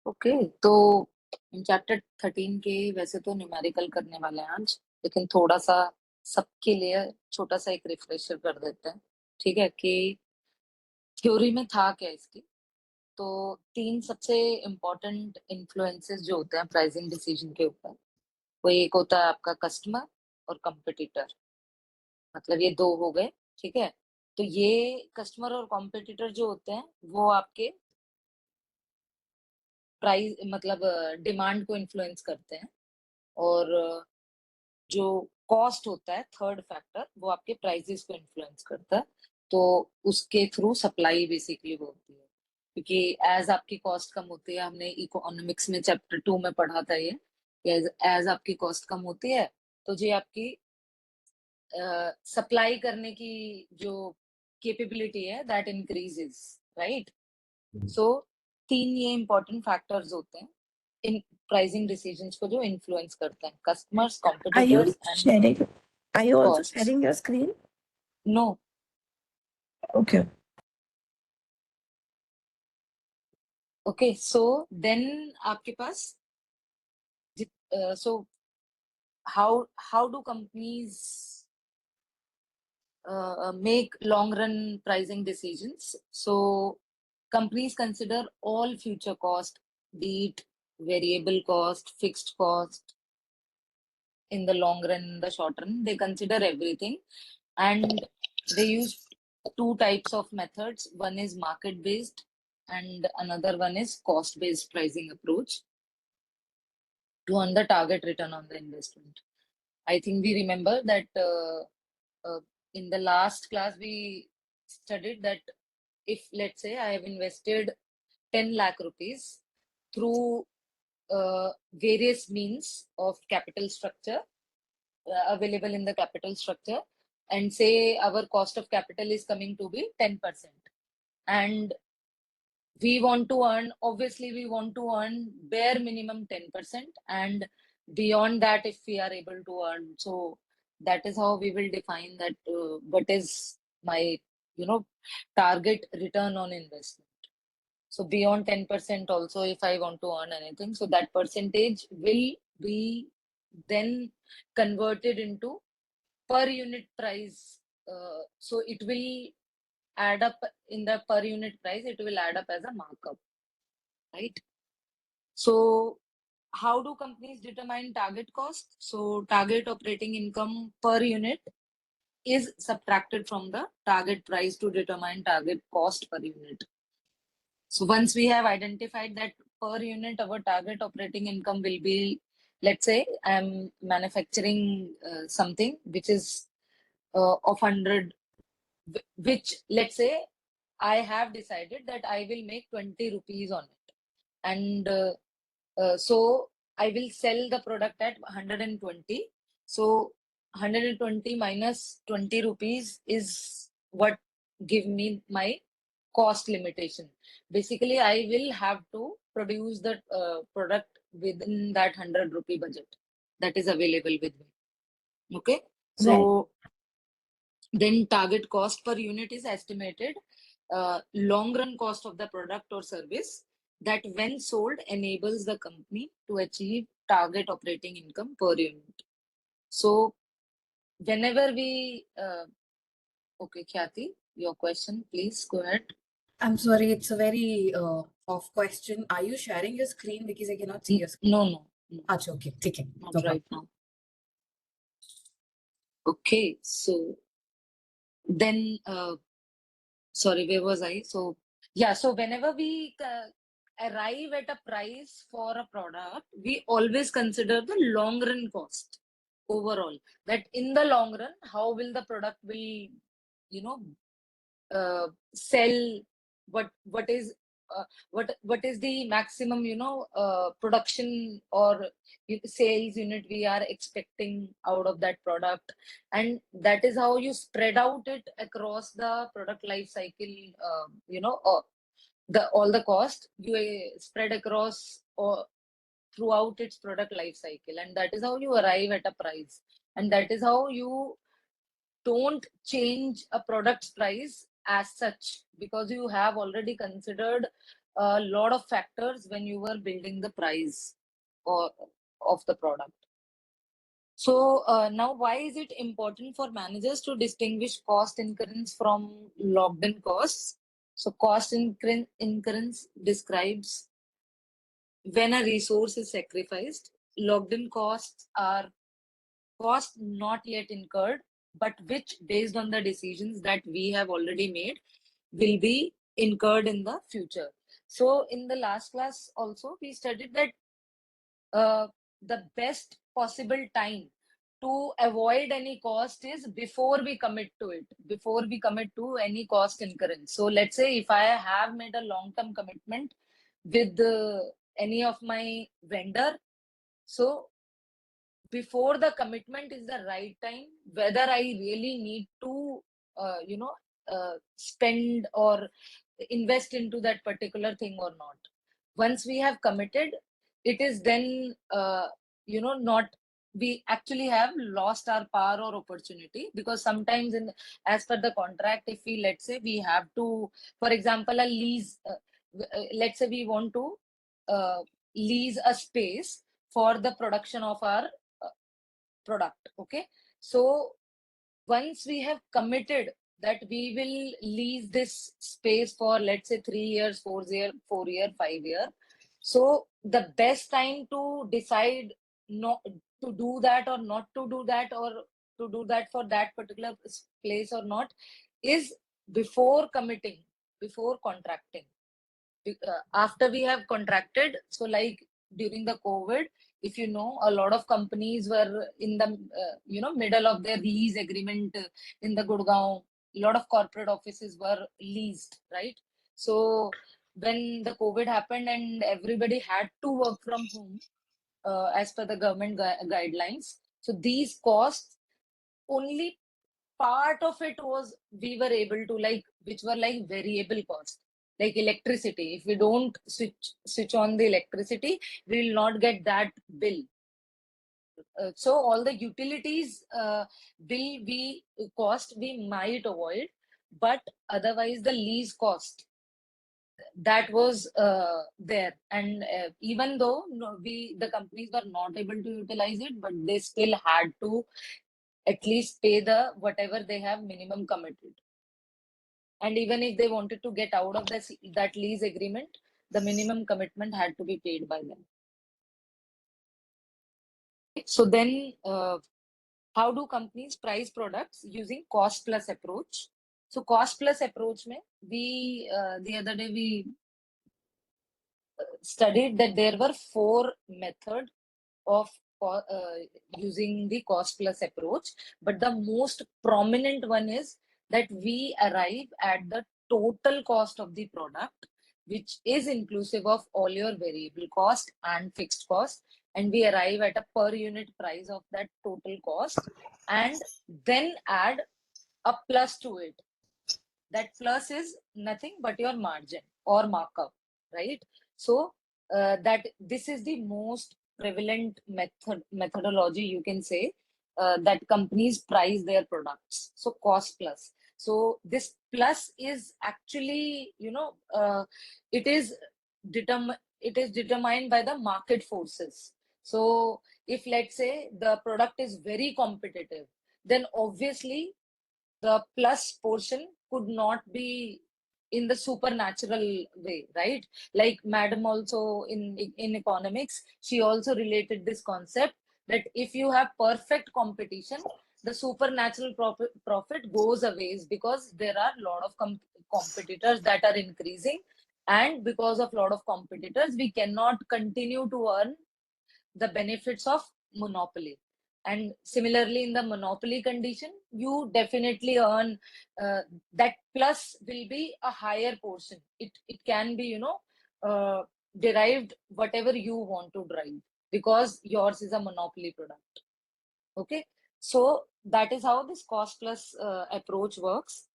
Okay, तो chapter 13 के वैसे तो न्यूमेरिकल करने वाले हैं आज, लेकिन थोड़ा सा सबके लिए छोटा सा एक रिफ्रेशर कर देते हैं। ठीक है कि थ्योरी में था क्या इसकी। तो तीन सबसे इम्पोर्टेंट इन्फ्लुएंसेस जो होते हैं प्राइसिंग डिसीजन के ऊपर, वो एक होता है आपका कस्टमर और कंपटीटर। मतलब ये दो हो गए। ठीक है, तो ये कस्टमर और कॉम्पिटिटर जो होते हैं वो आपके प्राइस मतलब डिमांड को इन्फ्लुएंस करते हैं। और जो कॉस्ट होता है थर्ड फैक्टर, वो आपके प्राइसेस को इन्फ्लुएंस करता है। तो उसके थ्रू सप्लाई बेसिकली वो होती है, क्योंकि एज आपकी कॉस्ट कम होती है, हमने इकोनॉमिक्स में चैप्टर 2 में पढ़ा था ये, एज आपकी कॉस्ट कम होती है तो जी आपकी सप्लाई करने की जो कैपेबिलिटी है दैट इंक्रीजेस, राइट। सो तीन ये इंपॉर्टेंट फैक्टर्स होते हैं इन प्राइसिंग डिसीजंस को जो इन्फ्लुएंस करते हैं, customers, Are you competitors and sharing? Are you also cost. sharing your screen? No, Okay. Okay, so then आपके पास so how do companies make long run pricing decisions. So companies consider all future cost, be it variable cost, fixed cost, in the long run, in the short run, they consider everything. And they use two types of methods. One is market based and another one is cost based pricing approach to earn the target return on the investment. I think we remember that in the last class we studied that if let's say I have invested 10 lakh rupees through various means of capital structure available in the capital structure, and say our cost of capital is coming to be 10%, and we want to earn, obviously we want to earn bare minimum 10%, and beyond that if we are able to earn. So that is how we will define that what is my target return on investment. So beyond 10% also, if I want to earn anything, so that percentage will be then converted into per unit price. So it will add up in the per unit price, it will add up as a markup, right? So how do companies determine target cost? So target operating income per unit is subtracted from the target price to determine target cost per unit. So once we have identified that per unit our target operating income will be, let's say I'm manufacturing something which is of 100, which let's say I have decided that I will make 20 rupees on it, and so I will sell the product at 120. So 120 minus 20 rupees is what give me my cost limitation. Basically, I will have to produce the product within that 100 rupee budget that is available with me. Okay, so Right. then target cost per unit is estimated long run cost of the product or service that when sold enables the company to achieve target operating income per unit. So whenever we okay, Khyati, your question, please go ahead. I'm sorry, it's a very off question. Are you sharing your screen because I cannot see your screen? No. Acha, okay, ठीक है, Not no right problem. now. Okay, so then sorry, where was I? So yeah, so whenever we arrive at a price for a product, we always consider the long run cost overall, that in the long run how will the product will sell, what is what is the maximum production or sales unit we are expecting out of that product, and that is how you spread out it across the product life cycle. The all the cost you spread across or throughout its product life cycle, and that is how you arrive at a price, and that is how you don't change a product's price as such, because you have already considered a lot of factors when you were building the price or of the product. So now, why is it important for managers to distinguish cost incurrence from locked-in costs? So cost incurrence describes when a resource is sacrificed. Locked-in costs are costs not yet incurred, but which, based on the decisions that we have already made, will be incurred in the future. So in the last class also, we studied that the best possible time to avoid any cost is before we commit to it, before we commit to any cost incurrence. So let's say if I have made a long-term commitment with any of my vendor, so before the commitment is the right time, whether I really need to, spend or invest into that particular thing or not. Once we have committed, it is then, not, we actually have lost our power or opportunity, because sometimes as per the contract, if we, let's say we have to, for example, a lease, let's say we want to uh, lease a space for the production of our uh, product. Okay, so once we have committed that we will lease this space for, let's say, 3 years, 4 year, 5 year, so the best time to decide not to do that or not to do that, or to do that for that particular place or not, is before committing, before contracting. After we have contracted, so like during the COVID, if you know, a lot of companies were in the middle of their lease agreement in the Gurgaon. A lot of corporate offices were leased, right? So when the COVID happened and everybody had to work from home, as per the government guidelines, so these costs, only part of it was we were able to, like, which were like variable costs, like electricity. If we don't switch on the electricity, we will not get that bill. So all the utilities will be cost we might avoid, but otherwise the lease cost, that was there. And even though no, we the companies were not able to utilize it, but they still had to at least pay the whatever they have minimum committed. And even if they wanted to get out of that lease agreement, the minimum commitment had to be paid by them. So then, how do companies price products using cost plus approach? So cost plus approach mein, we the other day we studied that there were 4 methods of using the cost plus approach, but the most prominent one is that we arrive at the total cost of the product, which is inclusive of all your variable cost and fixed cost, and we arrive at a per unit price of that total cost, and then add a plus to it. That plus is nothing but your margin or markup, right? So that this is the most prevalent methodology, you can say, that companies price their products. So cost plus. So this plus is actually, it is determined by the market forces. So if, let's say, the product is very competitive, then obviously the plus portion could not be in the supernatural way, right? Like madam also in economics, she also related this concept that if you have perfect competition, the supernatural profit goes away, because there are a lot of competitors that are increasing, and because of a lot of competitors, we cannot continue to earn the benefits of monopoly. And similarly, in the monopoly condition, you definitely earn, that plus will be a higher portion. It can be, derived whatever you want to drive, because yours is a monopoly product. Okay, so that is how this cost plus approach works.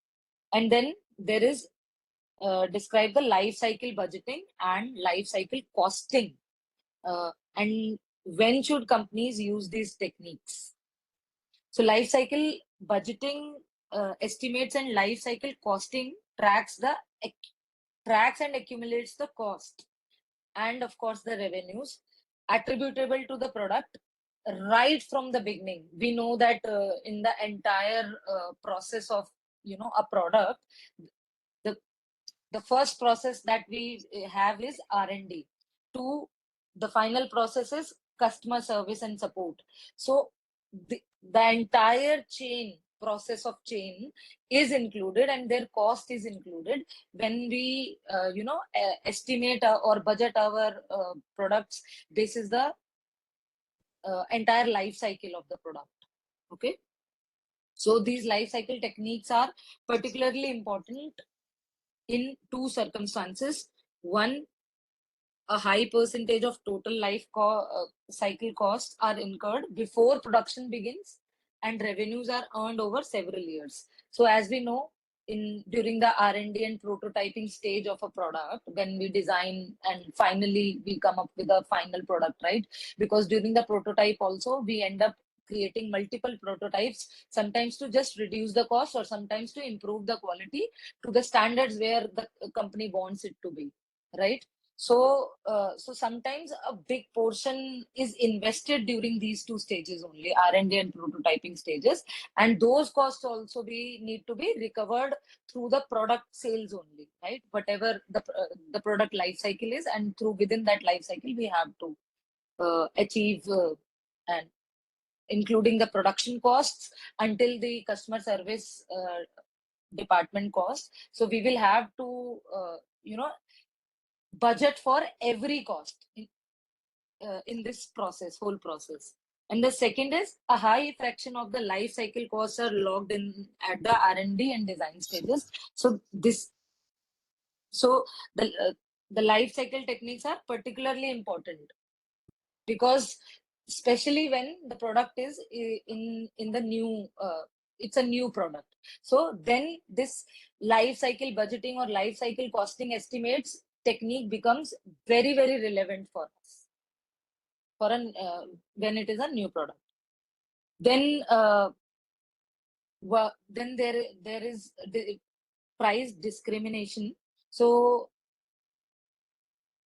And then there is, describe the life cycle budgeting and life cycle costing. And when should companies use these techniques? So life cycle budgeting estimates and life cycle costing tracks the tracks and accumulates the cost and of course the revenues attributable to the product right from the beginning. We know that in the entire process of a product, the the first process that we have is R&D. To the final process is customer service and support. So the entire chain process of chain is included, and their cost is included when we estimate or budget our products. This is the entire life cycle of the product. Okay, so these life cycle techniques are particularly important in two circumstances. One, a high percentage of total cycle costs are incurred before production begins, and revenues are earned over several years. So as we know, in during the R&D and prototyping stage of a product, when we design and finally we come up with a final product, right? Because during the prototype also we end up creating multiple prototypes, sometimes to just reduce the cost or sometimes to improve the quality to the standards where the company wants it to be, right? So sometimes a big portion is invested during these two stages only, R&D and prototyping stages, and those costs also need to be recovered through the product sales only, right? Whatever the product life cycle is, and through within that life cycle we have to achieve and including the production costs until the customer service department cost. So we will have to budget for every cost in this whole process. And the second is a high fraction of the life cycle costs are logged in at the R&D and design stages. So the life cycle techniques are particularly important, because especially when the product is in the new it's a new product. So then this life cycle budgeting or life cycle costing estimates technique becomes very, very relevant for us for when it is a new product. Then then there is the price discrimination. So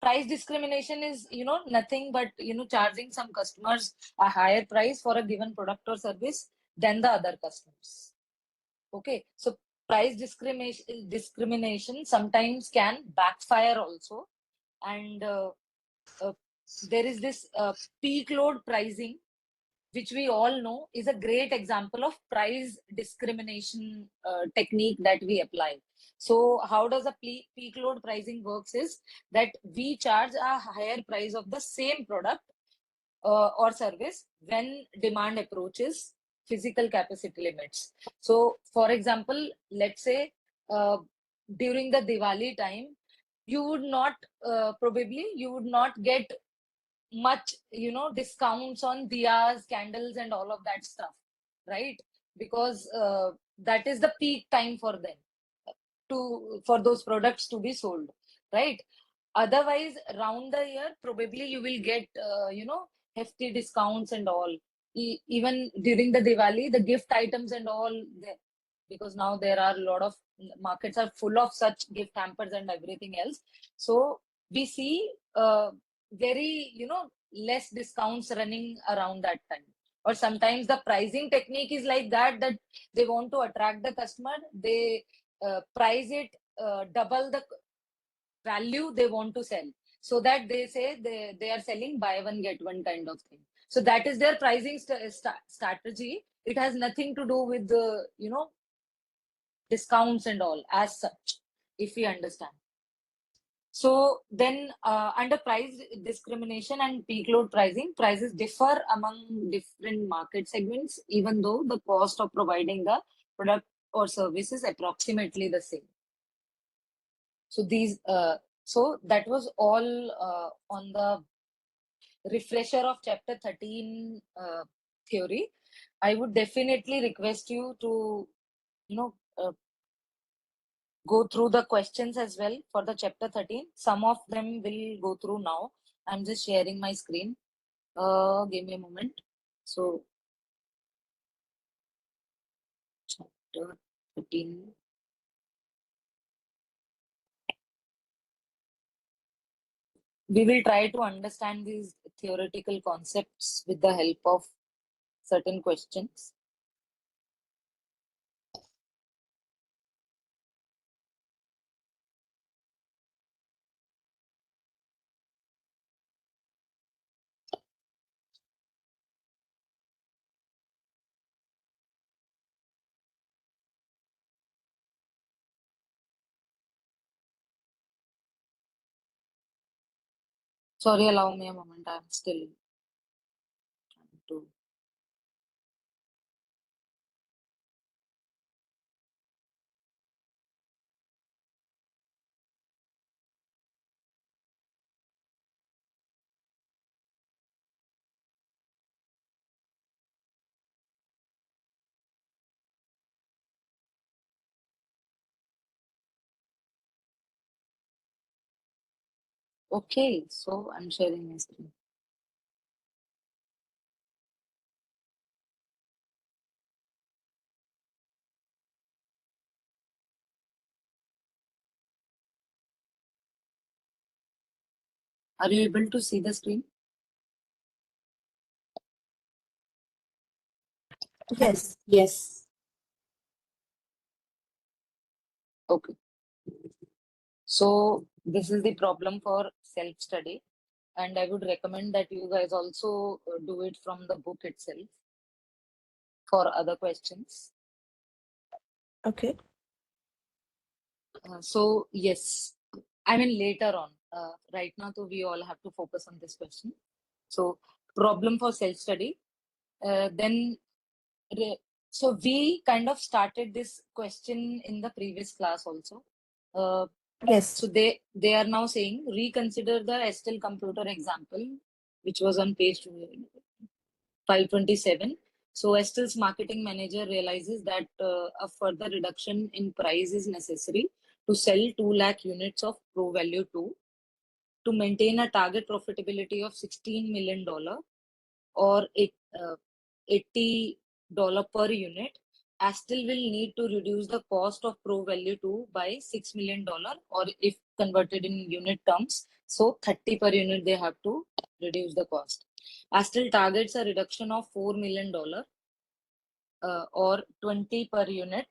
price discrimination is nothing but charging some customers a higher price for a given product or service than the other customers. Okay, so price discrimination sometimes can backfire also. And uh, there is this peak load pricing, which we all know is a great example of price discrimination technique that we apply. So how does a peak load pricing works is that we charge a higher price of the same product or service when demand approaches physical capacity limits. So for example, let's say during the Diwali time, you would not probably you would not get much discounts on diyas, candles and all of that stuff, right? Because that is the peak time for them for those products to be sold, right? Otherwise around the year probably you will get hefty discounts and all. Even during the Diwali, the gift items and all, because now there are a lot of markets are full of such gift hampers and everything else. So we see very less discounts running around that time. Or sometimes the pricing technique is like that they want to attract the customer, they price it double the value they want to sell, so that they say they are selling buy one get one kind of thing. So that is their pricing strategy. It has nothing to do with the discounts and all as such, if we understand. So then under price discrimination and peak load pricing, prices differ among different market segments, even though the cost of providing the product or service is approximately the same. So so that was all on the refresher of chapter 13 theory. I would definitely request you to go through the questions as well for the chapter 13. Some of them will go through now. I'm just sharing my screen. Give me a moment. So chapter 13. we will try to understand these theoretical concepts with the help of certain questions. Sorry, allow me a moment. I'm still trying to. Okay, so I'm sharing my screen. Are you able to see the screen? Yes. Yes. Okay. So this is the problem for self-study, and I would recommend that you guys also do it from the book itself for other questions. Okay. So yes, I mean later on. Right now, so we all have to focus on this question. So problem for self-study. Then, so we kind of started this question in the previous class also. Yes. So they are now saying reconsider the Estel computer example, which was on page 527. So Estel's marketing manager realizes that a further reduction in price is necessary to sell 2 lakh units of Pro Value 2 to maintain a target profitability of $16 million or $80 per unit. Astel will need to reduce the cost of Pro Value 2 by $6 million, or if converted in unit terms, so 30 per unit they have to reduce the cost. Astel targets a reduction of $4 million or 20 per unit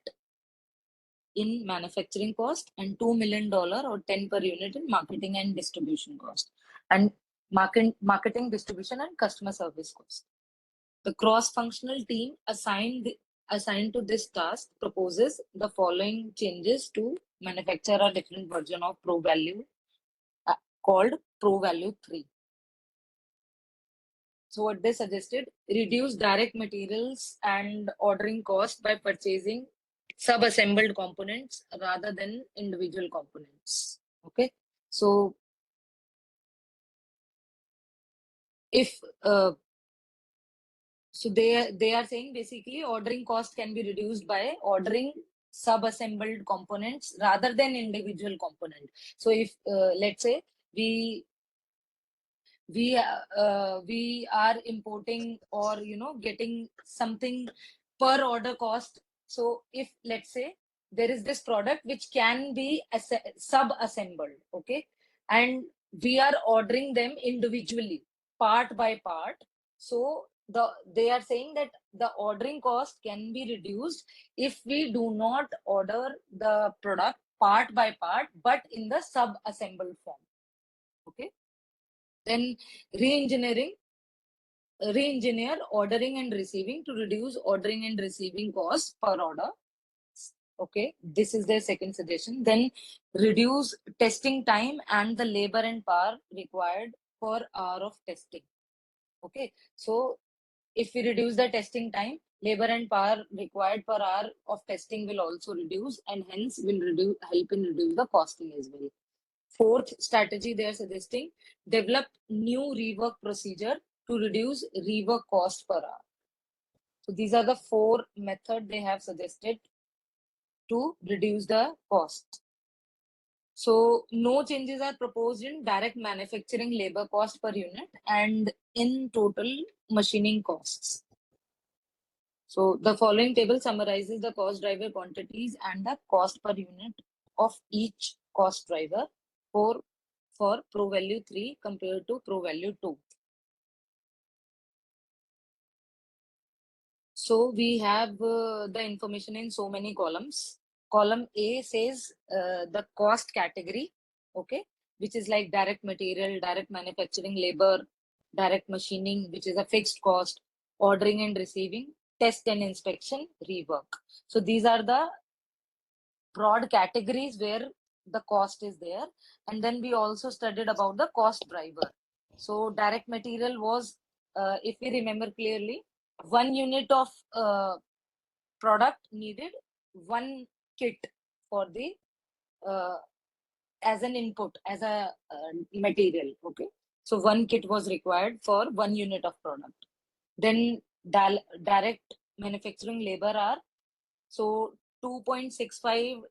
in manufacturing cost and $2 million or 10 per unit in marketing and distribution cost, and marketing, distribution, and customer service cost. The cross-functional team assigned to this task proposes the following changes to manufacture a different version of Pro Value called Pro Value 3. So what they suggested, reduce direct materials and ordering cost by purchasing sub-assembled components rather than individual components. Okay, so if so they are saying basically ordering cost can be reduced by ordering sub-assembled components rather than individual component. So if let's say we we are importing or getting something per order cost. So if let's say there is this product which can be sub assembled, okay, and we are ordering them individually part by part, so they are saying that the ordering cost can be reduced if we do not order the product part by part but in the sub assembled form. Okay, then re-engineer ordering and receiving to reduce ordering and receiving costs per order. Okay, this is their second suggestion. Then reduce testing time and the labor and power required per hour of testing. Okay, so if we reduce the testing time, labor and power required per hour of testing will also reduce, and hence will help in reduce the costing as well. Fourth strategy they are suggesting, develop new rework procedure to reduce rework cost per hour. So these are the 4 methods they have suggested to reduce the cost. So no changes are proposed in direct manufacturing labor cost per unit and in total machining costs. So the following table summarizes the cost driver quantities and the cost per unit of each cost driver for for Pro Value 3 compared to Pro Value 2. So we have the information in so many columns. Column A says the cost category, okay, which is like direct material, direct manufacturing labor, direct machining, which is a fixed cost, ordering and receiving, test and inspection, rework. So these are the broad categories where the cost is there. And then we also studied about the cost driver. So direct material was, if we remember clearly, 1 unit of product needed 1 kit for the as an input, as a material. Okay, so 1 kit was required for 1 unit of product. Then direct manufacturing labor are, so 2.65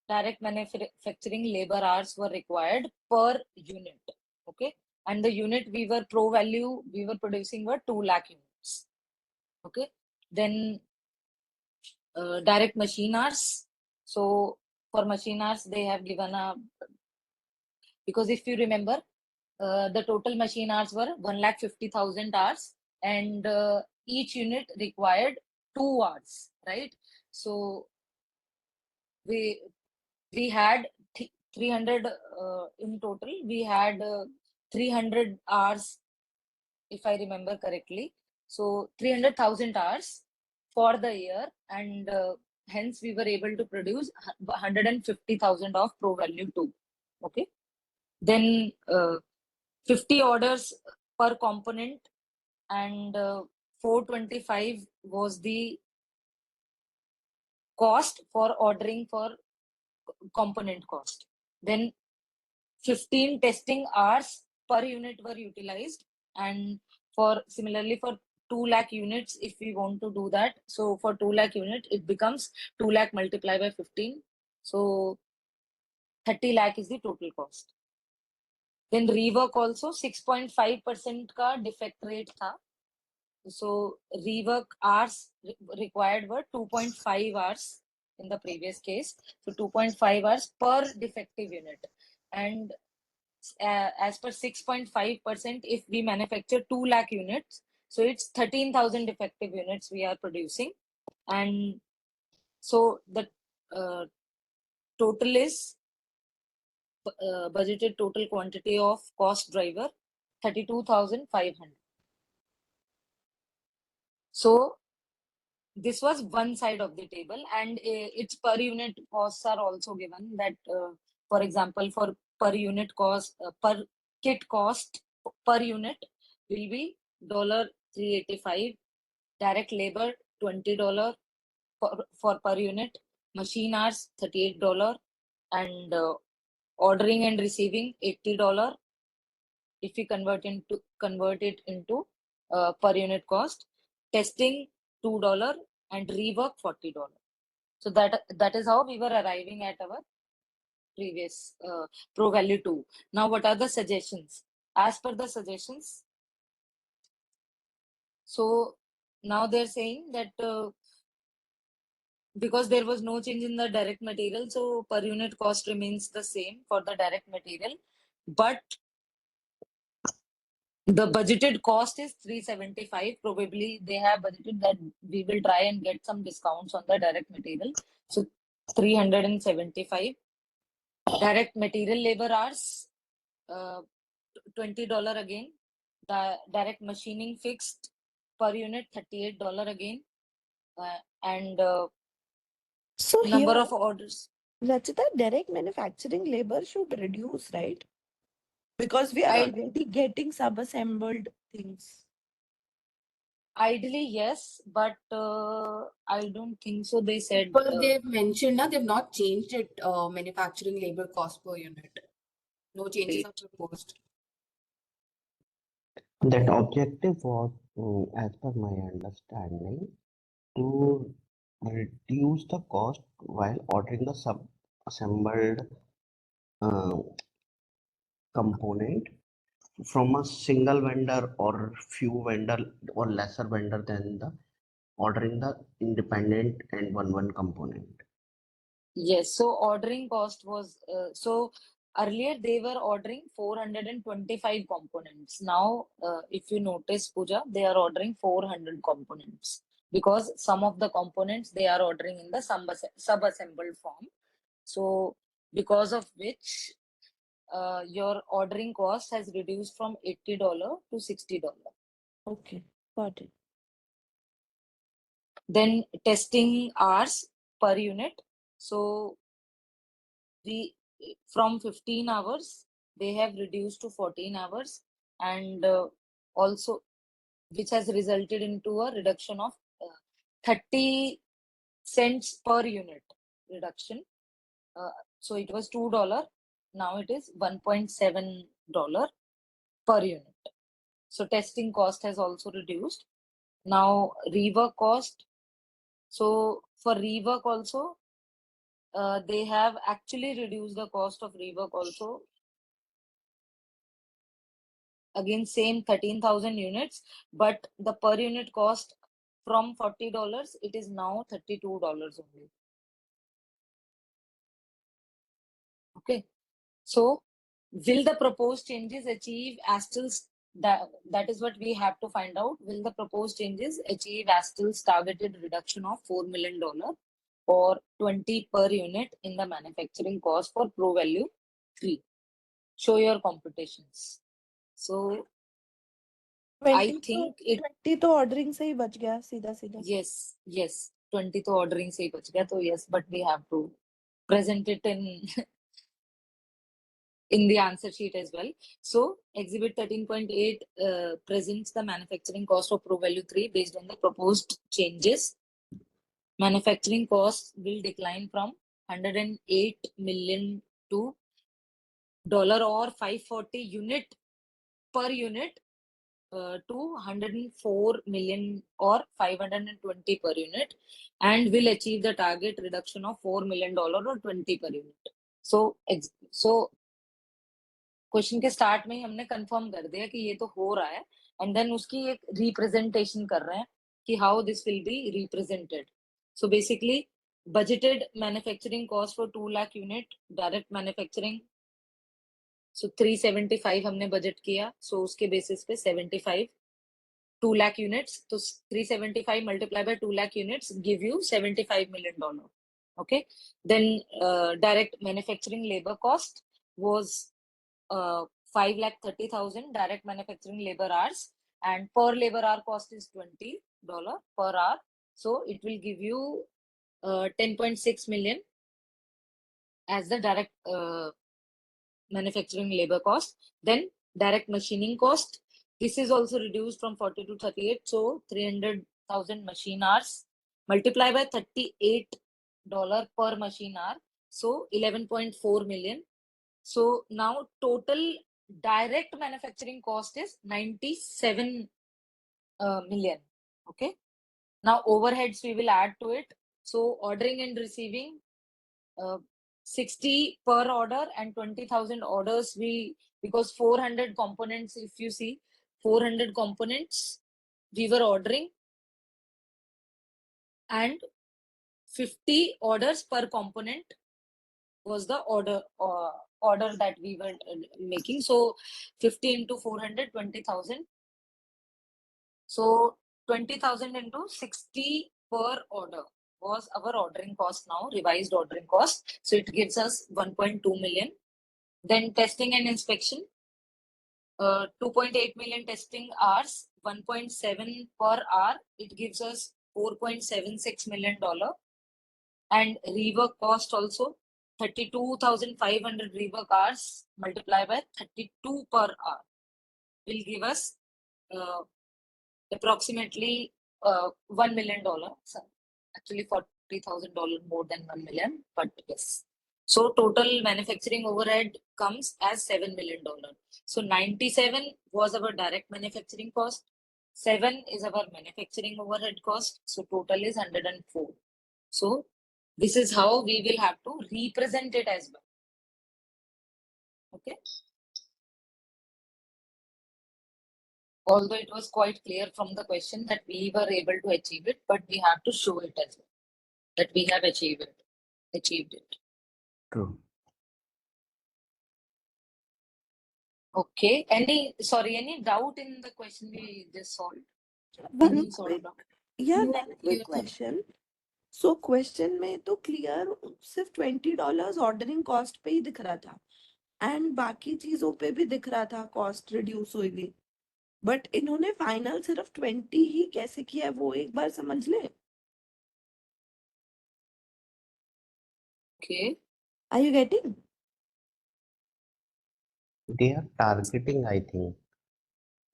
direct manufacturing labor hours were required per unit. Okay, and the unit we were Pro Value we were producing were 2 lakh units. Okay, then direct machine hours. So for machine hours, they have given a, because if you remember, the total machine hours were 1,50,000 hours, and each unit required 2 hours, right? So we had 300 in total. We had 300 hours, if I remember correctly. So 300,000 hours for the year, and hence we were able to produce 150,000 of Pro Value 2. Okay. Then 50 orders per component, and 425 was the cost for ordering for component cost. Then 15 testing hours per unit were utilized, and for similarly for 2 lakh units, if we want to do that, so for 2 lakh unit it becomes 2 lakh multiplied by 15, so 30 lakh is the total cost. Then rework also 6.5% का defect rate था, so rework hours required were 2.5 hours in the previous case, so 2.5 hours per defective unit. And as per 6.5%, if we manufacture 2 lakh units, so it's 13,000 defective units we are producing. And so the total is budgeted total quantity of cost driver 32,500. So this was one side of the table, and its per unit costs are also given, that for example, for per unit cost, per kit cost per unit will be $385, direct labor $20 for per unit, machine hours $38, and ordering and receiving $80 if we convert it into per unit cost, testing $2, and rework $40. So that is how we were arriving at our previous Pro Value 2. Now, what are the suggestions? As per the suggestions, so now they're saying that because there was no change in the direct material, so per unit cost remains the same for the direct material, but the budgeted cost is 375. Probably they have budgeted that we will try and get some discounts on the direct material. So 375. Direct material labor hours, $20 again. The direct machining fixed per unit, $38 again. And So number here, of orders. Rachita, direct manufacturing labor should reduce, right? Because we are I already getting sub-assembled things. Ideally, yes, but I don't think so. They said But they've mentioned that they've not changed it, manufacturing labor cost per unit. No changes are proposed. That objective was, as per my understanding, to reduce the cost while ordering the sub-assembled uh, component from a single vendor or few vendor or lesser vendor than the ordering the independent and one component. yes. So ordering cost was so earlier they were ordering 425 components. Now, if you notice, Pooja, they are ordering 400 components because some of the components they are ordering in the sub-assembled form. So, because of which your ordering cost has reduced from $80 to $60. Okay, got it. Then testing hours per unit. So we from 15 hours they have reduced to 14 hours, and also which has resulted into a reduction of 30 cents per unit reduction. So it was $2, now it is $1.7 per unit. So testing cost has also reduced. Now rework cost. So for rework also, they have actually reduced the cost of rework also. Again, same 13,000 units, but the per unit cost from $40, it is now $32 only. Okay. So will the proposed changes achieve Astell's, that is what we have to find out. Will the proposed changes achieve Astell's targeted reduction of $4 million or 20 per unit in the manufacturing cost for Pro Value 3? Show your computations. So I 20 think it 20 तो ordering से ही बच गया सीधा सीधा. yes 20 तो ordering से ही बच गया, तो yes, but we have to present it in the answer sheet as well. So exhibit 13.8 presents the manufacturing cost of Pro Value 3 based on the proposed changes. Manufacturing costs will decline from 108 million to dollar or 540 unit per unit to 104 million or 520 per unit, and will achieve the target reduction of $4 million or 20 per unit. So question के start में ही हमने confirm कर दिया कि ये तो हो रहा है, एंड देन उसकी एक रिप्रेजेंटेशन कर रहे हैं कि how this will be represented. So basically budgeted manufacturing cost for 2 lakh unit direct manufacturing, so 375 हमने बजट किया, so उसके बेसिस पे 75 2 lakh units, तो 375 multiplied by 2 lakh units give you $75 million. Okay, then direct manufacturing labor cost was 5,30,000 direct manufacturing labor hours, and per labor hour cost is $20 per hour, so it will give you 10.6 million as the direct manufacturing labor cost. Then direct machining cost, this is also reduced from 40 to 38, so 300,000 machine hours multiplied by $38 per machine hour, so 11.4 million. So now total direct manufacturing cost is 97 million. Okay. Now overheads we will add to it. So ordering and receiving 60 per order and 20,000 orders, because 400 components, if you see 400 components we were ordering and 50 orders per component was the order that we were making. So 50 into 400, 20,000. So 20,000 into 60 per order was our ordering cost now, revised ordering cost. So it gives us 1.2 million. Then testing and inspection, 2.8 million testing hours, 1.7 per hour. It gives us $4.76 million. And rework cost also, 32,500 rework hours multiplied by 32 per hour will give us approximately $1 million. So actually $40,000 more than 1 million, but yes. So total manufacturing overhead comes as $7 million. So 97 was our direct manufacturing cost. 7 is our manufacturing overhead cost. So total is 104. So this is how we will have to represent it as well. Okay. Although it was quite clear from the question that we were able to achieve it, but we have to show it as well, that we have achieved it. True. Okay. Any doubt in the question we just solved? One Any sort of quick, doubt? yeah, No, one clear quick था। question. So question में तो clear सिर्फ $20 ordering cost पे ही दिख रहा था and बाकी चीजों पे भी दिख रहा था कॉस्ट रिड्यूस हुई भी, बट इन्होंने फाइनल सिर्फ 20 ही कैसे किया है वो एक बार समझ ले. Okay. Are you getting? They are targeting, I think.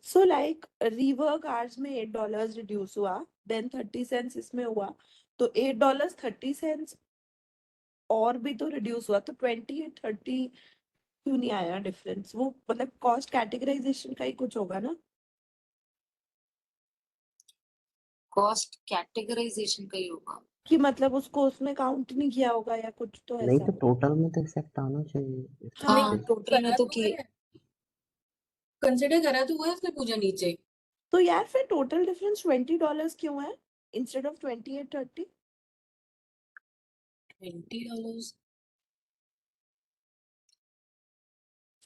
So like rework hours में $8 रिड्यूस हुआ, then 30 cents इसमें हुआ, तो $8 30 cents और भी तो रिड्यूस हुआ, तो 28-30 क्यों नहीं आया डिफरेंस? वो मतलब कॉस्ट कैटेगराइजेशन का ही कुछ होगा ना. Cost categorization का ही होगा. कि मतलब उसको उसमें काउंट नहीं किया होगा या कुछ तो नहीं ऐसा. तो टोटल में तो इफेक्ट आना चाहिए इस हाँ, हाँ, पे। टोटल में करा तो तो कि है, कंसिडर करा तो हुआ है उसने पूजा नीचे। तो यार फिर टोटल डिफरेंस $20 क्यों है इंस्टेड ऑफ 28-30? $20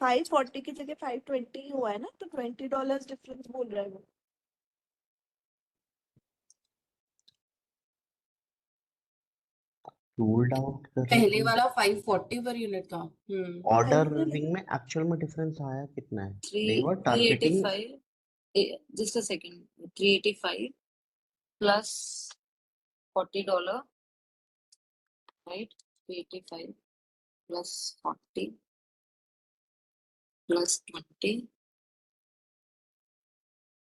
540 की जगह 520 हुआ है ना, तो $20 डिफरेंस बोल रहा है वो. रूल्ड आउट कर पहले वाला 540 पर यूनिट था। ऑर्डर फाइनल रिंग में एक्चुअल में डिफरेंस आया कितना है? दे वर 385. Targeting Just a second. 385 plus $40, right? 385 plus 40 plus 20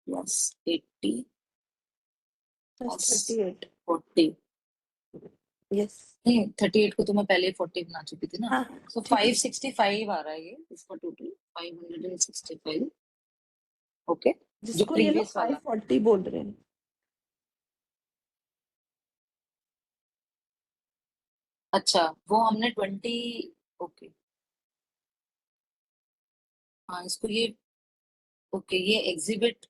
plus 80 plus plus 38. 40. Yes. नहीं 38 को तो मैं पहले 40 बना चुकी थी ना. हाँ सो ठीक है. 565 आ रहा है ये इसका टोटल 565. ओके. जो जिसको ये लोग प्रीवियस वाला 540 बोल रहे हैं. अच्छा वो हमने 20. ओके. हाँ इसको ये ओके ये एग्जिबिट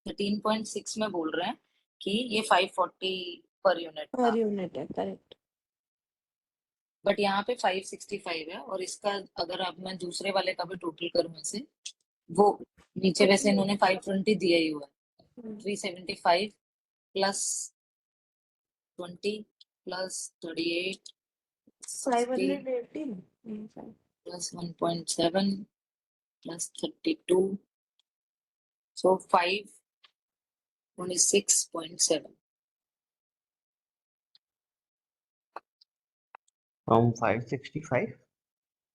13.6 में बोल रहे हैं कि ये 540 पर यूनिट था, पर यूनिट है, करेक्ट. बट यहाँ पे 565 है. और इसका अगर अब मैं दूसरे वाले का भी टोटल करूँ ऐसे वो नीचे वैसे इन्होंने 520 दिया ही हुआ है. 375 plus 20 plus 38 60 518. Plus 1.7 plus 32 so 526.7. From 565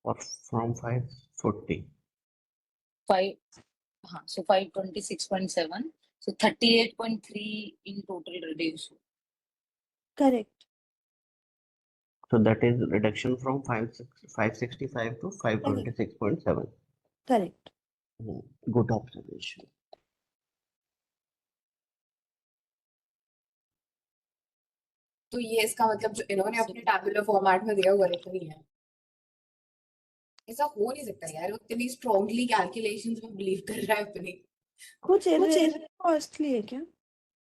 और फ्रॉम 540. 5 हाँ so 526.7 so 38.3 in total reduce. Correct. So that is reduction from 565 to 526.7. Correct. Good observation. तो ये इसका मतलब जो इन्होंने अपने टैबुलर फॉर्मेट में दिया वो करेक्ट नहीं है। ऐसा हो नहीं सकता यार, वो इतनी स्ट्रांगली कैलकुलेशंस में बिलीव कर रहा है अपनी। कुछ कॉस्टली है क्या?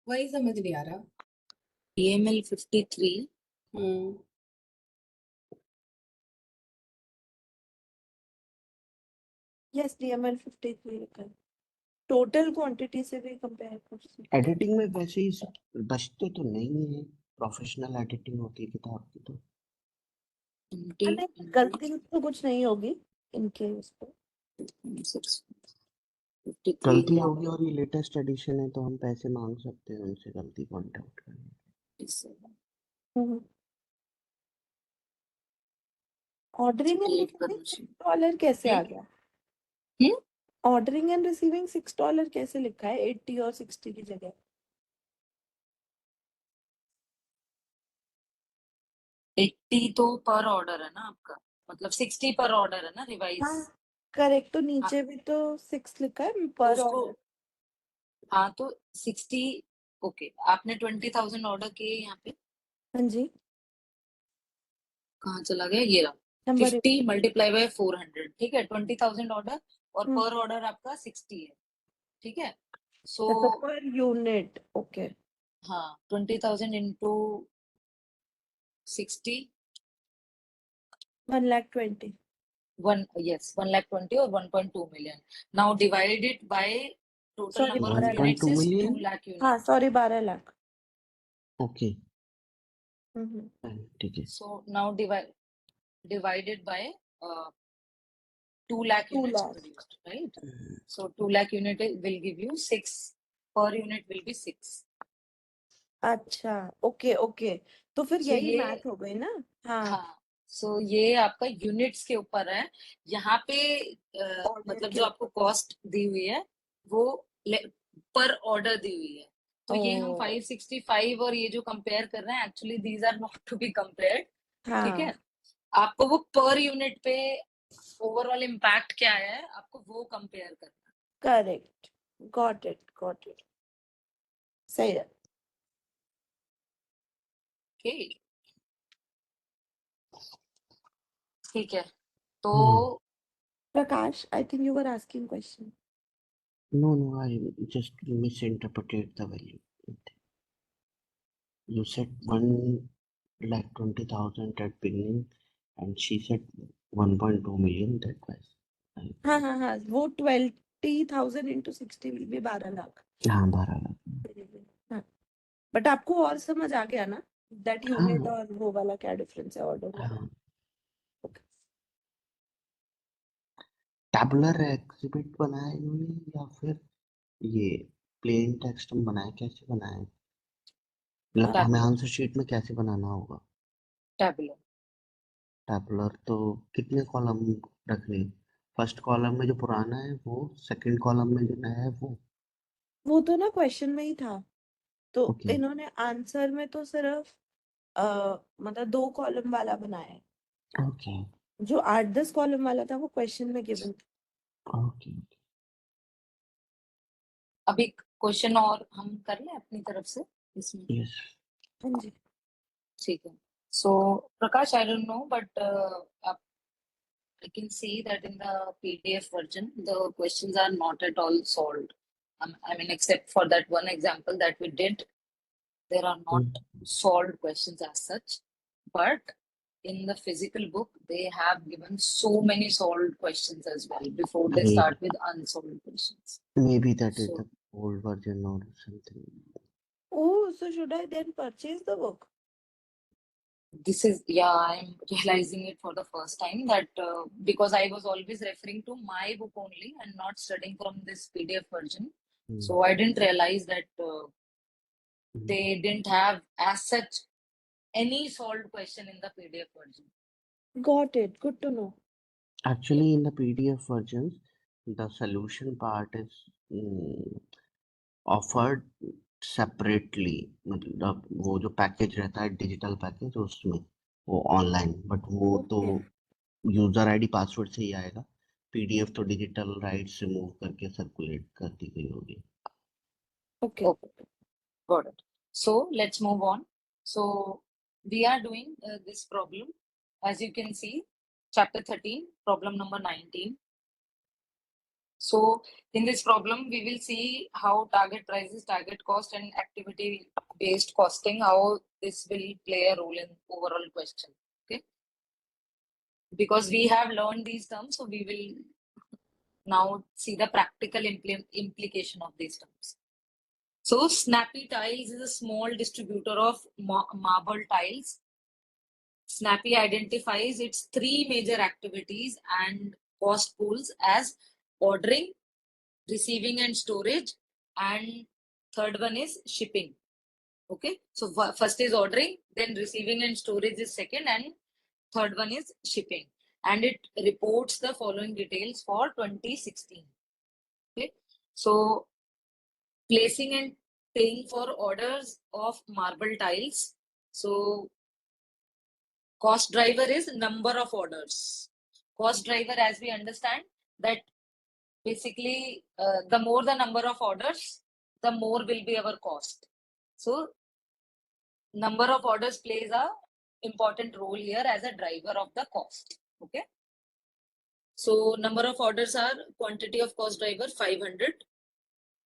वही समझ नहीं आ रहा। EML 53 यस, DML 53 लिखा है. टोटल क्वांटिटी से भी कंपेयर कर सकते हैं. एडिटिंग में वैसे ही बचते तो नहीं है, प्रोफेशनल एडिटिंग होती है किताब की तो. 20 नहीं, गलती तो कुछ नहीं होगी इनके उस पर. 53 गलती होगी और ये लेटेस्ट एडिशन है तो हम पैसे मांग सकते हैं उनसे गलती पॉइंट आउट करने. ऑर्डरिंग एंड Delete रिसीविंग करना चाहिए. $6 कैसे आ हम्म? गया? हम्म? ऑर्डरिंग एंड रिसीविंग $6 कैसे लिखा है 80 और 60 की जगह? 80 तो पर ऑर्डर है ना आपका, मतलब 60 पर ऑर्डर है ना रिवाइज. हाँ करेक्ट. तो हाँ नीचे भी तो 6 लिखा है तो पर उसको ऑर्डर. हाँ तो 60. ओके आपने 20,000 ऑर्डर किए यहाँ पे. हाँ जी. कहाँ चला गया ये रहा. Number 50 multiply by 400. ठीक है 20,000 ऑर्डर और हम्म. पर ऑर्डर आपका 60 है. ठीक है सो अच्छा पर यूनिट. ओके. हाँ 20,000 into 60 1,20,000. Yes, 1,20,000 or 1.2 million. Now divide it by total Sorry, number of 12 units 1.2 is 2 million? lakh units. हाँ sorry 12 लाख. Okay, हम्म. ठीक है. So now divided by 2 lakh 2 units lakh. produced, right? So 2 lakh unit will give you 6 per unit will be 6. अच्छा okay okay तो फिर So यही ये math हो गई ना. हाँ हाँ, सो ये आपका यूनिट्स के ऊपर है. यहाँ पे Order मतलब के जो आपको कॉस्ट दी हुई है वो पर ऑर्डर दी हुई है. तो ये हम ओ 565 और ये जो कंपेयर कर रहे हैं actually these are not to be compared. ठीक है, हाँ आपको वो पर यूनिट पे ओवरऑल इम्पैक्ट क्या है आपको वो कंपेयर करना. करेक्ट गॉट इट सही है. ओके, ठीक है. तो Prakash I think you were asking question. No, I just misinterpreted the value. You said 1,20,000 at beginning, and she said 1.2 million. That was. हाँ वो 20,000 into 60 will be 12 लाख. हाँ, 12 लाख. हाँ बट आपको और समझ आ गया ना दैट यूनिट हाँ, और वो वाला क्या डिफरेंस है ऑर्डर वाला. हाँ. टैबुलर एग्जिबिट बनाया इन्होंने या फिर ये प्लेन टेक्स्ट में बनाया, कैसे बनाया? मतलब हमें टैबुलर आंसर शीट में कैसे बनाना होगा? टैबुलर टैबुलर तो कितने कॉलम रखने? फर्स्ट कॉलम में जो पुराना है वो, सेकंड कॉलम में जो नया है वो तो ना क्वेश्चन में ही था तो ओके. इन्होंने आंसर में तो सिर्फ मतलब 2 कॉलम वाला बनाया है. ओके. जो 8-10 कॉलम वाला था वो क्वेश्चन में गिवन था. ओके. अभी क्वेश्चन और हम कर लें अपनी तरफ से इसमें. यस. हाँ जी. ठीक है. So Prakash, I don't know, but I can see that in the PDF version, the questions are not at all solved. I mean, except for that one example that we did, there are not solved questions as such. But in the physical book, they have given so many solved questions as well before they start with unsolved questions. Maybe that is So the old version or something. Oh, so should I then purchase the book? this is, yeah, I'm realizing it for the first time that because I was always referring to my book only and not studying from this PDF version. So I didn't realize that they didn't have as such any solved question in the PDF version. Got it. Good to know. Actually, in the PDF versions, the solution part is offered separately. मतलब वो जो package रहता है digital package उसमें वो online, but वो तो Okay. User ID password से ही आएगा. पीडीएफ तो डिजिटल राइट से मूव करके सर्कुलेट कर दी गई होगी. Okay. Okay, got it. So let's move on. So we are doing this problem. As you can see, chapter 13, problem number 19. So in this problem, we will see how target prices, target cost, and activity-based costing, how this will play a role in overall question. Okay, because we have learned these terms, so we will now see the practical implication of these terms. So Snappy Tiles is a small distributor of marble tiles. Snappy identifies its 3 major activities and cost pools as ordering, receiving and storage, and third one is shipping. Okay, so first is ordering, then receiving and storage is second, and third one is shipping. And it reports the following details for 2016. Okay, so placing and paying for orders of marble tiles. So cost driver is number of orders. Cost driver, as we understand, that basically the more the number of orders, the more will be our cost. So number of orders plays a important role here as a driver of the cost. Okay, so number of orders are quantity of cost driver 500.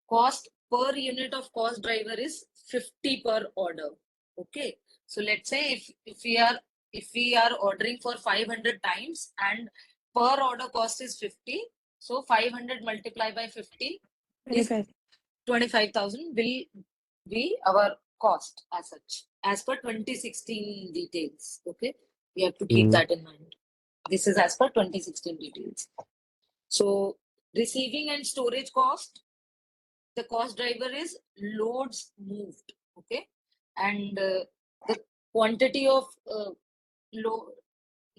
Cost per unit of cost driver is 50 per order. Okay, so let's say if we are ordering for 500 times and per order cost is 50. So 500 multiplied by 50 is 25. 25,000 will be our cost as such, as per 2016 details. Okay, we have to keep Mm. that in mind. This is as per 2016 details. So receiving and storage cost, the cost driver is loads moved. Okay, and the quantity of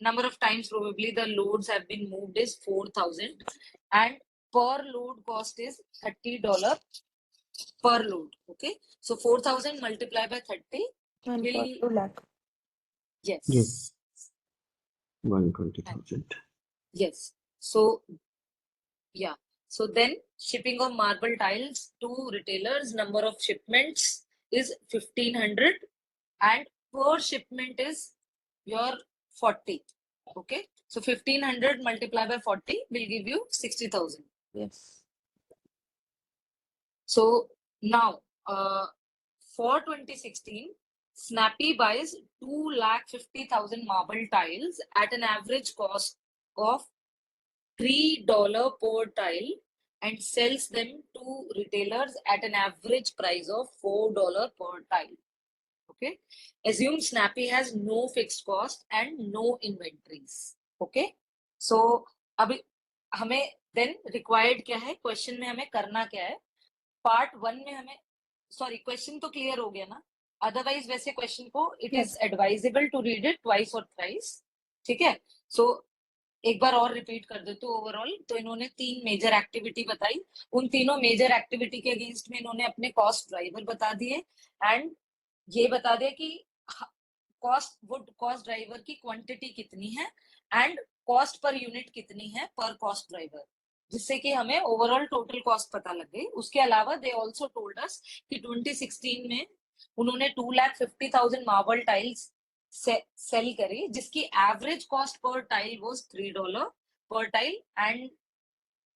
number of times probably the loads have been moved is 4,000, and per load cost is $30 per load. Okay, so 4,000 multiplied by 30 will 1.2 lakh. yes, Yes. 120,000. yes. So yeah, so then shipping of marble tiles to retailers, number of shipments is 1,500, and per shipment is your 40. Okay, so 1,500 multiplied by 40 will give you 60,000. Yes. So now, for 2016, Snappy buys 250,000 marble tiles at an average cost of $3 per tile and sells them to retailers at an average price of $4 per tile. Okay, assume Snappy has no fixed cost and no inventories. Okay, so अभी हमें then required क्या है, question में हमें करना क्या है, part 1 में हमें, सॉरी क्वेश्चन तो क्लियर हो गया ना, अदरवाइज वैसे क्वेश्चन को it is advisable to read it twice और थ्राइस. ठीक है, सो एक बार और रिपीट कर देते ओवरऑल. तो इन्होंने 3 मेजर एक्टिविटी बताई, उन तीनों मेजर एक्टिविटी के अगेंस्ट में इन्होंने अपने कॉस्ट ड्राइवर बता दिए, एंड ये बता दिया कि कॉस्ट ड्राइवर की क्वांटिटी कितनी है एंड कॉस्ट पर यूनिट कितनी है पर कॉस्ट ड्राइवर, जिससे कि हमें ओवरऑल टोटल कॉस्ट पता लग गई. उसके अलावा दे ऑल्सो टोल्ड अस कि 2016 में उन्होंने 250,000 मार्बल टाइल्स सेल करी, जिसकी average cost per tile was $3 per tile, and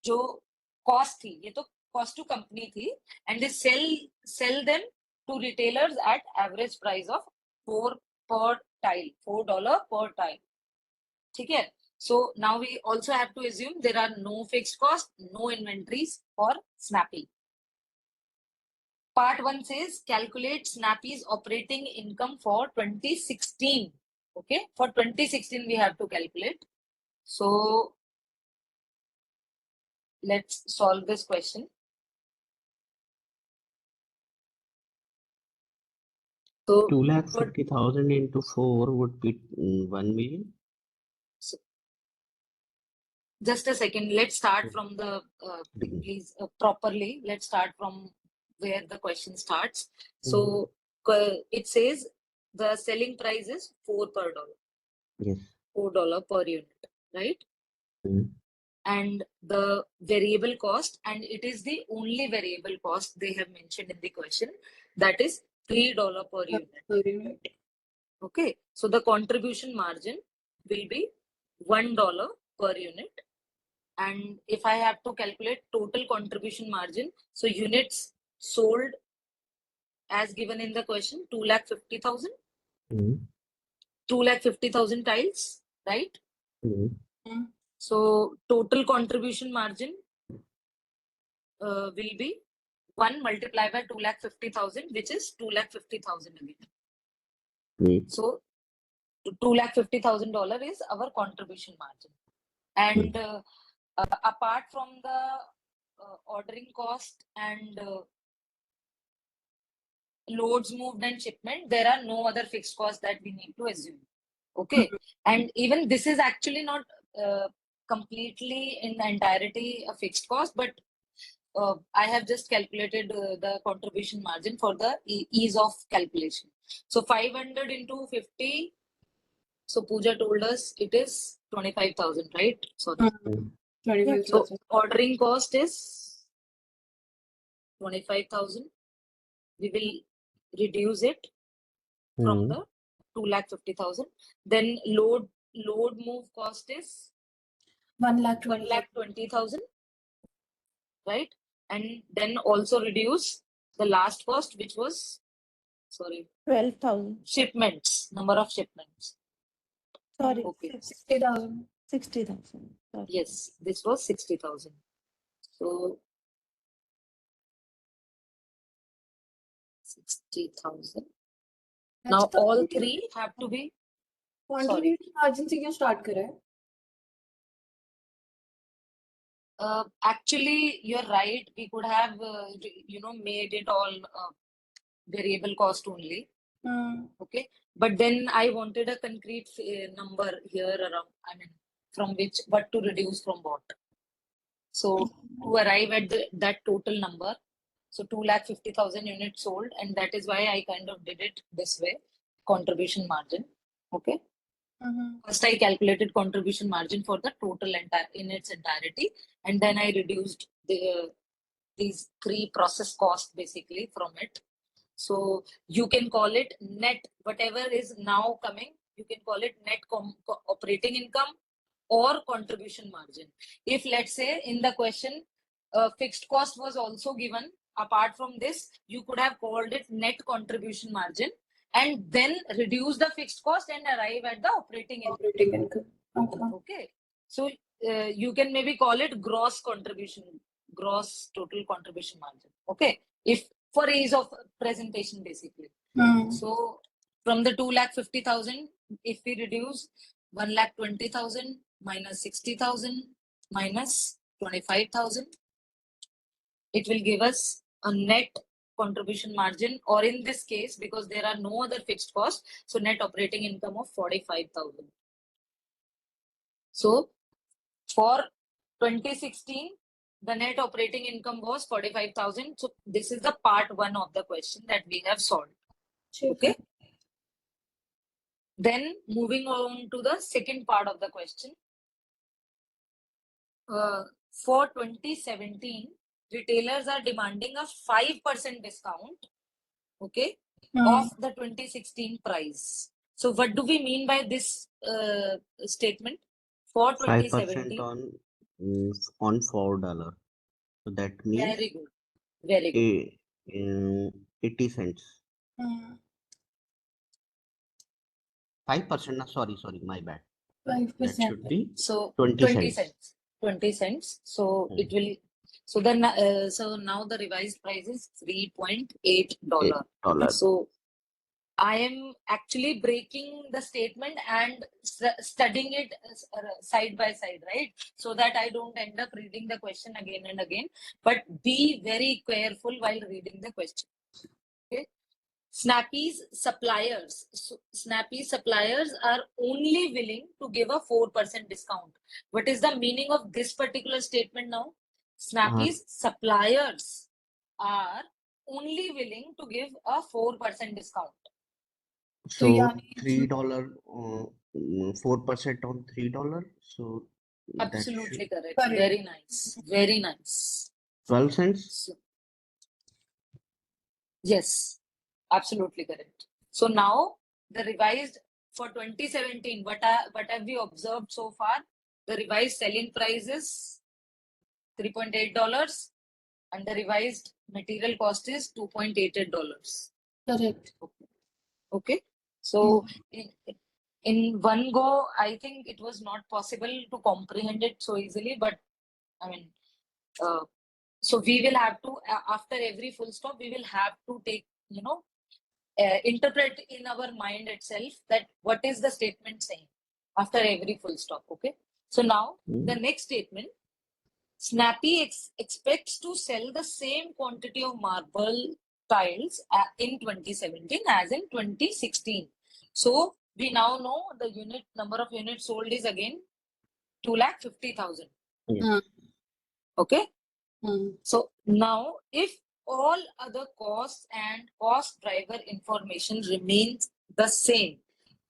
जो कॉस्ट थी, ये तो कॉस्ट टू कंपनी थी, and they sell them to retailers at average price of $4 per tile, $4 per tile. ठीक है, so now we also have to assume there are no fixed costs, no inventories for Snappy. Part 1 says calculate Snappy's operating income for 2016. Okay, for 2016 we have to calculate. So let's solve this question. So 250,000 into 4 would be 1 million. just a second, let's start from the please properly, let's start from where the question starts. So it says the selling price is $4 per dollar. Yes. $4 per unit, right? And the variable cost, and it is the only variable cost they have mentioned in the question, that is $3 per unit. Okay, so the contribution margin will be $1 per unit. And if I have to calculate total contribution margin, so units sold as given in the question, 250,000, 250,000 tiles, right? So total contribution margin will be 1 multiplied by 250,000, which is 250,000 again. So $250,000 is our contribution margin. And apart from the ordering cost and loads moved and shipment, there are no other fixed costs that we need to assume. Okay, and even this is actually not completely in entirety a fixed cost, but I have just calculated the contribution margin for the ease of calculation. So 500 into 50. So Pooja told us it is 25,000, right? Sorry. 25,000. So ordering cost is 25,000. We will reduce it from the 250,000. Then load move cost is 1,20,000, right? And then also reduce the last cost, which was 12,000. shipments, number of shipments. Sorry. Okay. 60,000. 60,000. Okay. Yes, this was 60,000. So 60,000. Now अच्छा, तो all आपने three have to be, sorry. contribution margin से क्यों start करा है? Actually, you're right. We could have, made it all variable cost only. Okay. But then I wanted a concrete number here around, I mean, from which, what to reduce from what. So to arrive at that total number, so 250,000 units sold, and that is why I kind of did it this way, contribution margin. Okay. First, I calculated contribution margin for the total in its entirety, and then I reduced these three process costs basically from it. So you can call it net, whatever is now coming, you can call it net operating income or contribution margin. If let's say in the question, fixed cost was also given, apart from this, you could have called it net contribution margin and then reduce the fixed cost and arrive at the operating income. Operating income. Okay. Okay. So you can maybe call it gross total contribution margin. Okay. If for ease of presentation, basically. So from the 250,000, if we reduce 120,000 minus 60,000 minus 25,000, it will give us a net contribution margin, or in this case, because there are no other fixed costs, so net operating income of 45,000. So for 2016, the net operating income was 45,000. So this is the part one of the question that we have solved. Okay. Then moving on to the second part of the question. For 2017, retailers are demanding a 5% discount, okay, of the 2016 price. So what do we mean by this statement? For 5% 2017, on $4. So that means very good, very good. 80 cents. 5%, sorry, my bad. 5%. That should be So 20 20 cents. cents. 20 cents. So it will. So then, so now the revised price is $3.8. $8. So I am actually breaking the statement and studying it side by side, right? So that I don't end up reading the question again and again. But be very careful while reading the question. Okay. Snappy's suppliers are only willing to give a 4% discount. What is the meaning of this particular statement now? Snappy's suppliers are only willing to give a 4% discount. So यानी $3, 4% on $3. So that Absolutely should correct. Correct. Very nice. Very nice. 12 cents. So, yes, absolutely correct. So now the revised for 2017, what have we observed so far? The revised selling price is $3.8 and the revised material cost is $2.88. correct. Okay. So in one go, I think it was not possible to comprehend it so easily, but I mean, so we will have to, after every full stop, we will have to take, interpret in our mind itself that what is the statement saying after every full stop. Okay. So now the next statement, Snappy expects to sell the same quantity of marble tiles in 2017 as in 2016. So we now know the number of units sold is again 250,000. Okay. So now if all other costs and cost driver information remains the same,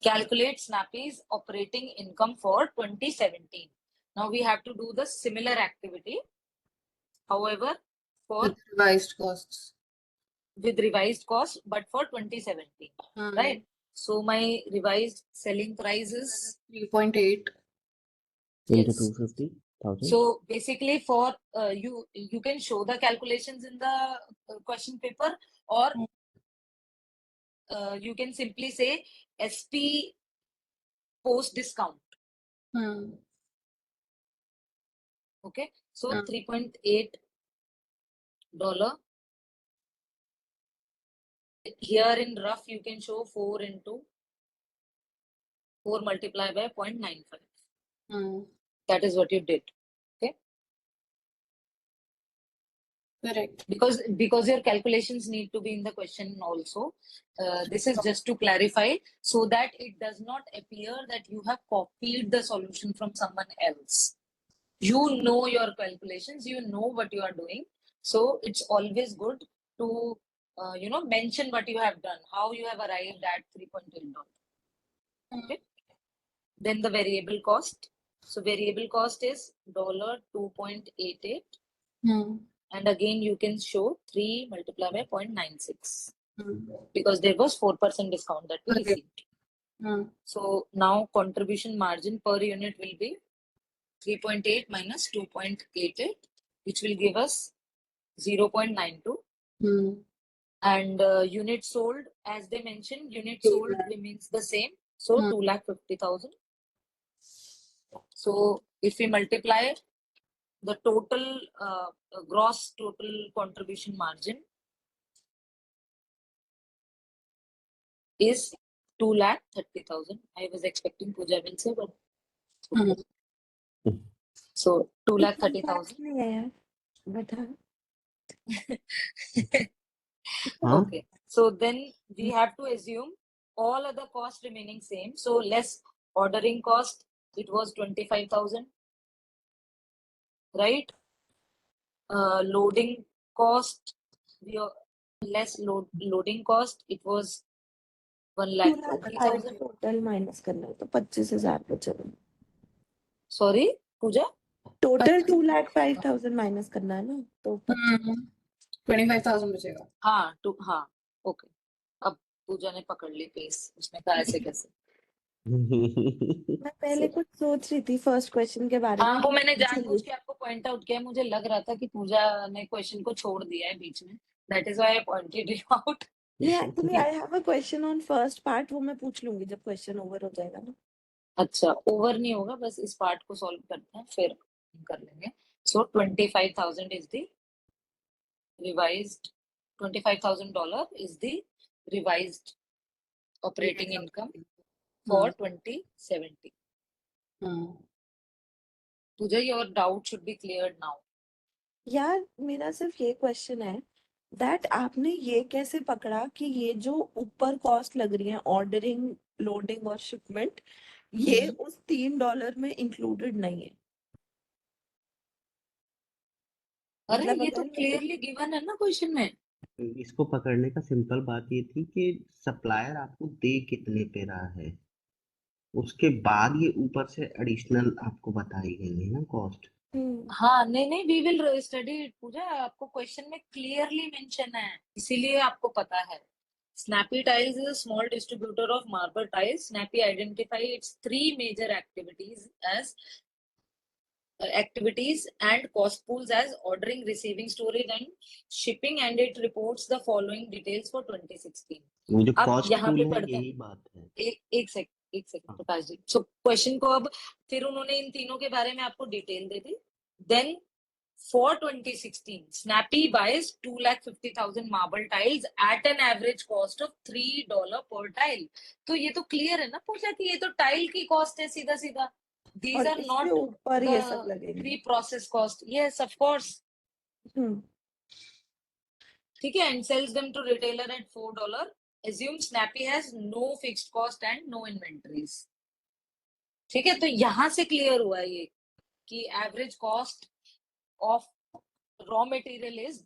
calculate Snappy's operating income for 2017. Now we have to do the similar activity. However, for With revised costs. with revised cost, but for 2017, right? So my revised selling price is 3.8. into yes. 250,000. So basically, for you can show the calculations in the question paper, or you can simply say SP post discount. Okay, so हाँ. $3.8. Here in rough, you can show 4 multiplied by 0.95. हाँ. That is what you did. Correct. Because your calculations need to be in the question also. This is just to clarify so that it does not appear that you have copied the solution from someone else. You know your calculations, you know what you are doing. So it's always good to mention what you have done, how you have arrived at $3.8. Okay. Then the variable cost. So variable cost is $2.88. हाँ. And again, you can show 3 multiplied by 0.96 हाँ. because there was 4% discount that we Okay. received. हाँ. So now contribution margin per unit will be 3.8 minus 2.88, which will give us 0.92. हाँ. And unit sold, as they mentioned, unit sold remains the same. So Hmm. 2,50,000. So if we multiply the total gross total contribution margin is 2,30,000. I was expecting Pooja will say, but Hmm. so 2,30,000. नहीं है यार, बता. हाँ. Okay, so then we have to assume all other costs remaining same. So less ordering cost, it was 25,000, right? Loading cost, less loading cost, it was 1,20,000. Total minus करना है तो 25,000 बचेगा. Sorry, Pooja? Total 2,05,000 minus करना है ना, तो 25,000 बचेगा. हाँ, ओके. अब पूजा ने पकड़ ली पेस, उसने कहा ऐसे कैसे. मैं पहले कुछ सोच रही थी फर्स्ट क्वेश्चन के बारे में. हाँ, वो मैंने जानबूझ के आपको पॉइंट आउट किया. मुझे लग रहा था कि पूजा ने क्वेश्चन को छोड़ दिया है बीच में. That is why I pointed you out. नहीं, actually I have a question on first part, वो मैं पूछ लूंगी जब क्वेश्चन ओवर हो जाएगा ना. अच्छा, ओवर नहीं होगा, बस इस पार्ट को सॉल्व करते हैं फिर हम कर लेंगे. सो 25,000 is the revised $25,000 is the revised operating income for 2070. हाँ. Pooja, your doubt should be cleared now. यार मेरा सिर्फ ये क्वेश्चन है दैट आपने ये कैसे पकड़ा कि ये जो ऊपर कॉस्ट लग रही है ऑर्डरिंग, लोडिंग और शिपमेंट, ये उस $3 में इंक्लूडेड नहीं है. अरे मतलब ये तो अगर क्लियरली गिवन है ना क्वेश्चन में. इसको पकड़ने का सिंपल बात ये थी कि सप्लायर आपको दे कितने पे रहा है, उसके बाद ये ऊपर से एडिशनल आपको बताई गई है ना कॉस्ट. हाँ, नहीं, वी विल स्टडी इट. पूजा, आपको क्वेश्चन में क्लियरली मेंशन है, इसीलिए आपको पता है. Snappy Tiles is a small distributor of marble tiles. Snappy identify its three major activities and cost pools as ordering, receiving, storage, and shipping, and it reports the following details for 2016. वो जो अब cost यहाँ pool पे है पढ़ते हैं. यही बात है. एक second Prakash ji. So question को अब फिर उन्होंने इन तीनों के बारे में आपको डिटेल दे दी. Then for 2016, Snappy buys 2,50,000 marble tiles at an average cost of $3 per tile. तो ये तो क्लियर है ना पूछा कि ये तो टाइल की कॉस्ट है सीधा सीधा. These और are इसके not ऊपर ये सब the लगेंगे. pre-process cost. Yes, of course. ठीक है. And sells them to retailer at $4. Assume Snappy has no fixed cost and no inventories. ठीक है, तो यहाँ से क्लियर हुआ ये कि average cost of raw material is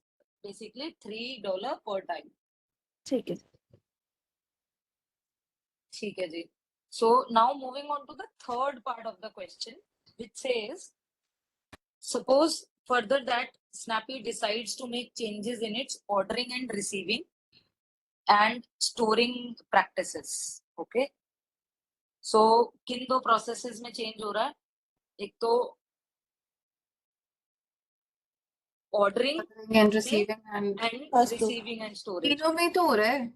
basically $3 per tile. ठीक है. ठीक है जी. So now moving on to the third part of the question, which says, suppose further that Snappy decides to make changes in its ordering and receiving and storing practices. Okay. So किन दो processes में change हो रहा है? एक तो ordering and receiving and receiving and storage. तीनों में तो हो रहा है.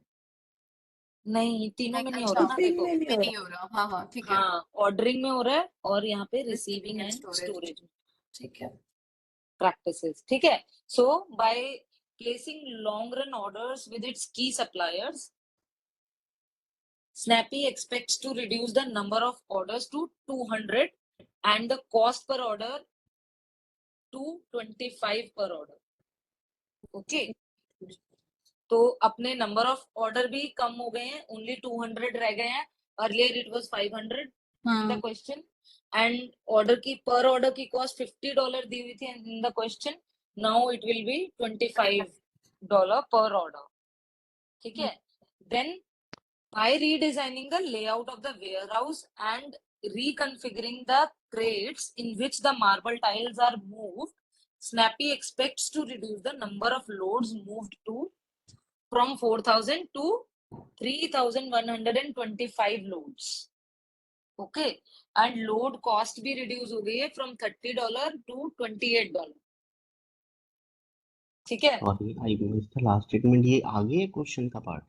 नहीं, तीनों में नहीं हो अच्छा, रहा ना. देखो, में नहीं हो रहा. हाँ हाँ, ठीक है. हाँ, ऑर्डरिंग में हो रहा है और यहाँ पे receiving Receiving and and storage. Storage में. ठीक है. practices. ठीक है? So by placing long run orders with its key suppliers, Snappy expects to reduce the number of orders to 200 and the cost per order to 25 per order. Okay. तो अपने number of order भी कम हो गए हैं, only 200 रह गए हैं. Earlier it was 500 in the question, and order की पर ऑर्डर की कॉस्ट $50 दी हुई थी in the question. Now it will be $25 per order. ठीक है? Then by redesigning the layout of the warehouse and reconfiguring the crates in which the marble tiles are moved, Snappy expects to reduce the number of loads moved to from 4,000 to 3,125 loads. Okay, and load cost भी reduce हो गई है from $30 to $28. ठीक है? Sorry I missed the last statement. ये आगे है question का पार्ट?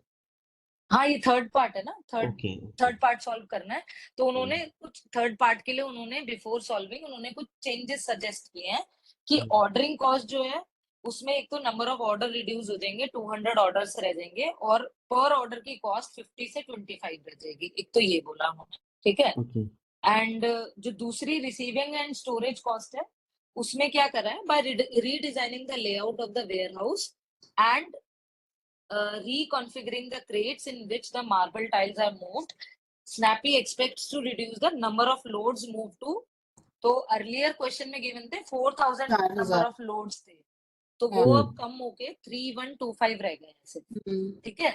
हाँ, ये थर्ड पार्ट है ना. ओके थर्ड पार्ट सॉल्व करना है. तो उन्होंने कुछ थर्ड पार्ट के लिए उन्होंने बिफोर सॉल्विंग उन्होंने कुछ चेंजेस सजेस्ट किए हैं कि ऑर्डरिंग कॉस्ट जो है उसमें एक तो नंबर ऑफ ऑर्डर रिड्यूस हो जाएंगे, 200 ऑर्डर्स रह जाएंगे, और पर ऑर्डर की कॉस्ट 50 से 25 रह जाएगी. एक तो ये बोला उन्होंने. ठीक है? एंड जो दूसरी रिसीविंग एंड स्टोरेज कॉस्ट है उसमें क्या करा है, by redesigning the layout of the warehouse and reconfiguring the crates in which the marble tiles are moved, Snappy expects to reduce the number of loads moved to. तो earlier question में given थे 4,000 number of loads थे, तो वो अब कम होके 3,125 रह गए हैं सिर्फ. ठीक है?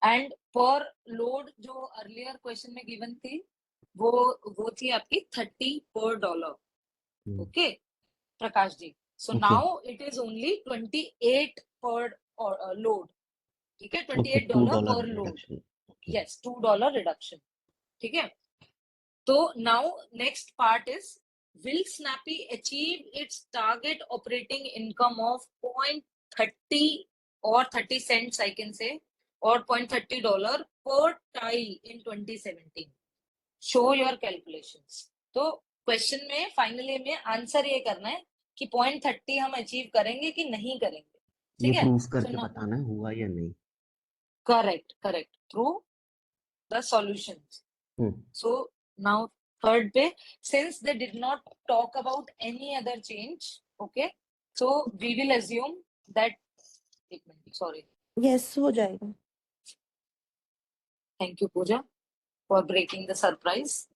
एंड पर लोड जो earlier question में given थी वो थी आपकी 30 per dollar. Okay Prakash ji. So now it is only 28 per load. ठीक है? $28 per load. Yes, $2 reduction. ठीक है? तो now next part is, will Snappy achieve its target operating income of 0.30 or 30 cents I can say, or $0.30 per tile in 2017? Show your calculations. तो question में finally में answer ये करना है कि 0.30 हम अचीव करेंगे कि नहीं करेंगे. ये ठीक है? प्रूफ करके बताना है हुआ या नहीं. Correct. Through the solutions. So now third page, since they did not talk about any other change, okay, so we will assume that, sorry. Yes, हो जाएगा. Thank you, Pooja, for breaking the surprise.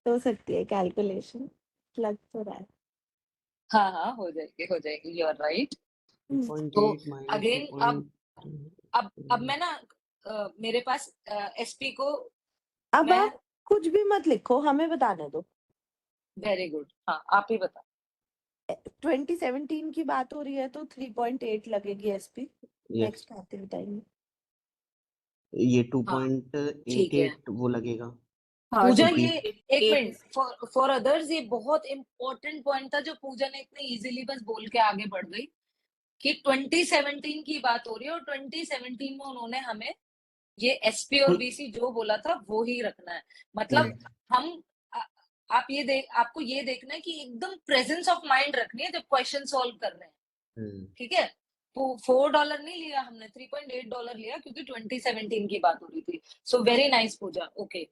हो सकती है calculation, लग तो रहा है. हाँ हो जाएगी. You are right. तो अगेन अब मैं ना मेरे पास एसपी को अब आप कुछ भी मत लिखो, हमें बताने दो. Very good. हाँ आप ही बता. 2017 की बात हो रही है तो 3.8 लगेगी एसपी. नेक्स्ट आते बताएंगे. ये 2.88 वो लगेगा. पूजा ये एक मिनट, फॉर अदर्स ये बहुत इंपॉर्टेंट पॉइंट था जो पूजा ने इतने इजीली बस बोल के आगे बढ़ गई कि 2017 की बात हो रही है और 2017 में उन्होंने हमें ये एसपी और वीसी जो बोला था वो ही रखना है. मतलब हम आपको ये देखना है कि एकदम प्रेजेंस ऑफ माइंड रखनी है जब क्वेश्चन सॉल्व कर रहे हैं. ठीक है? तो $4 नहीं लिया हमने, $3.8 लिया क्योंकि 2017 की बात हो रही थी. सो वेरी नाइस पूजा. ओके,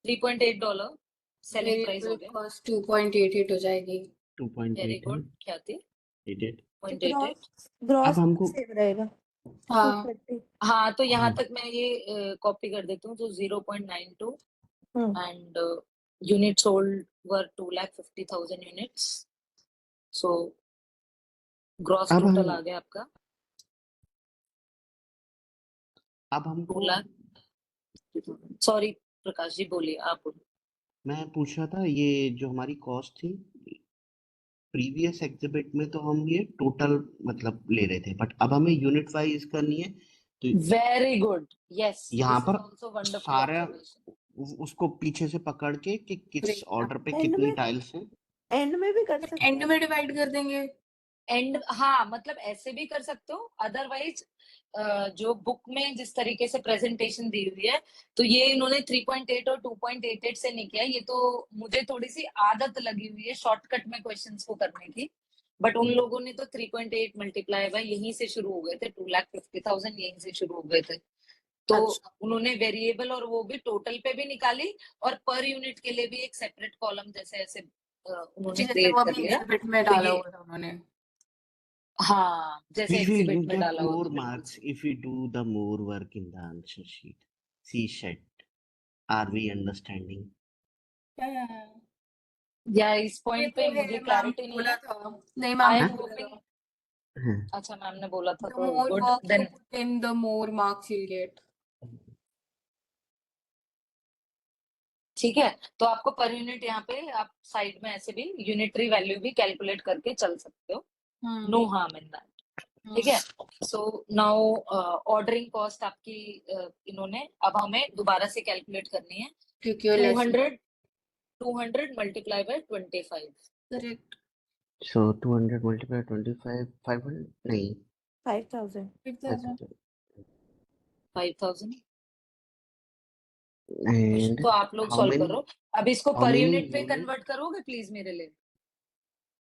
$3.8 सेलिंग प्राइस हो गया. कॉस्ट 2.88 हो जाएगी. 2.8 वेरी गुड. क्या थी? 0.88. ग्रॉस हमको सेव रहेगा. हाँ तो यहाँ तक मैं ये कॉपी कर देती हूँ. तो 0.92 and units sold were 250,000 units. So gross total आ गया आपका. अब हमको 2 लाख. सॉरी प्रकाश जी बोलिए, आप बोलिए. मैं पूछ रहा था ये जो हमारी कॉस्ट थी प्रीवियस एग्जिबिट में तो हम ये टोटल मतलब ले रहे थे, बट अब हमें यूनिट वाइज करनी है. तो वेरी गुड. यस, यहाँ पर सारा उसको पीछे से पकड़ के कि किस ऑर्डर पे कितनी टाइल्स हैं. एंड में भी कर सकते हैं. एंड में डिवाइड कर देंगे. एंड हाँ, मतलब ऐसे भी कर सकते हो, अदरवाइज जो बुक में जिस तरीके से प्रेजेंटेशन दी हुई है, तो ये इन्होंने 3.8 और 2.88 से नहीं किया, ये तो मुझे थोड़ी सी आदत लगी हुई है शॉर्टकट में क्वेश्चंस को करने की, बट उन लोगों ने तो 3.8 मल्टीप्लाई बाय यहीं से शुरू हो गए थे, 2,50,000 यहीं से शुरू हो गए थे, तो अच्छा उन्होंने वेरिएबल और वो भी टोटल पे भी निकाली, और पर यूनिट के लिए भी एक सेपरेट कॉलम जैसे ऐसे उन्होंने जैसे क्रिएट वो कर अभी लिया। एग्जिबिट में तो डाला ये हुआ था उन्होंने। हाँ, जैसे Which will एग्जिबिट you में get डाला हो more तो बिल्कुल marks if we do the more work in the answer sheet? C set. Are we understanding? या इस ये पॉइंट तो पे है, मुझे मैम क्लैरिटी ने नहीं बोला है। था। नहीं, मैम आई ने एम बोला होपिंग, था हाँ, अच्छा मैम ने बोला था the तो more good work you then. put in, the more marks you'll get. ठीक है, तो आपको पर यूनिट यहाँ पे आप साइड में ऐसे भी यूनिटरी वैल्यू भी कैलकुलेट करके चल सकते हो, नो हार्म इन दैट। ठीक है, सो नाउ ऑर्डरिंग कॉस्ट आपकी इन्होंने अब हमें दोबारा से कैलकुलेट करनी है। क्योंकि वो less 200 multiply by 25, correct. So 200 multiplied 25, 500? नहीं, 5,000. 6,000. 5000। And तो आप लोग how सॉल्व many करो, अब इसको how पर many यूनिट पे units कन्वर्ट करोगे प्लीज मेरे लिए।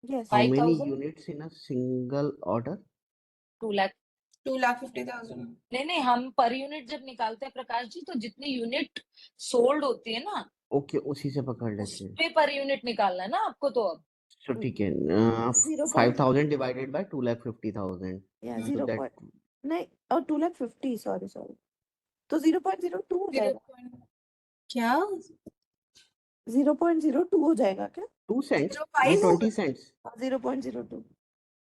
Yes. how many 5000, units in a single order? 2 lakh. 2,50,000. नहीं नहीं, हम पर यूनिट जब निकालते हैं प्रकाश जी, तो जितनी यूनिट सोल्ड होती है ना, ओके, उसी से पकड़ उस लेते हैं। पे पर यूनिट निकालना है ना आपको, तो अब So ठीक है, 0. 5,000 divided by 2,50,000. Yeah, So 0. that नहीं, और 2,50,000, सॉरी तो 0.02 हो 0. जाएगा। क्या 0.02 हो जाएगा क्या? 2 cents, 0.5 नहीं होगा? 20 cents, 0.02.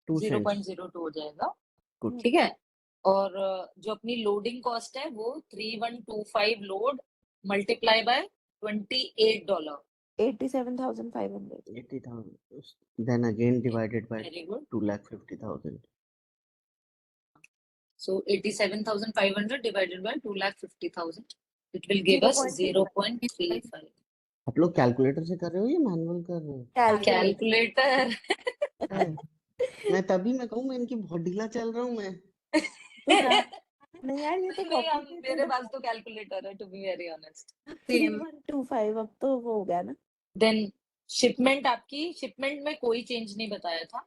2 cents. 0.02 हो जाएगा। Good. ठीक है, और जो अपनी लोडिंग कॉस्ट है वो 3125 load multiply by $28। 87,500. 80,000. Then again divided by very good, 2,50,000. so 87,500 divided by 2,50,000, it will give us 0.35। आप लोग कैलकुलेटर से कर रहे हो या मैनुअल कर रहे हो? कैलकुलेटर। है। मैं तभी मैं कहूँ, मैं इनकी बहुत ढीला चल रहा हूँ मैं। नहीं यार, ये तो नहीं, हम complicated मेरे है। पास तो कैलकुलेटर है, टू बी वेरी ऑनेस्ट। 3125 अब तो वो हो गया ना। देन शिपमेंट, आपकी शिपमेंट में कोई चेंज नहीं बताया था,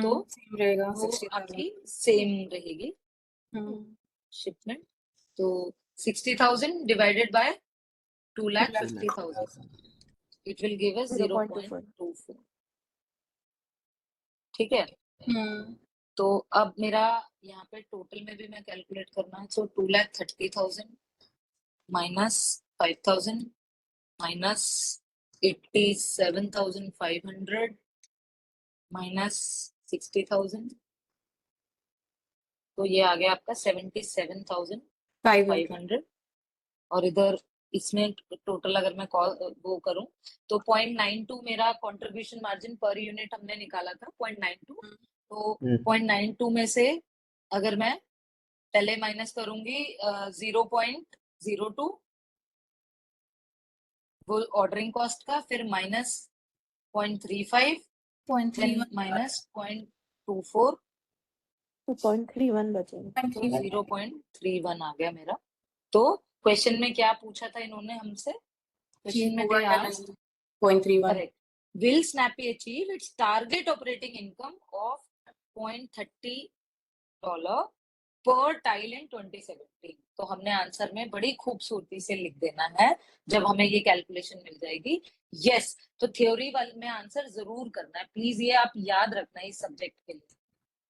तो सेम रहेगा वो 60,000. आपकी सेम रहेगी शिपमेंट। तो 60,000 divided by 2,50,000, it will give us 0.24. 0.24। ठीक है, तो अब मेरा यहाँ पे टोटल में भी मैं कैलकुलेट करना है, सो 2,30,000 माइनस 5,000 माइनस 87,500 माइनस 60,000, तो ये आ गया आपका 77,500। और इधर इसमें टोटल अगर मैं कॉल वो करूं तो 0.92 मेरा कंट्रीब्यूशन मार्जिन पर यूनिट हमने निकाला था, 0.92। तो 0.92 में से अगर मैं पहले माइनस करूंगी 0.02 वो ऑर्डरिंग कॉस्ट का, फिर माइनस 0.35, देन माइनस 0.24, तो 0.31 बचेगा। तो 0.31 आ गया मेरा। तो क्वेश्चन में क्या पूछा था इन्होंने हमसे, क्वेश्चन में they asked, 0.31. correct, will Snappy achieve its target operating income of $0.30 per tile in 2017? तो हमने आंसर में बड़ी खूबसूरती से लिख देना है जब हमें ये कैलकुलेशन मिल जाएगी। यस, तो थ्योरी वाले में आंसर जरूर करना है, प्लीज ये आप याद रखना है इस सब्जेक्ट के लिए।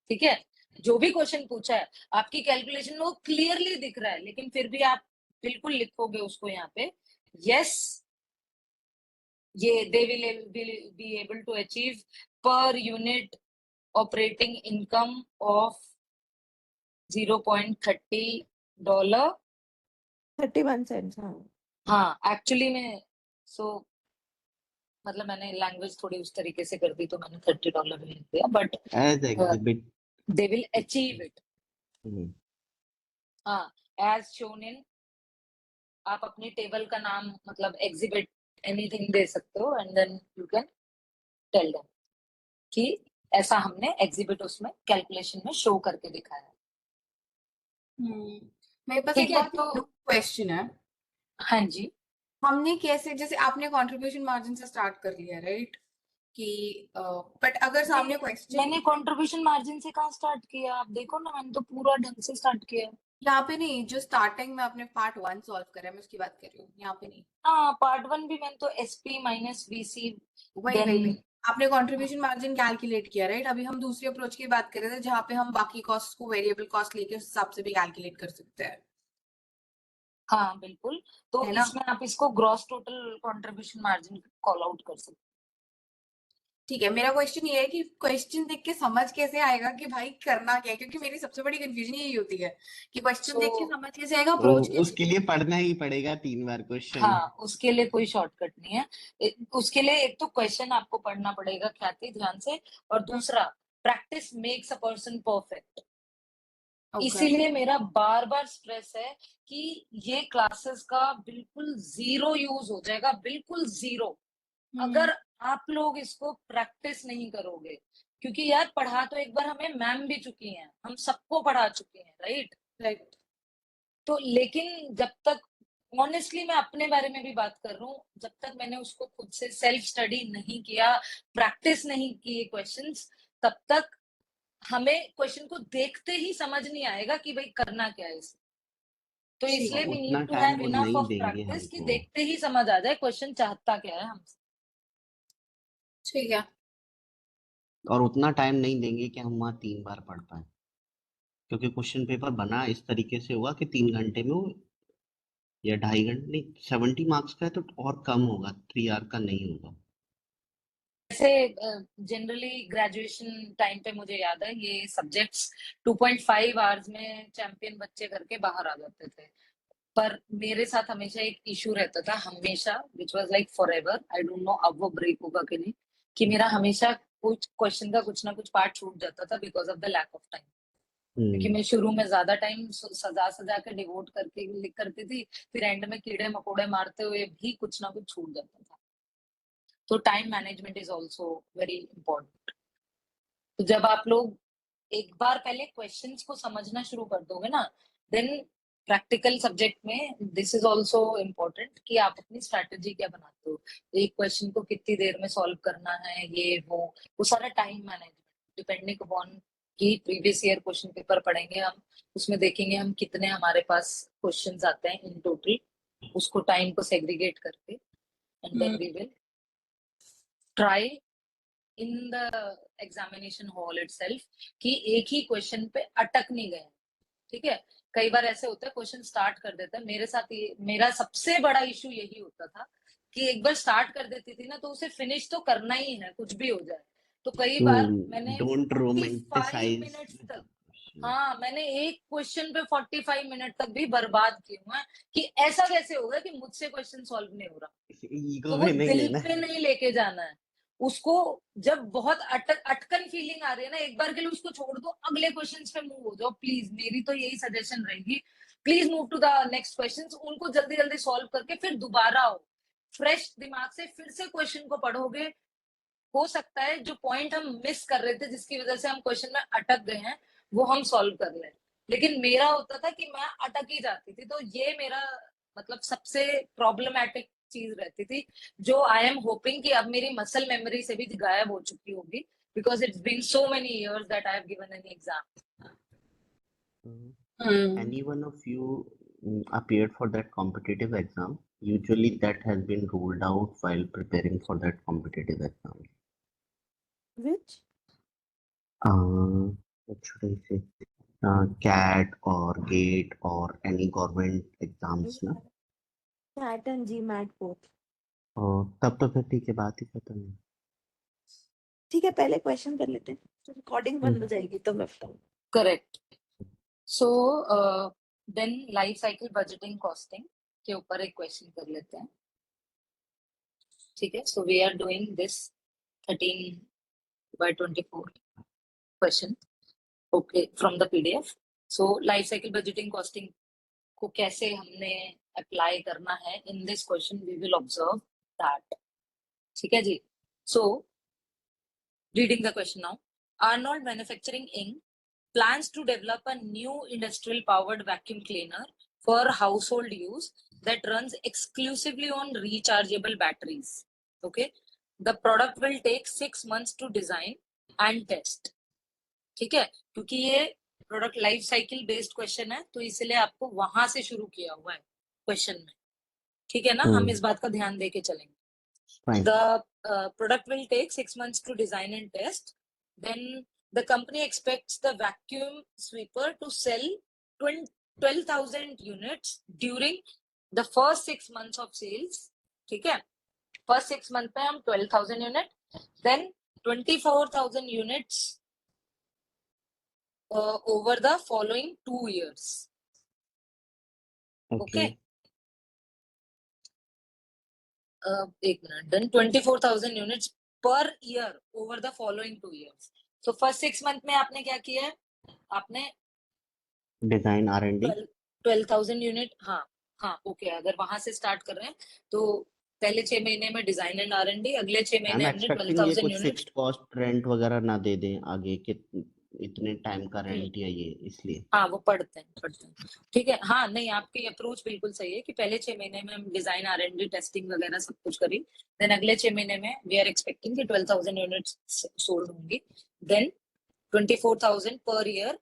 ठीक है, जो भी क्वेश्चन पूछा है आपकी कैलकुलेशन में वो क्लियरली दिख रहा है, लेकिन फिर भी आप बिल्कुल लिखोगे उसको यहाँ पे, यस ये they will be able to achieve per unit operating income of $0.30। 31 cents. हाँ, हाँ, एक्चुअली में मतलब मैंने लैंग्वेज थोड़ी उस तरीके से कर दी तो मैंने $30 लिख दिया, but As exhibit. They will achieve it. Hmm, हाँ, एज शोन इन, आप अपनी टेबल का नाम मतलब एग्जिबिट एनीथिंग दे सकते हो, and then you can tell them कि ऐसा हमने एग्जिबिट उसमें कैलकुलेशन में शो करके दिखाया। मेरे पास ठीक एक है, बहुत तो क्वेश्चन है। हाँ जी, हमने कैसे, जैसे आपने कंट्रीब्यूशन मार्जिन से स्टार्ट कर लिया, राइट? कि बट अगर सामने क्वेश्चन मैंने कंट्रीब्यूशन मार्जिन से कहाँ स्टार्ट किया? आप देखो ना, मैंने तो पूरा ढंग से स्टार्ट किया। यहाँ पे नहीं, जो स्टार्टिंग में आपने पार्ट 1 सॉल्व करा है मैं उसकी बात कर रही हूँ, यहाँ पे नहीं। हाँ, पार्ट 1 भी मैंने तो एसपी माइनस बीसी वही वही वही देन आपने कंट्रीब्यूशन मार्जिन कैलकुलेट किया, राइट? अभी हम दूसरी अप्रोच की बात कर रहे थे जहाँ पे हम बाकी कॉस्ट को वेरिएबल कॉस्ट लेके उस हिसाब से भी कैलकुलेट कर सकते हैं, हाँ बिल्कुल। तो है ना? इसमें आप इसको gross total contribution margin call out कर सकते ठीक है, मेरा क्वेश्चन ये है कि क्वेश्चन देख के समझ कैसे आएगा कि भाई करना क्या है? क्योंकि मेरी सबसे बड़ी कंफ्यूजन यही होती है कि क्वेश्चन देख के सो समझ कैसे आएगा, वो अप्रोच कैसे उसके लिए पढ़ना ही पड़ेगा 3 बार क्वेश्चन। हाँ, उसके लिए कोई शॉर्टकट नहीं है। उसके लिए एक तो क्वेश्चन आपको पढ़ना पड़ेगा ख्याति ध्यान से, और दूसरा practice makes a person perfect. Okay. इसीलिए मेरा बार बार स्ट्रेस है कि ये क्लासेस का बिल्कुल जीरो यूज हो जाएगा, बिल्कुल जीरो, अगर आप लोग इसको प्रैक्टिस नहीं करोगे। क्योंकि यार पढ़ा तो एक बार हमें मैम भी चुकी हैं, हम सबको पढ़ा चुके हैं, राइट? राइट। तो लेकिन जब तक, ऑनेस्टली मैं अपने बारे में भी बात कर रहा हूँ, जब तक मैंने उसको खुद से सेल्फ स्टडी नहीं किया, प्रैक्टिस नहीं किए क्वेश्चंस, तब तक हमें क्वेश्चन को देखते ही समझ नहीं आएगा कि भाई करना क्या है इसमें। तो ठीक इसलिए है। वी उतना नीड टू टाइम हैव वो इनफ नहीं ऑफ देंगे प्रैक्टिस कि हमको। देखते ही समझ आ जाए क्वेश्चन चाहता क्या है हमसे। ठीक है। और उतना टाइम नहीं देंगे कि हम वहाँ 3 बार पढ़ पाए, क्योंकि क्वेश्चन पेपर बना इस तरीके से हुआ कि 3 घंटे में वो, या 2.5 घंटे नहीं, 70 मार्क्स का है तो और कम होगा, 3 आवर का नहीं होगा। ऐसे जनरली ग्रेजुएशन टाइम पे मुझे याद है ये सब्जेक्ट्स 2.5 आवर्स में चैंपियन बच्चे करके बाहर आ जाते थे। पर मेरे साथ हमेशा एक इशू रहता था, हमेशा, which was like forever, I don't know अब वो ब्रेक होगा कि नहीं, कि मेरा हमेशा कुछ क्वेश्चन का कुछ ना कुछ पार्ट छूट जाता था because of the lack of time. क्योंकि हम्म। मैं शुरू में ज्यादा टाइम सजा सजा के डिवोट करके लिख करती थी, फिर एंड में कीड़े मकोड़े मारते हुए भी कुछ ना कुछ छूट जाता था। तो time management is also very important. तो जब आप लोग एक बार पहले क्वेश्चंस को समझना शुरू कर दोगे ना, देन प्रैक्टिकल सब्जेक्ट में दिस इज ऑल्सो इम्पोर्टेंट कि आप अपनी स्ट्रैटेजी क्या बनाते हो, एक क्वेश्चन को कितनी देर में सॉल्व करना है, ये वो सारा टाइम मैनेजमेंट डिपेंडिंग अपॉन कि प्रीवियस ईयर क्वेश्चन पेपर पढ़ेंगे हम, उसमें देखेंगे हम कितने हमारे पास क्वेश्चंस आते हैं इन टोटल, उसको टाइम को सेग्रीगेट करके, and then we will try in the examination hall itself कि एक ही क्वेश्चन पे अटक नहीं गए। ठीक है, कई बार ऐसे होता है क्वेश्चन स्टार्ट कर देता है, मेरे साथ ये मेरा सबसे बड़ा इशू यही होता था कि एक बार स्टार्ट कर देती थी ना तो उसे फिनिश तो करना ही है कुछ भी हो जाए। तो कई बार मैंने डोंट 45 रोमांटिसाइज मिनट्स द तक, क्वेश्चन। हाँ मैंने एक क्वेश्चन पे 45 मिनट तक भी बर्बाद किए हुए हैं कि ऐसा कैसे होगा कि मुझसे क्वेश्चन सॉल्व नहीं हो रहा। ईगो तो वो में नहीं दिल लेना। पे नहीं लेके जाना है उसको। जब बहुत अटकन फीलिंग आ रही है ना, एक बार के लिए उसको छोड़ दो, अगले क्वेश्चंस पे मूव हो जाओ प्लीज, मेरी तो यही सजेशन रहेगी। Please move to the next questions, उनको जल्दी जल्दी सॉल्व करके फिर दोबारा आओ, फ्रेश दिमाग से फिर से क्वेश्चन को पढ़ोगे। हो सकता है जो पॉइंट हम मिस कर रहे थे जिसकी वजह से हम क्वेश्चन में अटक गए हैं वो हम सॉल्व कर लें। लेकिन मेरा होता था कि मैं अटक ही जाती थी, तो ये मेरा मतलब सबसे प्रॉब्लमैटिक चीज रहती थी, जो आई एम होपिंग कि अब मेरी मसल मेमोरी से भी गायब हो चुकी होगी, because it's been so many years that I have given an exam. Any one of you appeared for that competitive exam? Usually that has been ruled out while preparing for that competitive exam. Which? What should I say? CAT or GATE or any government exams ना? CAT and GMAT both. तब तो फिर ठीक है, बात ही खत्म है। ठीक है, पहले क्वेश्चन कर लेते हैं, तो रिकॉर्डिंग बंद हो जाएगी तो मैं बताऊँ। Correct. So then life cycle budgeting costing के ऊपर एक क्वेश्चन कर लेते हैं। ठीक है, so we are doing this 13/24 question, okay, from the PDF. So life cycle budgeting costing को कैसे हमने अप्लाई करना है in this question, we will observe that. ठीक है जी। So reading the question now, Arnold Manufacturing Inc. plans to develop a new industrial powered vacuum cleaner for household use that runs exclusively on rechargeable batteries. Okay, the product will take 6 months to design and test. ठीक है, क्योंकि ये product life cycle based question है तो इसलिए आपको वहां से शुरू किया हुआ है क्वेश्चन में, ठीक है ना? हम इस बात का ध्यान देके चलेंगे. Fine. The product will take 6 months to design and test. Then the company expects the vacuum sweeper to sell 12,000 units during the first 6 months of sales. ठीक है, first 6 months में हम 12,000 unit, then 24,000 units over the following 2 years. Okay. एक minute, then 24,000 units per year over the following 2 years. So first 6 month में आपने क्या किया है? आपने डिजाइन R&D 12,000 यूनिट, हाँ ओके, अगर वहां से स्टार्ट कर रहे हैं तो पहले 6 महीने में डिजाइन एंड R&D, अगले 6 आई महीने एम हमने एक्सपेक्टिंग ये 12,000 कुछ यूनिट. फिक्स्ड कॉस्ट रेंट वगैरह ना दे दें आगे कि इतने टाइम का रेंट या ये, इसलिए. हाँ वो पढ़ते हैं, ठीक है. हाँ नहीं, आपकी अप्रोच बिल्कुल सही है कि पहले 6 महीने में हम डिजाइन R&D टेस्टिंग वगैरह सब कुछ करें, देन अगले 6 महीने में वी आर एक्सपेक्टिंग कि 12,000 यूनिट्स सोल्ड होंगी, देन 24,000 पर year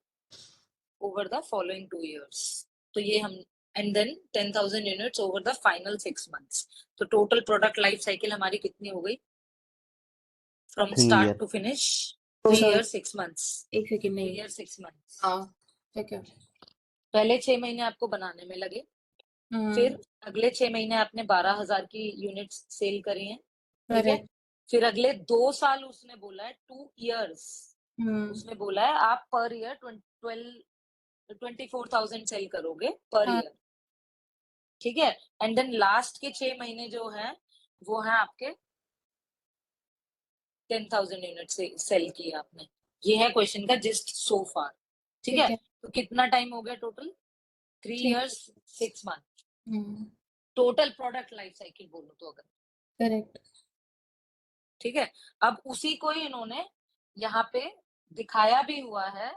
over the following 2 years. तो ये हम, and then 10,000 units over the final 6 months. तो टोटल प्रोडक्ट लाइफ साइकिल हमारी कितनी हो गई from 3 start year. To finish? Oh, 3 sorry. years 6 months. एक सेकंड 3 नहीं. years 6 months. हाँ, ठीक है. पहले 6 महीने आपको बनाने में लगे, फिर अगले 6 महीने आपने 12,000 की यूनिट्स सेल करी हैं, ठीक है. करेक्ट. फिर अगले 2 साल उसने बोला है, 2 years उसने बोला है आप पर ईयर 24,000 सेल करोगे पर हाँ. ईयर, ठीक है. एंड देन लास्ट के 6 महीने जो है वो है आपके 10,000 यूनिट से सेल किए आपने. ये है क्वेश्चन का जिस्ट सो फार, ठीक है. तो कितना टाइम हो गया total? 3 years 6 months total product life cycle बोलो तो अगर, करेक्ट. ठीक है. अब उसी को ही इन्होंने यहाँ पे दिखाया भी हुआ है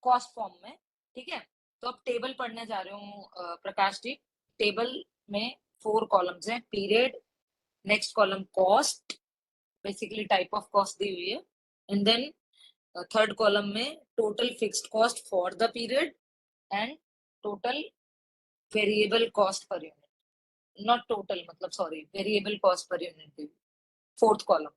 कॉस्ट फॉर्म में, ठीक है. तो अब टेबल पढ़ने जा रहे हूँ प्रकाश जी. टेबल में 4 कॉलम्स हैं. Period, next column cost, basically type of cost दी हुई है, एंड देन थर्ड कॉलम में total fixed cost for the period and total variable cost per unit, not total मतलब sorry variable cost per unit. Fourth column.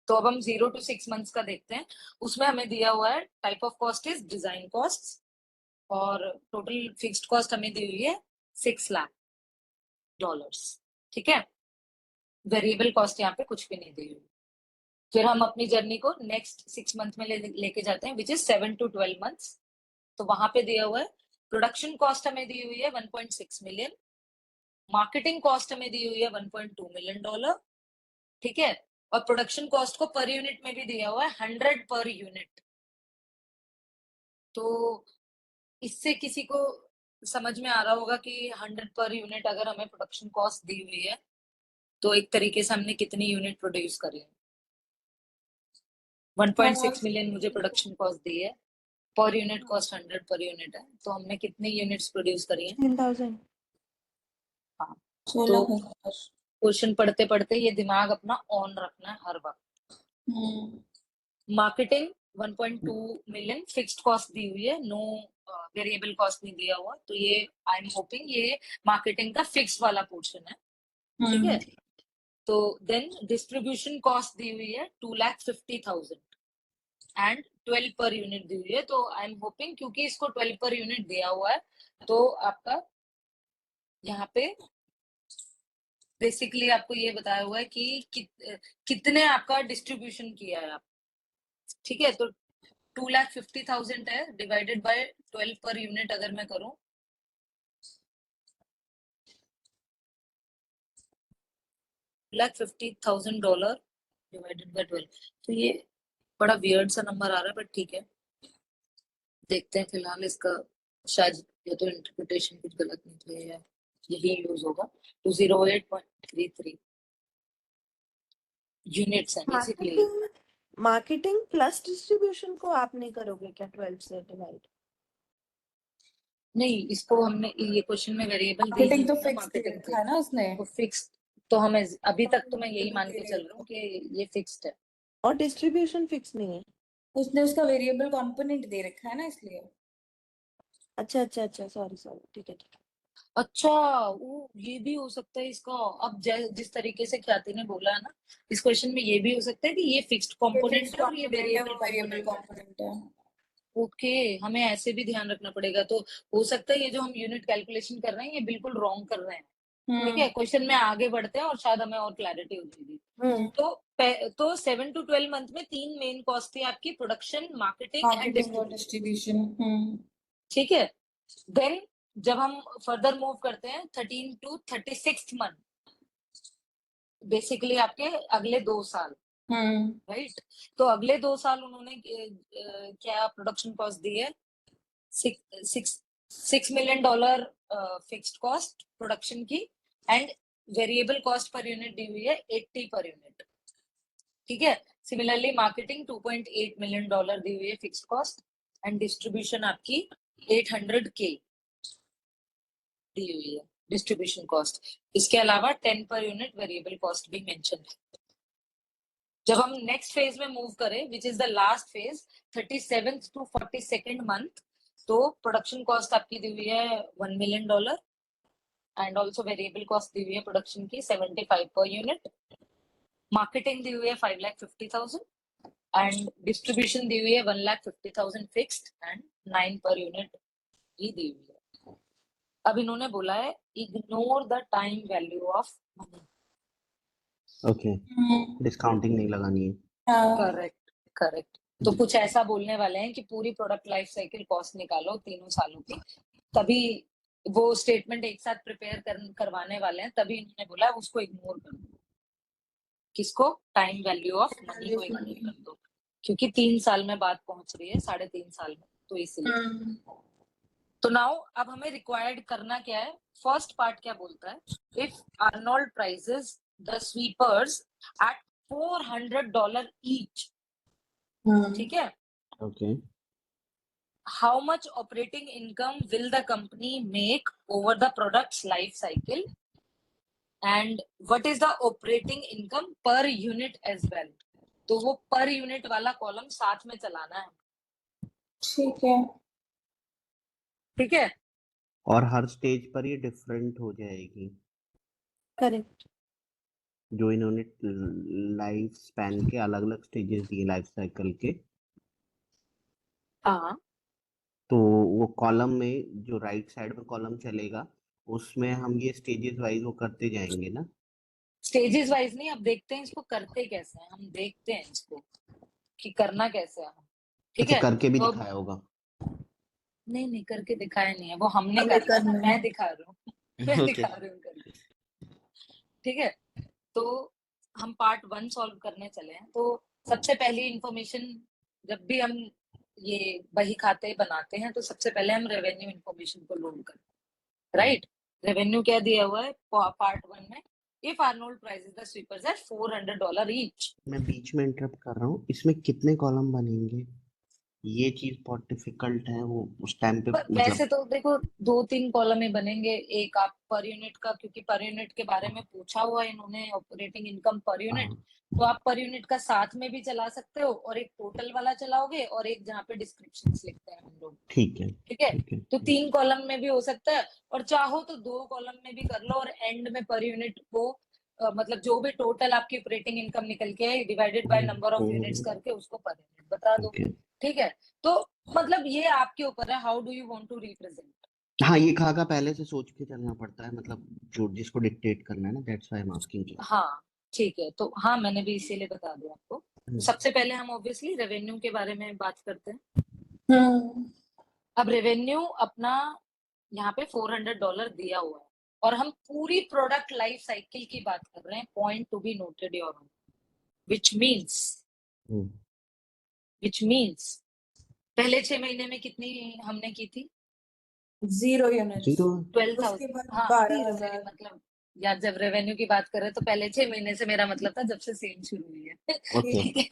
तो अब हम 0 to 6 months का देखते हैं. उसमें हमें दिया हुआ है type of cost is design cost और टोटल फिक्स्ड कॉस्ट हमें दी हुई है $6 lakh, ठीक है. वेरिएबल कॉस्ट यहाँ पे कुछ भी नहीं दी हुई. फिर हम अपनी जर्नी को नेक्स्ट 6 month में लेके जाते हैं विच इज 7 to 12 months. तो वहां पे दिया हुआ है प्रोडक्शन कॉस्ट हमें दी हुई है 1.6 million, मार्केटिंग कॉस्ट हमें दी हुई है $1.2 million, ठीक है. और प्रोडक्शन कॉस्ट को पर यूनिट में भी दिया हुआ है 100 पर यूनिट. तो इससे किसी को समझ में आ रहा होगा कि 100 पर यूनिट अगर हमें प्रोडक्शन कॉस्ट दी हुई है तो एक तरीके से हमने कितनी यूनिट प्रोड्यूस करी है. 1.6 million मुझे प्रोडक्शन कॉस्ट दी है, per unit cost 100 per unit है, तो हमने कितनी यूनिट्स प्रोड्यूस करी है? 10,000. हाँ. तो क्वेश्चन पढ़ते पढ़ते ये दिमाग अपना ऑन रखना है हर वक्त. मार्केटिंग 1.2 million फिक्स्ड कॉस्ट दी हुई है, नो वेरिएबल कॉस्ट नहीं दिया हुआ, तो ये आई एम होपिंग ये मार्केटिंग का फिक्स वाला पोर्शन है, ठीक है. तो देन डिस्ट्रीब्यूशन कॉस्ट दी हुई है 2,50,000 एंड 12 पर यूनिट दी हुई है. तो आई एम होपिंग क्योंकि इसको 12 पर यूनिट दिया हुआ है तो आपका यहाँ पे बेसिकली आपको ये बताया हुआ है कि कितने आपका डिस्ट्रीब्यूशन किया है आप, ठीक है. तो 2,50,000 है डिवाइडेड बाय 12 पर यूनिट अगर मैं करूं, $2,50,000 डिवाइडेड बाय 12, तो ये बड़ा वियर्ड सा नंबर आ रहा है बट ठीक है, देखते हैं. फिलहाल इसका शायद या तो इंटरप्रिटेशन कुछ गलत निकले या यही यूज होगा. 208.33 यूनिट्स हैं बेसिकली. मार्केटिंग प्लस डिस्ट्रीब्यूशन को आप नहीं करोगे क्या 12 से डिवाइड? नहीं, इसको हमने ये क्वेश्चन में वेरिएबल दी मार्केटिंग ही तो है ना, फिक्स दे मार्केटिंग रखा है ना उसने। तो फिक्स, तो हमें अभी तक तो मैं यही मान के चल रहा हूँ कि ये फिक्स्ड है। और डिस्ट्रीब्यूशन फिक्स नहीं है? उसने उसका वेरिएबल कंपोनेंट दे रखा है ना इसलिए। अच्छा अच्छा अच्छा, सॉरी सॉरी, ठीक है ठीक है। अच्छा, वो ये भी हो सकता है इसका। अब जिस तरीके से ख्याति ने बोला है ना, इस क्वेश्चन में ये भी हो सकता है कि ये फिक्स्ड कंपोनेंट है और ये वेरिएबल वेरिएबल कंपोनेंट है। कंपोनेंट है। ओके, हमें ऐसे भी ध्यान रखना पड़ेगा। तो हो सकता है ये जो हम यूनिट कैलकुलेशन कर रहे हैं ये बिल्कुल रॉन्ग कर रहे हैं। ठीक है, क्वेश्चन में आगे बढ़ते हैं और शायद हमें और क्लैरिटी हो जाएगी। तो 7 to 12 मंथ में 3 मेन कॉस्ट थी आपकी, प्रोडक्शन, मार्केटिंग एंड मार्केटिंग और डिस्ट्रीब्यूशन। डिस्ट्रीब्यूशन। ठीक है, देन जब हम फर्दर मूव करते हैं 13 to 36 मंथ, बेसिकली आपके अगले 2 साल, राइट। तो अगले 2 साल उन्होंने क्या प्रोडक्शन कॉस्ट दी है? $6 million फिक्स्ड कॉस्ट प्रोडक्शन की, and variable cost per unit दी हुई है 80 पर यूनिट। ठीक है, सिमिलरली मार्केटिंग $2.8 million दी हुई है फिक्स्ड कॉस्ट, एंड डिस्ट्रीब्यूशन आपकी 800K दी हुई है डिस्ट्रीब्यूशन कॉस्ट। इसके अलावा 10 पर यूनिट वेरिएबल कॉस्ट भी मेंशन है। जब हम नेक्स्ट फेज में मूव करें, which is the last phase, 37th to 42nd month, तो प्रोडक्शन कॉस्ट आपकी दी हुई है $1 million, and also variable cost दी हुई है प्रोडक्शन की 75 पर यूनिट, मार्केटिंग दी हुई है 5,50,000, एंड डिस्ट्रीब्यूशन दी हुई है 1,50,000 फिक्स्ड एंड 9 पर यूनिट ही दी हुई है। अब इन्होंने बोला है ignore the time value of money. Okay, discounting नहीं लगानी है। Correct correct. तो कुछ ऐसा बोलने वाले हैं कि पूरी प्रोडक्ट लाइफ साइकिल कॉस्ट निकालो 3 सालों की, तभी वो स्टेटमेंट एक साथ प्रिपेयर करवाने वाले हैं, तभी इन्होंने बोला उसको इग्नोर कर दो। किसको? टाइम वैल्यू ऑफ मनी को इग्नोर कर दो, क्योंकि 3 साल में बात पहुंच रही है, 3.5 साल में, तो इसलिए। तो नाउ अब हमें रिक्वायर्ड करना क्या है? फर्स्ट पार्ट क्या बोलता है? If Arnold prices the sweepers at $400 each, ठीक है, okay, how much operating income will the company make over the product's life cycle, and what is the operating income per unit as well? तो वो per unit वाला column साथ में चलाना है। ठीक है। ठीक है, और हर स्टेज पर ये डिफरेंट हो जाएगी, करेक्ट। जो इन्होंने लाइफ स्पैन के अलग अलग स्टेजेस दिए लाइफ साइकिल के। हाँ, तो वो कॉलम में जो राइट साइड में कॉलम चलेगा, उसमें हम ये स्टेजेस वाइज वो करते जाएंगे ना। स्टेजेस वाइज नहीं, अब देखते हैं इसको करते कैसे हैं, हम देखते हैं इसको कि करना कैसे है हम। ठीक अच्छा, है, करके भी तो दिखाया होगा। नहीं नहीं, करके दिखाया नहीं है, वो हमने हमें करना है ना, करना मैं है। दिखा रही हूँ मैं ओके, दिखा रही हूँ करके। ठीक है, तो हम पार्ट 1 सॉल्व करने चले हैं। तो सबसे पहली इंफॉर्मेशन, जब भी हम ये बही खाते बनाते हैं तो सबसे पहले हम रेवेन्यू इंफॉर्मेशन को लोड करते हैं, राइट। रेवेन्यू क्या दिया हुआ है पार्ट 1 में? If Arnold prices the sweepers at $400 each. मैं बीच में इंटरप्ट कर रहा हूँ, इसमें कितने कॉलम बनेंगे? ये चीज बहुत डिफिकल्ट है, वो उस टाइम पे वैसे मतलब। तो देखो 2-3 कॉलम ही बनेंगे। एक आप पर यूनिट का, क्योंकि पर यूनिट के बारे में पूछा हुआ है इन्होंने, ऑपरेटिंग इनकम पर यूनिट, हाँ, तो आप पर यूनिट का साथ में भी चला सकते हो, और एक टोटल वाला चलाओगे, और एक जहाँ पे डिस्क्रिप्शन लिखते हैं हम लोग। ठीक है, ठीक है, ठीक है। तो 3 कॉलम में भी हो सकता है, और चाहो तो 2 कॉलम में भी कर लो, और एंड में पर यूनिट को मतलब जो भी टोटल आपकी ऑपरेटिंग इनकम निकल के divided by number of units करके उसको पर यूनिट बता दो। ओके, ठीक है, तो मतलब ये आपके ऊपर है, how do you want to represent. हाँ, ये खाका पहले से सोच के चलना पड़ता है, मतलब जो जिसको डिक्टेट करना है ना, that's why I am asking you. हाँ ठीक है, तो हाँ मैंने भी इसीलिए बता दिया आपको। तो सबसे पहले हम ऑब्वियसली रेवेन्यू के बारे में बात करते हैं। अब रेवेन्यू अपना यहाँ पे $400 दिया हुआ है, और हम पूरी प्रोडक्ट लाइफ साइकिल की बात कर रहे हैं। Point to be noted your own, which means पहले 6 महीने में कितनी हमने की थी? 0 यूनिट्स। 0। उसके 12,000। बाद हाँ 0 12,000। मतलब या जब रेवेन्यू की बात करें तो पहले 6 महीने से मेरा मतलब था जब से सेल शुरू हुई है। ओके ठीक है।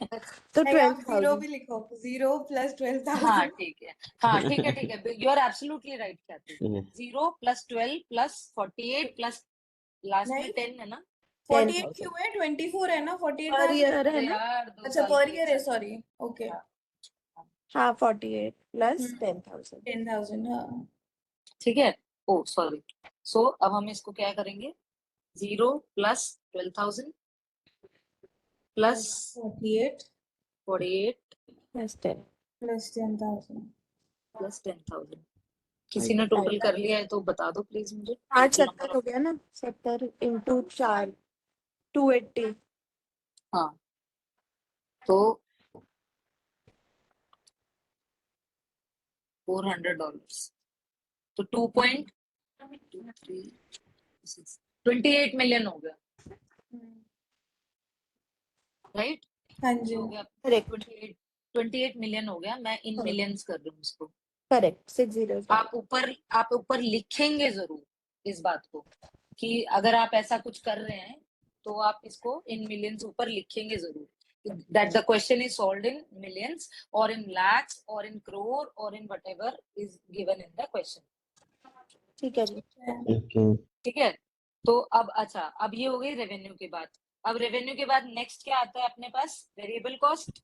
तो नहीं, आप 0 12,000 भी लिखो, 0 प्लस हाँ 12,000। ठीक है, हाँ ठीक है, ठीक है, यू आर एब्सोल्युटली राइट ख्याति। 0 प्लस 12 प्लस 48 प्लस लास्ट में नहीं, 10 है ना। 48 10,000 क्यों है? 24 है ना, 48 पर कहाँ से? ईयर है अरे ना। यार 2 अच्छा, साल पर की ईयर एक है, साल की। सॉरी। ओके, हाँ, हाँ, हाँ 48 प्लस हम्म 10,000 10,000, हाँ। ठीक है। ओ सॉरी। सो अब हम इसको क्या करेंगे, 0 plus 12,000 plus 48 48 plus 10 plus 10,000। Plus 10,000। किसी ने टोटल कर लिया है तो बता दो प्लीज मुझे, आज टोटल नंबर 70 ऑफ। हो गया ना, 70 इंटू 4 280। हाँ तो $400 तो 28 मिलियन हो गया, राइट। हाँ ये जी, हो गया करेक्ट 28 मिलियन हो गया। मैं इन मिलियंस कर रही हूँ इसको। करेक्ट 60 आप ऊपर लिखेंगे जरूर इस बात को कि अगर आप ऐसा कुछ कर रहे हैं तो आप इसको इन मिलियंस ऊपर लिखेंगे जरूर, that the question is solved in millions और इन लैक्स और इन करोड़ और in whatever is given in the question. ठीक है जी। ओके ठीक है। तो अब अच्छा, अब ये हो गई रेवेन्यू की बात। अब रेवेन्यू के बाद नेक्स्ट क्या आता है अपने पास, वेरिएबल कॉस्ट।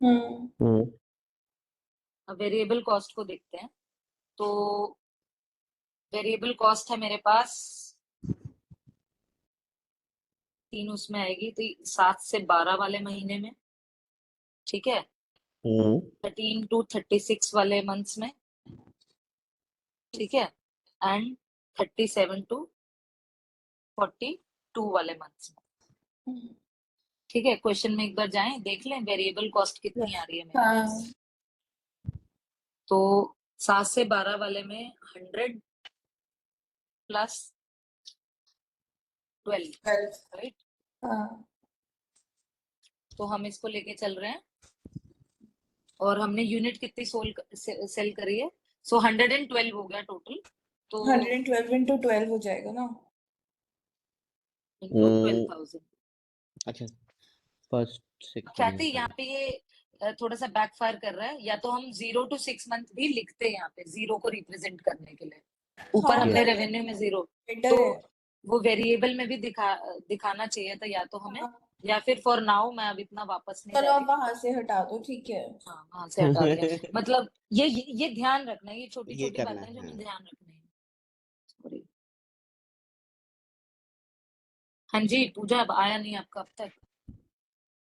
हम्म अब वेरिएबल कॉस्ट को देखते हैं। तो वेरिएबल कॉस्ट है मेरे पास 3, उसमें आएगी तो 7 से 12 वाले महीने में, ठीक है, 13 to 36 वाले मंथ्स में, ठीक है, एंड 37 to 42 वाले मंथ्स में। ठीक है, क्वेश्चन में एक बार जाएं देख लें वेरिएबल कॉस्ट कितनी आ रही है मेरे हाँ, पास। तो 7 से 12 वाले में 100 प्लस 12, राइट। हाँ, तो हम इसको लेके चल रहे हैं और हमने यूनिट कितनी सेल करी है, सो 112 हो गया टोटल। तो 112 इंटू 12 हो जाएगा ना। इंटू 12,000। अच्छा फर्स्ट सिक्स ख्याति यहाँ पे ये थोड़ा सा बैकफायर कर रहा है, या तो हम 0 to 6 मंथ भी लिखते हैं यहाँ पे जीरो को रिप्रेजेंट करने के लिए। ऊपर हाँ, हमने कर रेवेन्यू में 0, बेटर तो है। वो वेरिएबल में भी दिखाना चाहिए था या तो हमें, हाँ, या फिर फॉर नाउ मैं अब इतना वापस नहीं चलो जा आप रही। वहां से हटा दो, ठीक है। हाँ वहां से हटा दिया। मतलब ये ध्यान रखना है, ये छोटी ये छोटी करना बातें हैं जो है हमें ध्यान रखनी है। सॉरी। हाँ जी पूजा, अब आया नहीं आपका अब तक।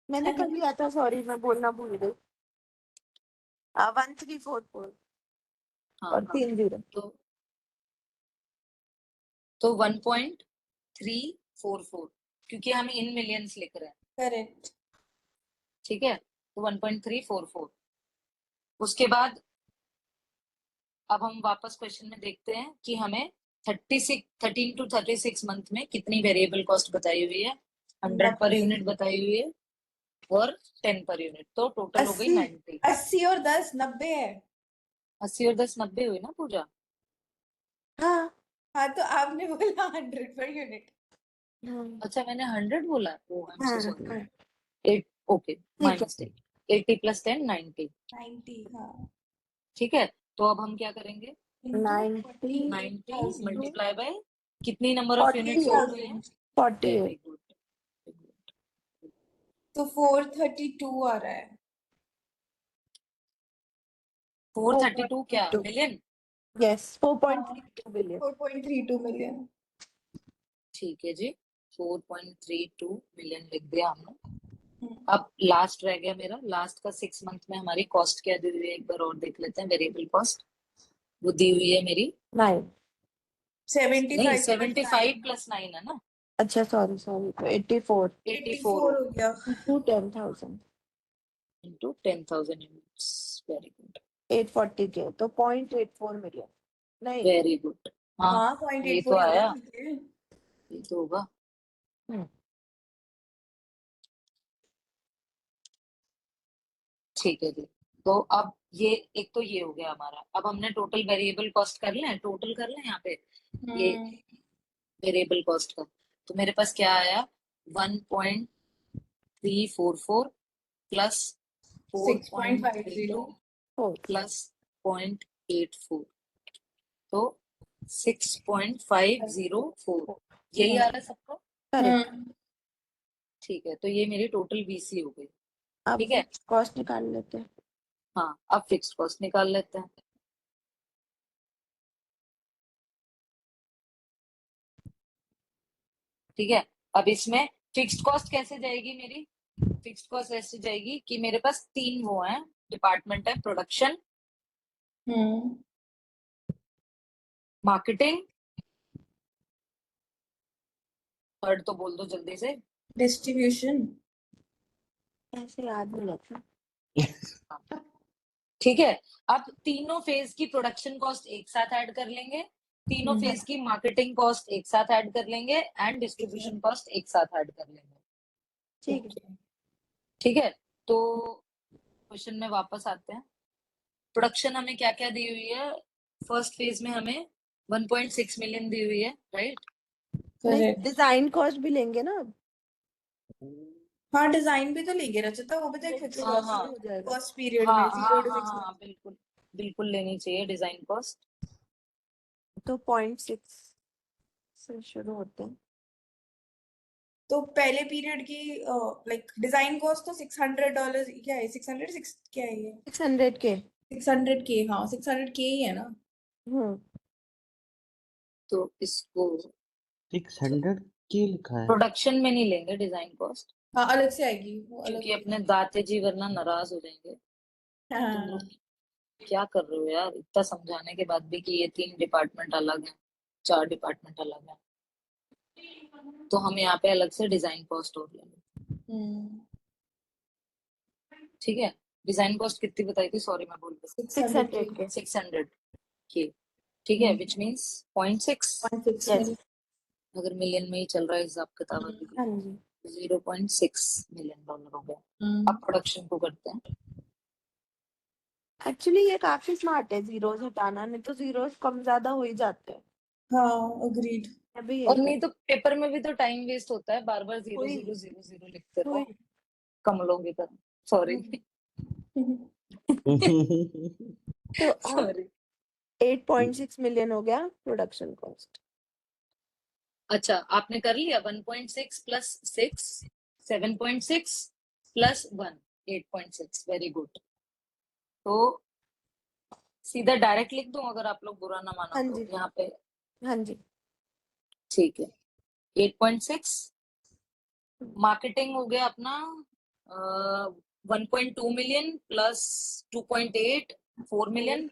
मैंने कर लिया था, सॉरी मैं बोलना भूल गई। 1344 हाँ और 30। तो 1.344, क्योंकि हम इन मिलियंस लिख रहे हैं, करेक्ट। ठीक है। तो 1.344। उसके बाद अब हम वापस क्वेश्चन में देखते हैं कि हमें 13 to 36 मंथ में कितनी वेरिएबल कॉस्ट बताई हुई है। 100 पर 90, यूनिट बताई हुई है और 10 पर यूनिट, तो टोटल हो गई 80, 90। 80 और 10 90 है। 80 और 10 90 हुई ना पूजा। हाँ हाँ, तो आपने बोला 100 पर यूनिट। अच्छा मैंने 100 बोला, ओ आई एम सो हाँ सॉरी। हाँ, 8, ओके माय ठीक है। मिस्टेक। 80 प्लस 10 90। 90, हाँ, ठीक है, तो अब हम क्या करेंगे, इंटू 90 90 48,000। मल्टीप्लाई बाय कितनी नंबर ऑफ यूनिट सोल्ड हुई है। 48,000, 48 वेरी गुड। तो 432 आ रहा है। 432 क्या 4.32 मिलियन। यस हाँ, 4.32 बिलियन। 4.32 मिलियन। ठीक है जी, 4.32 मिलियन लिख दिया हमने। अब लास्ट रह गया मेरा, लास्ट का 6 मंथ में हमारी कॉस्ट क्या दी हुई है एक बार और देख लेते हैं। वेरिएबल कॉस्ट वो दी हुई है मेरी 9। नहीं 75 प्लस 75 प्लस 9 है ना, अच्छा सॉरी सॉरी, तो 84 84 84 हो गया। Into 10,000 into 10,000 units. Very good, 840 के, तो 0.84 मिलियन। नहीं। Very good. हाँ हाँ, ये तो 0.84 ही होगा, आया, ठीक है। ये तो होगा। हम्म, ठीक है जी। तो अब ये एक तो ये हो गया हमारा। अब हमने टोटल वेरिएबल कॉस्ट कर लें, टोटल कर लें यहाँ पे ये हम्म वेरिएबल कॉस्ट का। तो मेरे पास क्या आया 1.344 प्लस 6.50 4.32 4 प्लस 0.84 तो 6.504 यही आ रहा है सबको। करेक्ट। ठीक है, तो ये मेरी टोटल बीसी हो गई। अब ठीक है, फिक्स्ड कॉस्ट निकाल लेते हैं। हाँ अब फिक्स्ड कॉस्ट निकाल लेते हैं। ठीक है, अब इसमें फिक्स्ड कॉस्ट कैसे जाएगी मेरी? फिक्स्ड कॉस्ट ऐसे जाएगी कि मेरे पास तीन वो हैं डिपार्टमेंट है, प्रोडक्शन, मार्केटिंग, थर्ड तो बोल दो जल्दी से। डिस्ट्रीब्यूशन। ऐसे याद नहीं रहता। ठीक है, अब तीनों फेज की प्रोडक्शन कॉस्ट एक साथ ऐड कर लेंगे, तीनों फेज की मार्केटिंग कॉस्ट एक साथ ऐड कर लेंगे एंड डिस्ट्रीब्यूशन कॉस्ट एक साथ ऐड कर लेंगे। ठीक है। ठीक है, तो क्वेश्चन में वापस आते हैं। प्रोडक्शन हमें क्या क्या दी हुई है? फर्स्ट फेज में हमें 1.6 मिलियन दी हुई है, राइट? नहीं, करेक्ट। डिजाइन कॉस्ट भी लेंगे ना अब। हाँ, डिजाइन भी तो लेंगे रचिता, वो भी तो एक फिक्स हाँ कॉस्ट हाँ है हो जाएगा। फर्स्ट पीरियड हाँ में, हाँ 0 to हाँ 6 हाँ, बिल्कुल बिल्कुल लेनी चाहिए डिजाइन कॉस्ट। तो 0.6 से शुरू होते हैं। तो पहले पीरियड की लाइक डिजाइन कॉस्ट तो $600 क्या है, 600 क्या है ये, 600 के। 600K, हाँ 600K ही है ना। हम्म। तो इसको 600 की लिखा है। प्रोडक्शन में नहीं लेंगे डिजाइन कॉस्ट, हाँ अलग से आएगी वो, अलग क्योंकि से। अपने दाते जी वरना नाराज हो जाएंगे। तुम हाँ लोग क्या कर रहे हो यार, इतना समझाने के बाद भी कि ये तीन डिपार्टमेंट अलग हैं, चार डिपार्टमेंट अलग हैं, तो हम यहाँ पे अलग से डिजाइन कॉस्ट और लेंगे। ठीक है, डिजाइन कॉस्ट कितनी बताई थी? सॉरी मैं भूल गई। 600 के। 600 की। ठीक है, विच मीन्स 0.6। 0.6 यस। मिली। अगर मिलियन में ही चल रहा है हिसाब किताब अभी भी, हाँ जी। 0.6 मिलियन डॉलर हो गया। अब प्रोडक्शन को करते हैं। एक्चुअली ये काफी स्मार्ट है जीरोस हटाना, नहीं तो जीरोस कम ज्यादा हो ही जाते हैं। हाँ अग्रीड। अभी और यही नहीं कर। तो पेपर में भी तो टाइम वेस्ट होता है, बार बार जीरो हुई जीरो जीरो जीरो लिखते रहो हुई। कमलों की तरह। सॉरी तो अब सॉरी। 8.6 मिलियन हो गया प्रोडक्शन कॉस्ट। अच्छा, आपने कर लिया 1.6 प्लस 6 7.6 प्लस 1 8.6। Very good. तो सीधा डायरेक्ट लिख दूं अगर आप लोग बुरा ना मानो हाँ तो जी। यहाँ पे? हाँ जी। ठीक है, 8.6 मार्केटिंग हो गया अपना 1.2 मिलियन प्लस 2.8 4 मिलियन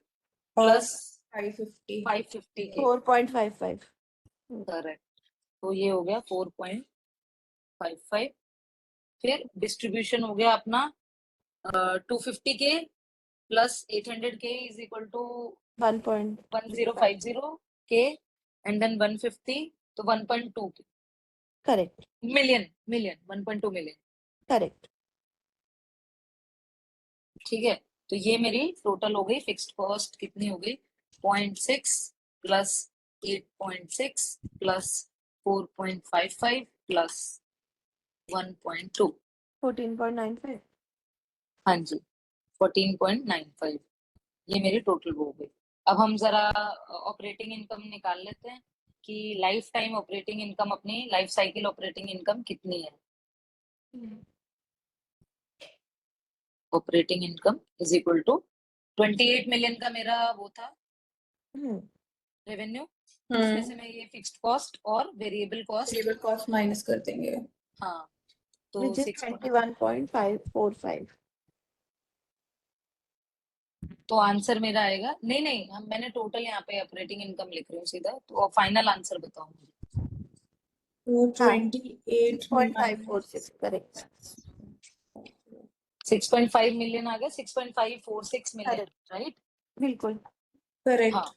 और प्लस 550। 550K। 4.55। करेक्ट, तो ये हो गया 4.55। फिर डिस्ट्रीब्यूशन हो गया अपना 250K plus 800K is equal to 1.25। 1050K and then 150 तो 1.2 correct. Million million 1.2 million. Correct. ठीक है, तो ये मेरी टोटल हो गई फिक्स्ड कॉस्ट कितनी हो गई 0.6 प्लस 8.6 प्लस 4.55 प्लस 1.2। 14.95। हाँ जी, 14.95 ये मेरी टोटल वो हो गई। अब हम जरा ऑपरेटिंग इनकम निकाल लेते हैं कि लाइफ टाइम ऑपरेटिंग इनकम, अपनी लाइफ साइकिल ऑपरेटिंग इनकम कितनी है। Operating income is equal to 28 million का मेरा वो था रेवेन्यू, उसमें से मैं ये फिक्स्ड कॉस्ट और variable cost, variable cost minus कर देंगे। हाँ तो विच इज 6 $21.545। तो आंसर मेरा आएगा, नहीं नहीं हम मैंने टोटल यहाँ पे ऑपरेटिंग इनकम लिख रही हूँ सीधा, तो फाइनल आंसर बताओ मुझे। वो हाँ, 28 6.546। करेक्ट। 6.5 मिलियन आ गया, 6.546 मिलियन, करेक्ट। राइट? बिल्कुल। करेक्ट। हाँ,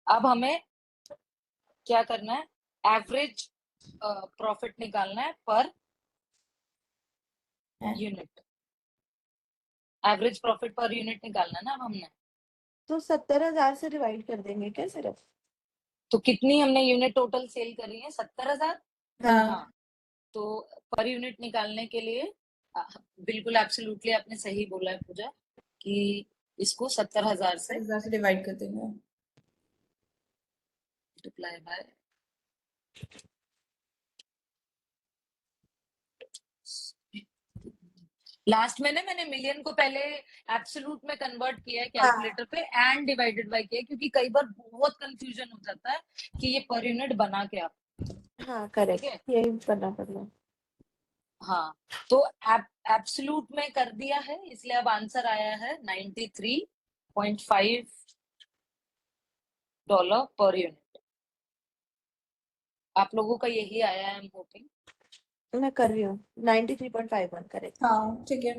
अब हमें क्या करना है, एवरेज प्रॉफिट निकालना है per unit. Average profit per unit निकालना है ना अब हमने। तो 70,000 से डिवाइड कर देंगे क्या सिर्फ? तो कितनी हमने यूनिट टोटल सेल करी है? 70,000। हाँ हाँ, तो पर यूनिट निकालने के लिए बिल्कुल एब्सोल्युटली आपने सही बोला है पूजा कि इसको 70,000 से 70,000 से डिवाइड कर देंगे। मल्टीप्लाई बाय लास्ट में ना मैंने मिलियन को पहले एब्सोल्यूट में कन्वर्ट किया है कैलकुलेटर पे एंड डिवाइडेड बाय किया है, क्योंकि कई बार बहुत कंफ्यूजन हो जाता है कि ये पर यूनिट बना क्या। हाँ ठीक करेक्ट, है, यही करना पड़ना। हाँ, तो एब्सोल्यूट में कर दिया है, इसलिए अब आंसर आया है $93.5 पर यूनिट। आप लोगों का यही आया है, आई एम होपिंग। मैं कर रही हूँ 93.51 करेक्ट। हाँ ठीक है।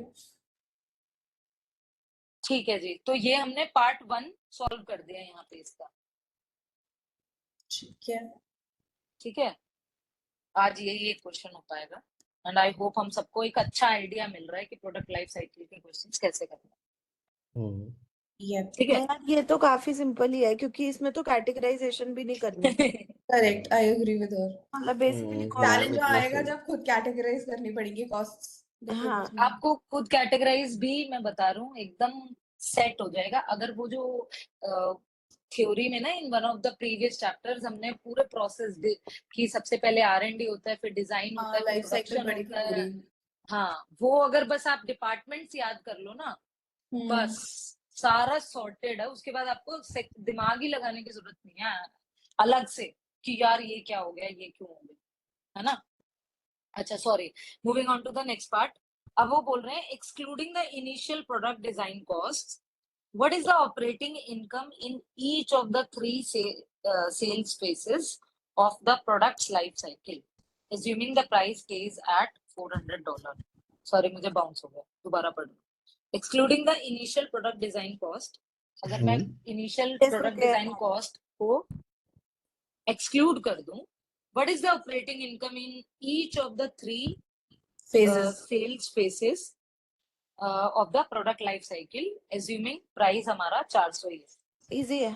ठीक है जी, तो ये हमने पार्ट 1 सॉल्व कर दिया यहाँ पे इसका। ठीक है। ठीक है, आज यही एक क्वेश्चन हो पाएगा एंड आई होप हम सबको एक अच्छा आइडिया मिल रहा है कि प्रोडक्ट लाइफ साइकिल के क्वेश्चंस कैसे करना है। ये ठीक है। यार ये तो काफी सिंपल ही है, क्योंकि इसमें तो कैटेगराइजेशन भी नहीं करनी। Correct, I agree with her. मतलब बेसिकली मेरा कॉस्ट। चैलेंज इतना आएगा सही जब खुद कैटेगराइज करनी पड़ेगी कॉस्ट्स हाँ डिफरेंस। आपको खुद कैटेगराइज भी मैं बता रहा हूँ एकदम सेट हो जाएगा अगर वो जो थ्योरी में ना in one of the previous chapters हमने पूरे प्रोसेस कि सबसे पहले R&D होता है, फिर डिजाइन होता हाँ है, फिर लाइफ साइकिल प्रोडक्शन पड़ी थी होता है। पूरी। हाँ, वो अगर बस आप डिपार्टमेंट्स याद कर लो ना, बस सारा सॉर्टेड है। उसके बाद आपको दिमाग ही लगाने की जरूरत नहीं है अलग से कि यार ये क्या हो गया, ये क्यों हो गया, है ना। अच्छा sorry, moving on to the next part. अब वो बोल रहे हैं excluding the initial product design cost, what is the operating income in each of the three sales phases of the product's life cycle, assuming the price stays at $400? Sorry, मुझे bounce हो गया, दोबारा पढ़ लूं। Excluding the initial product design cost, अगर मैं initial product design cost को exclude कर दूं, what is the operating income in each of the three phases. sales phases of the product life cycle, assuming price हमारा 400 ही है। Easy है।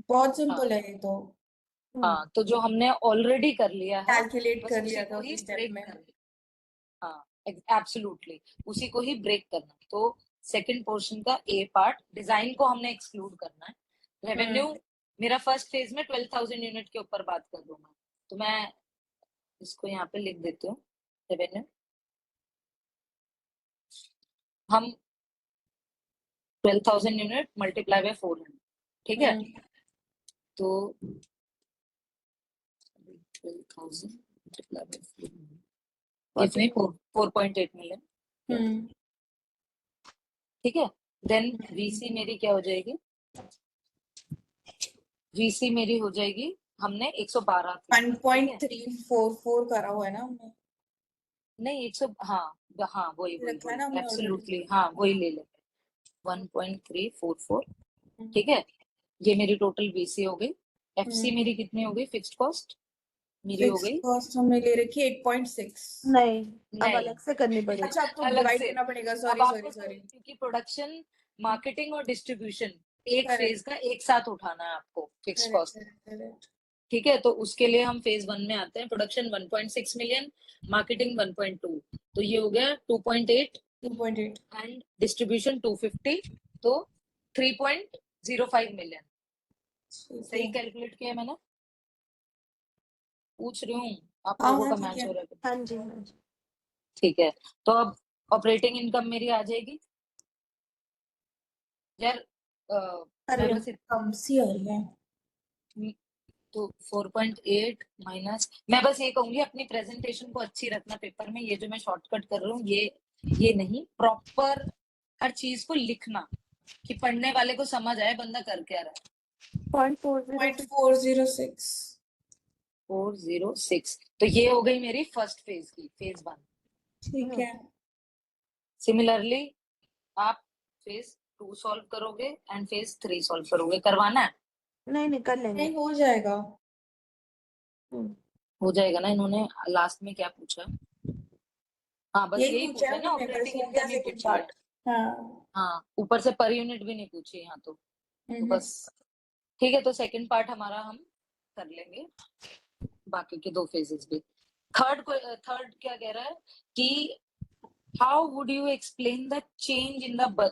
बहुत simple है ये तो। हाँ, तो जो हमने ऑलरेडी कर लिया है कैलकुलेट बस कर उसी लिया था को ही उसी स्टेप ब्रेक में। करना। हाँ एब्सोल्युटली, उसी को ही ब्रेक करना। तो सेकंड पोर्शन का ए पार्ट, डिजाइन को हमने एक्सक्लूड करना है। रेवेन्यू मेरा फर्स्ट फेज में 12,000 यूनिट के ऊपर बात कर दूंगा, तो मैं इसको यहाँ पे लिख देती हूँ। रेवेन्यू हम 12,000 यूनिट मल्टीप्लाई बाय 400, ठीक है। तो 12,000 multiply by 400 gives me 4.8 million। ठीक है, देन वीसी मेरी क्या हो जाएगी, वीसी मेरी हो जाएगी, हमने 112 थी, ठीक है। 1.344 करा हुआ है ना हमने। नहीं 100, हाँ हाँ वही वही रखा है ना वही हमने ऑलरेडी। एब्सोल्युटली, हाँ वही ले लेंगे 1.344। ठीक है, ये मेरी टोटल वीसी हो गई। एफसी मेरी कितनी हो गई, फिक्स्ड कॉस्ट मेरी हो फिक्स्ड गई, कॉस्ट हमने ले रखी है 8.6। नहीं, अब नहीं अलग से करनी पड़ेगी। अच्छा आपको अलग डिवाइड से। करना पड़ेगा, अब सॉरी आपको सॉरी सॉरी। क्योंकि प्रोडक्शन, मार्केटिंग और डिस्ट्रीब्यूशन एक करेक्ट फेज का एक साथ उठाना है आपको फिक्स्ड कॉस्ट। करेक्ट। ठीक है, तो उसके लिए हम फेज 1 में आते हैं। प्रोडक्शन 1.6 मिलियन, मार्केटिंग 1.2, तो ये हो गया 2.8 2.8। एंड डिस्ट्रीब्यूशन 250, तो 3.05 मिलियन। सही कैलकुलेट किया मैंने, पूछ रही हूँ आप हाँ लोगों हाँ का ठीक मैच है। हो रहा है। हाँ जी हाँ जी। ठीक है, तो अब ऑपरेटिंग इनकम मेरी आ जाएगी यार। मैं बस कम सी आ रही है। तो 4.8 माइनस, मैं बस ये कहूंगी अपनी प्रेजेंटेशन को अच्छी रखना पेपर में। ये जो मैं शॉर्टकट कर रहा हूँ ये नहीं, प्रॉपर हर चीज को लिखना कि पढ़ने वाले को समझ आए बंदा कर क्या रहा है। 0.406। 406, तो ये हो गई मेरी फर्स्ट फेज की, फेज 1। ठीक है। सिमिलरली आप फेज 2 सॉल्व करोगे एंड फेज 3 सॉल्व करोगे, करवाना है। नहीं कर लेंगे। नहीं हो जाएगा। हो जाएगा ना, इन्होंने लास्ट में क्या पूछा, हाँ बस यही यही पूछा पूछा है है ना, उन्होंने, बस ऑपरेटिंग हो गया इनकम ही सेकंड पूछी है। पार्ट। हाँ। हाँ, ऊपर से पर यूनिट भी नहीं पूछी यहाँ तो बस। ठीक है, तो सेकंड पार्ट हमारा हम कर लेंगे, बाकी के 2 फेजेस भी। थर्ड क्या कह रहा है कि how would you explain the change in the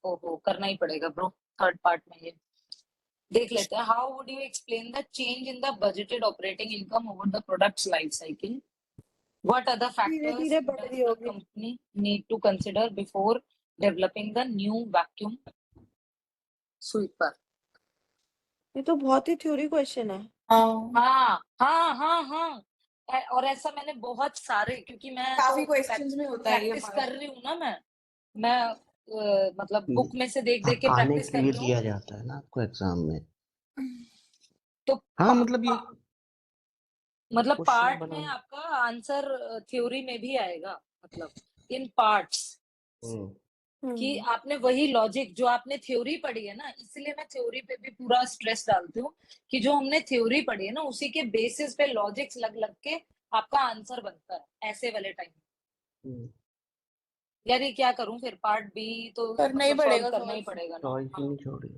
ओहो करना ही पड़ेगा ब्रो थर्ड पार्ट में ये देख लेते हैं how would you explain the change in the budgeted operating income over the product's life cycle what other धीरे फैक्टर्स धीरे बढ़ डज रही द होगी। Company need to consider before developing the new vacuum sweeper ये तो बहुत ही theory question है। हाँ हाँ हाँ हाँ हाँ और ऐसा मैंने बहुत सारे क्योंकि मैं काफी तो क्वेश्चंस में होता है ये प्रैक्टिस part। कर रही हूँ ना मैं मतलब बुक में से देख देख के आने प्रैक्टिस के कर लिए रही हूँ दिया जाता है ना आपको एग्जाम में। तो हाँ मतलब ये मतलब क्वेश्चन पार्ट में बनाना। आपका आंसर थ्योरी में भी आएगा मतलब इन पार्ट्स कि आपने वही लॉजिक जो आपने थ्योरी पढ़ी है ना इसलिए मैं थ्योरी पे भी पूरा स्ट्रेस डालती हूँ कि जो हमने थ्योरी पढ़ी है ना उसी के बेसिस पे लॉजिक्स लग लग के आपका आंसर बनता है ऐसे वाले टाइम यार ये क्या करूं फिर पार्ट बी तो करना ही मतलब सॉल्व पड़ेगा करना ही solve। पड़ेगा ना चॉइस ही हाँ नहीं छोड़ी।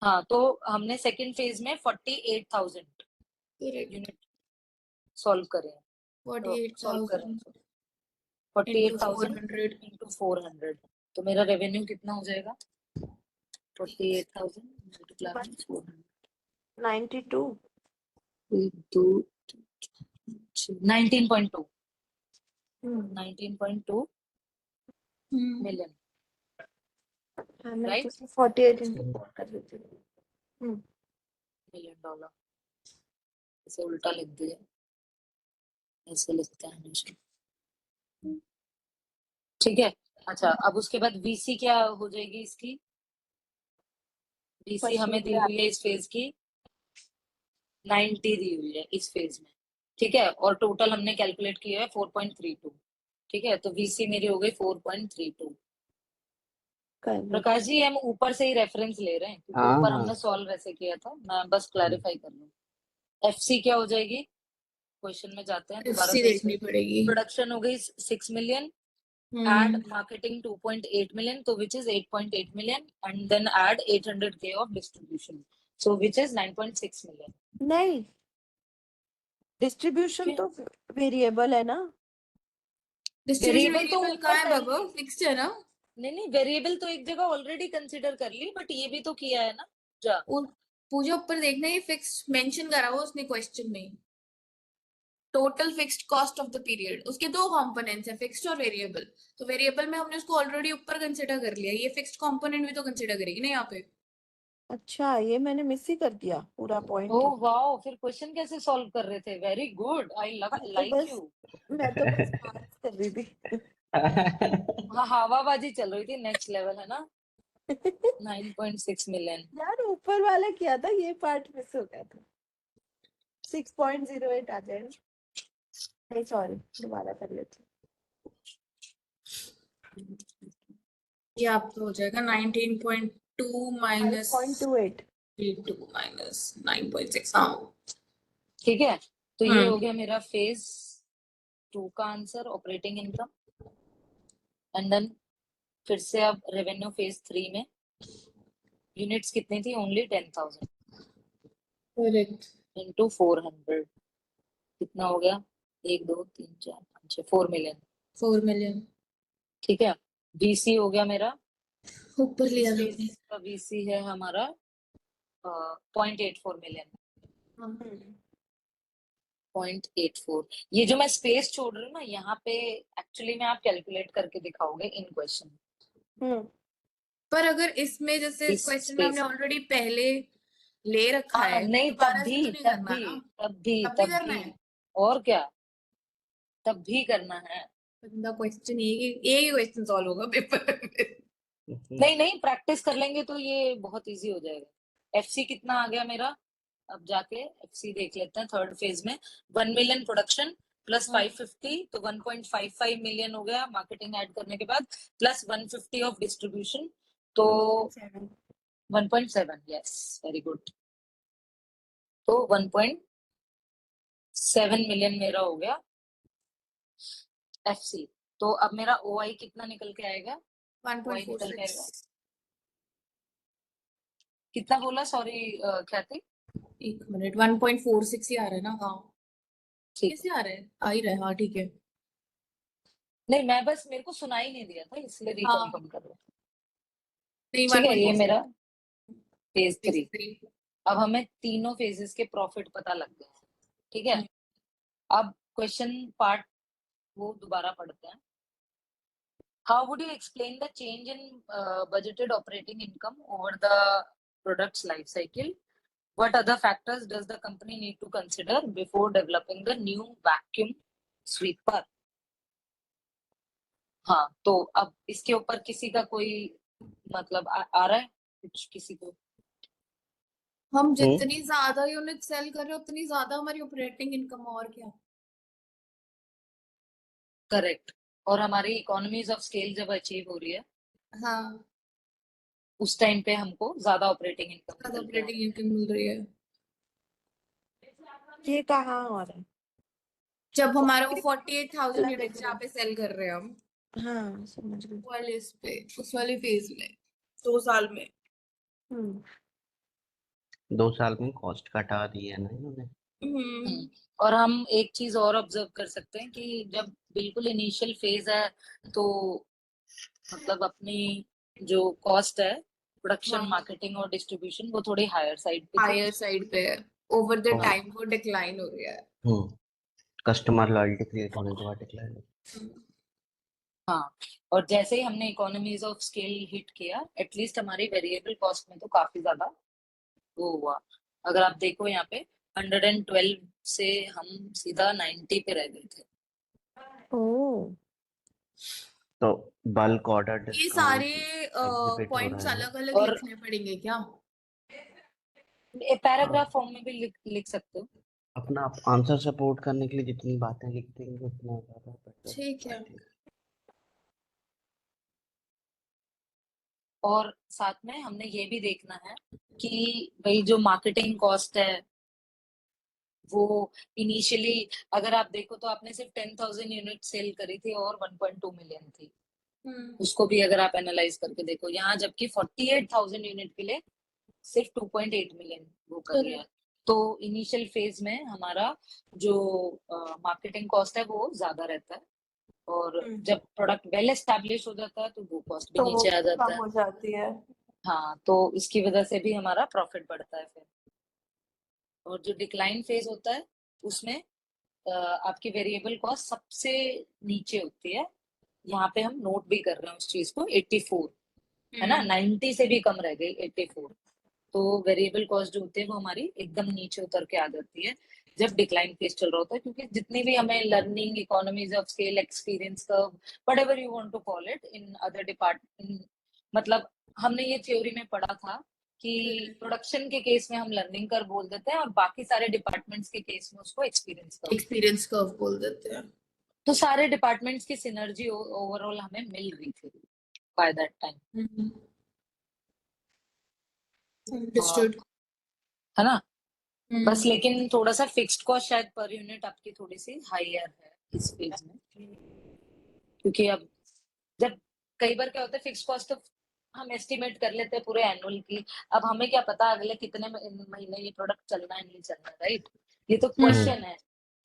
हाँ तो हमने सेकंड फेज में 48,000 Correct। यूनिट सॉल्व करे सॉल्व कर 48,000 into 48,000 400। इंटू 400 तो मेरा रेवेन्यू कितना हो जाएगा 48,000 मल्टीप्लाई बाय 400 92 2 19.2 हम्म 19.2 मिलियन हाँ, मैं राइट तो 48 into 4 कर देती हूँ। मिलियन डॉलर इसे उल्टा लिख दिया ऐसे लिखते हैं हमेशा ठीक है अच्छा अब उसके बाद वीसी क्या हो जाएगी इसकी वीसी हमें दी हुई है इस फेज की 90 दी हुई है इस फेज में ठीक है और टोटल हमने कैलकुलेट किया है 4.32 ठीक है तो वीसी मेरी हो गई 4.32 प्रकाश जी हम ऊपर से ही रेफरेंस ले रहे हैं क्योंकि हाँ ऊपर हाँ हमने सॉल्व ऐसे किया था मैं बस क्लैरिफाई कर लूं एफसी क्या हो जाएगी क्वेश्चन में जाते हैं दोबारा FC फिर देखनी से पड़ेगी। प्रोडक्शन हो गई 6 million add marketing 2.8 million so which is 8.8 million and then add 800k of distribution so which is 9.6 million नहीं डिस्ट्रीब्यूशन तो वेरिएबल है ना। डिस्ट्रीब्यूशन वेरिएबल तो वेरिएबल ऊपर कहाँ है बाबा? पहले फिक्स्ड है ना? नहीं वेरिएबल तो एक जगह ऑलरेडी कंसिडर कर ली बट ये भी तो किया है ना जा और पूजा ऊपर देखना ये फिक्स्ड मेंशन करा हुआ उसने क्वेश्चन में। Total fixed cost of the period उसके दो कंपोनेंट्स हैं फिक्स्ड और वेरिएबल। तो वेरिएबल में हमने उसको ऑलरेडी ऊपर कंसिडर कर लिया ये फिक्स्ड कंपोनेंट भी तो कंसिडर करेगी ना यहाँ पे। अच्छा ये मैंने मिस ही कर दिया पूरा पॉइंट ही। ओह वाओ फिर क्वेश्चन कैसे सॉल्व कर रहे थे very good I like you मैं तो बस बात कर रही थी। हाँ हवाबाजी चल रही थी नेक्स्ट लेवल है ना 9.6 मिलियन यार ऊपर वाला किया था ये पार्ट मिस हो गया था 6.08 आ जाएगा। नहीं सॉरी दोबारा कर लेती ये आपका हो जाएगा 19.2 माइनस 5.28 2 माइनस 9.6। हाँ ठीक है तो ये हो गया मेरा फेज 2 का answer operating income and then फिर से अब रेवेन्यू फेज 3 में यूनिट्स कितनी थी ओनली 10,000 करेक्ट इंटू 400 कितना हो गया 1 2 3 4 5 6 4 मिलियन 4 मिलियन ठीक है वीसी हो गया मेरा ऊपर लिया था फेज का वीसी है हमारा 0.84 मिलियन 0.84 ये जो मैं स्पेस छोड़ रही हूँ ना यहाँ पे एक्चुअली में आप कैलकुलेट करके दिखाओगे इन क्वेश्चन पर अगर इसमें जैसे इस क्वेश्चन में स्पेस हमने ऑलरेडी पहले ले रखा हाँ है नहीं दोबारा से तो नहीं तब करना भी ना। तब भी तब भी तब करना भी है। और क्या तब भी करना है बंदा क्वेश्चन एक ही क्वेश्चन सॉल्व होगा पेपर में। नहीं नहीं प्रैक्टिस कर लेंगे तो ये बहुत इजी हो जाएगा एफसी कितना आ गया मेरा अब जाके एफसी देख लेते हैं थर्ड फेज में 1 मिलियन प्रोडक्शन प्लस 550 तो 1.55 मिलियन हो गया मार्केटिंग ऐड करने के बाद प्लस 150 ऑफ डिस्ट्रीब्यूशन तो 1.7 यस वेरी गुड तो 1.7 मिलियन मेरा हो गया एफसी तो अब मेरा ओआई कितना निकल के आएगा ओआई निकल के आएगा 1.46 कितना बोला सॉरी ख्याति एक मिनट 1.46 ही आ रहा है ना। हाँ ठीक कैसे आ रहा है? आ ही रहा है, हाँ ठीक है। नहीं, मैं बस मेरे को सुनाई नहीं दिया था इसलिए हाँ रिकन्फर्म कर रहा था। नहीं, ठीक है, 1.6 ये मेरा फेज phase 3। 3। अब हमें तीनों फेजेस के प्रॉफिट पता लग गए हैं। ठीक है, अब क्वेश्चन पार्ट वो दोबारा पढ़ते हैं। How would you explain the change in budgeted operating income over the product's life cycle? What other factors does the company need to consider before developing the new vacuum sweeper? हाँ, तो अब इसके ऊपर किसी का कोई मतलब आ रहा है कुछ किसी को? हम जितनी ज्यादा यूनिट सेल कर रहे हैं उतनी ज्यादा हमारी ऑपरेटिंग इनकम, और क्या। करेक्ट। और हमारी इकोनॉमीज ऑफ स्केल जब अचीव हो रही है हाँ, उस टाइम पे हमको ज्यादा ऑपरेटिंग इनकम ज्यादा निकल के आ ऑपरेटिंग इनकम मिल रही है। ये कहाँ हो रहा है? जब हमारा वो 48,000 वाला यूनिट्स देख जहाँ पे सेल कर रहे हैं हम, हाँ समझ गई। वो वाले इस पे, उस वाले फेज में 2 साल में। हम्म 2 साल में कॉस्ट घटा दी है ना इन्होंने। हम्म और हम एक चीज और ऑब्जर्व कर सकते हैं कि जब बिल्कुल इनिशियल फेज है तो मतलब अपनी जो कॉस्ट है प्रोडक्शन, हाँ, मार्केटिंग और डिस्ट्रीब्यूशन वो थोड़ी हायर साइड पे थी। हायर साइड पे है। ओवर द हाँ। टाइम वो डिक्लाइन हो गया है। कस्टमर लॉयल्टी क्रिएट होने के बाद डिक्लाइन। हम्म, हाँ, और जैसे ही हमने इकोनॉमीज ऑफ स्केल हिट किया एटलीस्ट हमारी वेरिएबल कॉस्ट में तो काफी ज्यादा वो हुआ। अगर आप देखो यहाँ पे 112 से हम सीधा 90 पे रह गए थे। ओ तो बल्क ऑर्डर ये सारे डिस्काउंट एग्जिबिट हो पॉइंट्स रहा है। अलग अलग और लिखने पड़ेंगे क्या? पैराग्राफ फॉर्म में भी लिख सकते हो। अपना आंसर सपोर्ट करने के लिए जितनी बातें लिख देंगे उतना ज्यादा बेटर। ठीक है। और साथ में हमने ये भी देखना है कि भाई जो मार्केटिंग कॉस्ट है वो इनिशियली अगर आप देखो तो आपने सिर्फ 10,000 यूनिट सेल करी थी और 1.2 मिलियन थी। हम्म उसको भी अगर आप एनालाइज करके देखो यहाँ, जबकि 48,000 यूनिट के लिए सिर्फ 2.8 मिलियन वो कर लिया है। तो इनिशियल फेज में हमारा जो मार्केटिंग कॉस्ट है वो ज्यादा रहता है, और जब प्रोडक्ट वेल एस्टेब्लिश हो जाता है तो वो कॉस्ट भी तो नीचे आ जाता कम है। हो जाती है। हाँ, तो इसकी वजह से भी हमारा प्रॉफिट बढ़ता है फिर। और जो डिक्लाइन फेज होता है उसमें आपकी वेरिएबल कॉस्ट सबसे नीचे होती है। यहाँ पे हम नोट भी कर रहे हैं उस चीज को, 84 है ना, 90 से भी कम रह गई 84। तो वेरिएबल कॉस्ट जो होती है वो हमारी एकदम नीचे उतर के आ जाती है जब डिक्लाइन फेज चल रहा होता है, क्योंकि जितनी भी हमें learning, economies of scale, experience curve, whatever you want to call it in other department, मतलब हमने ये थ्योरी में पढ़ा था कि प्रोडक्शन के केस में हम लर्निंग कर्व बोल देते हैं और बाकी सारे डिपार्टमेंट्स के केस में उसको एक्सपीरियंस कर्व। एक्सपीरियंस कर्व बोल देते हैं। तो सारे डिपार्टमेंट्स की सिनर्जी ओवरऑल हमें मिल रही थी बाय दैट टाइम, अंडरस्टूड। है ना। बस लेकिन थोड़ा सा फिक्स्ड कॉस्ट शायद पर यूनिट आपकी थोड़ी सी हायर है इस फेज में, क्योंकि अब जब कई बार क्या होता है फिक्स्ड कॉस्ट तो हम एस्टिमेट कर लेते हैं पूरे एनुअल की। अब हमें क्या पता अगले कितने महीने ये प्रोडक्ट चलना है नहीं चलना, राइट। ये तो क्वेश्चन है,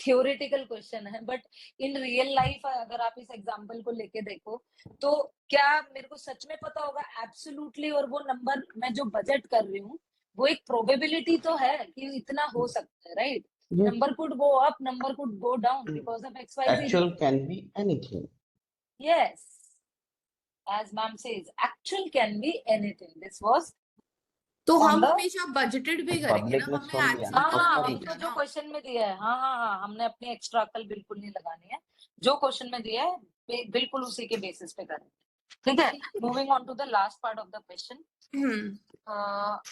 थियोरेटिकल क्वेश्चन है, बट इन रियल लाइफ अगर आप इस एग्जांपल को लेके देखो तो क्या मेरे को सच में पता होगा एब्सोल्युटली, और वो नंबर मैं जो बजट कर रही हूँ वो एक प्रोबेबिलिटी तो है कि इतना हो सकता है, right. Number could go up, number could go down because of XYZ actual reason. Can be anything. Yes, as ma'am says, actual can be anything. This was तो on हम the हमेशा बजटेड भी करेंगे ना, पब्लिक ने हमें सुन लिया ना, आंसर तो हाँ, वही उसका वो देगा तो जो ना। क्वेश्चन में दिया है, हाँ, हमने अपनी एक्स्ट्रा अकल बिल्कुल नहीं लगानी है। जो क्वेश्चन में दिया है बिल्कुल उसी के बेसिस पे करेंगे। ठीक है, moving on to the last part of the question.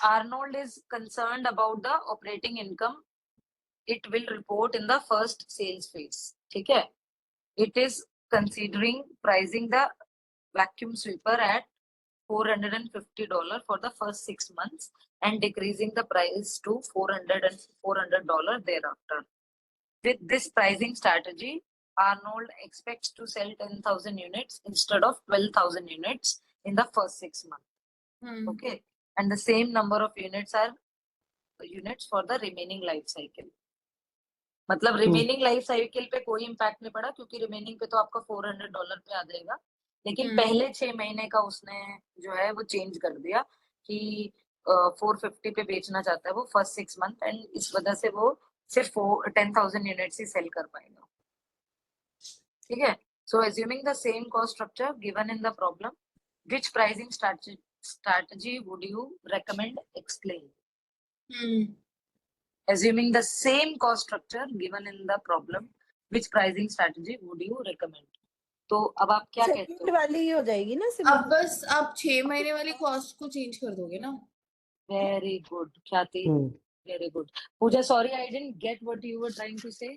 Arnold is concerned about the operating income it will report in the first sales phase. ठीक है, it is considering pricing the vacuum sweeper at $450 for the first 6 months and decreasing the price to $400 thereafter. With this pricing strategy, Arnold expects to sell 10,000 units instead of 12,000 units in the first 6 months. Okay, and the same number of units are units for the remaining life cycle. मतलब remaining life cycle पे कोई impact नहीं पड़ा क्योंकि remaining पे तो आपका $400 पे आ जाएगा, लेकिन पहले 6 महीने का उसने जो है वो चेंज कर दिया कि 450 पे बेचना चाहता है वो फर्स्ट 6 मंथ, एंड इस वजह से वो सिर्फ 10,000 यूनिट्स ही सेल कर पाएगा। ठीक है, सो assuming the same cost structure given in the problem, which pricing strategy would you recommend? Explain. Assuming the same cost structure given in the problem, which pricing strategy would you recommend? तो अब आप क्या कहते second हो? वाली ही हो जाएगी ना अब सिंपल। बस आप 6 महीने वाली कॉस्ट को चेंज कर दोगे ना। Very good Khyati, very good. Pooja, sorry I didn't get what you were trying to say.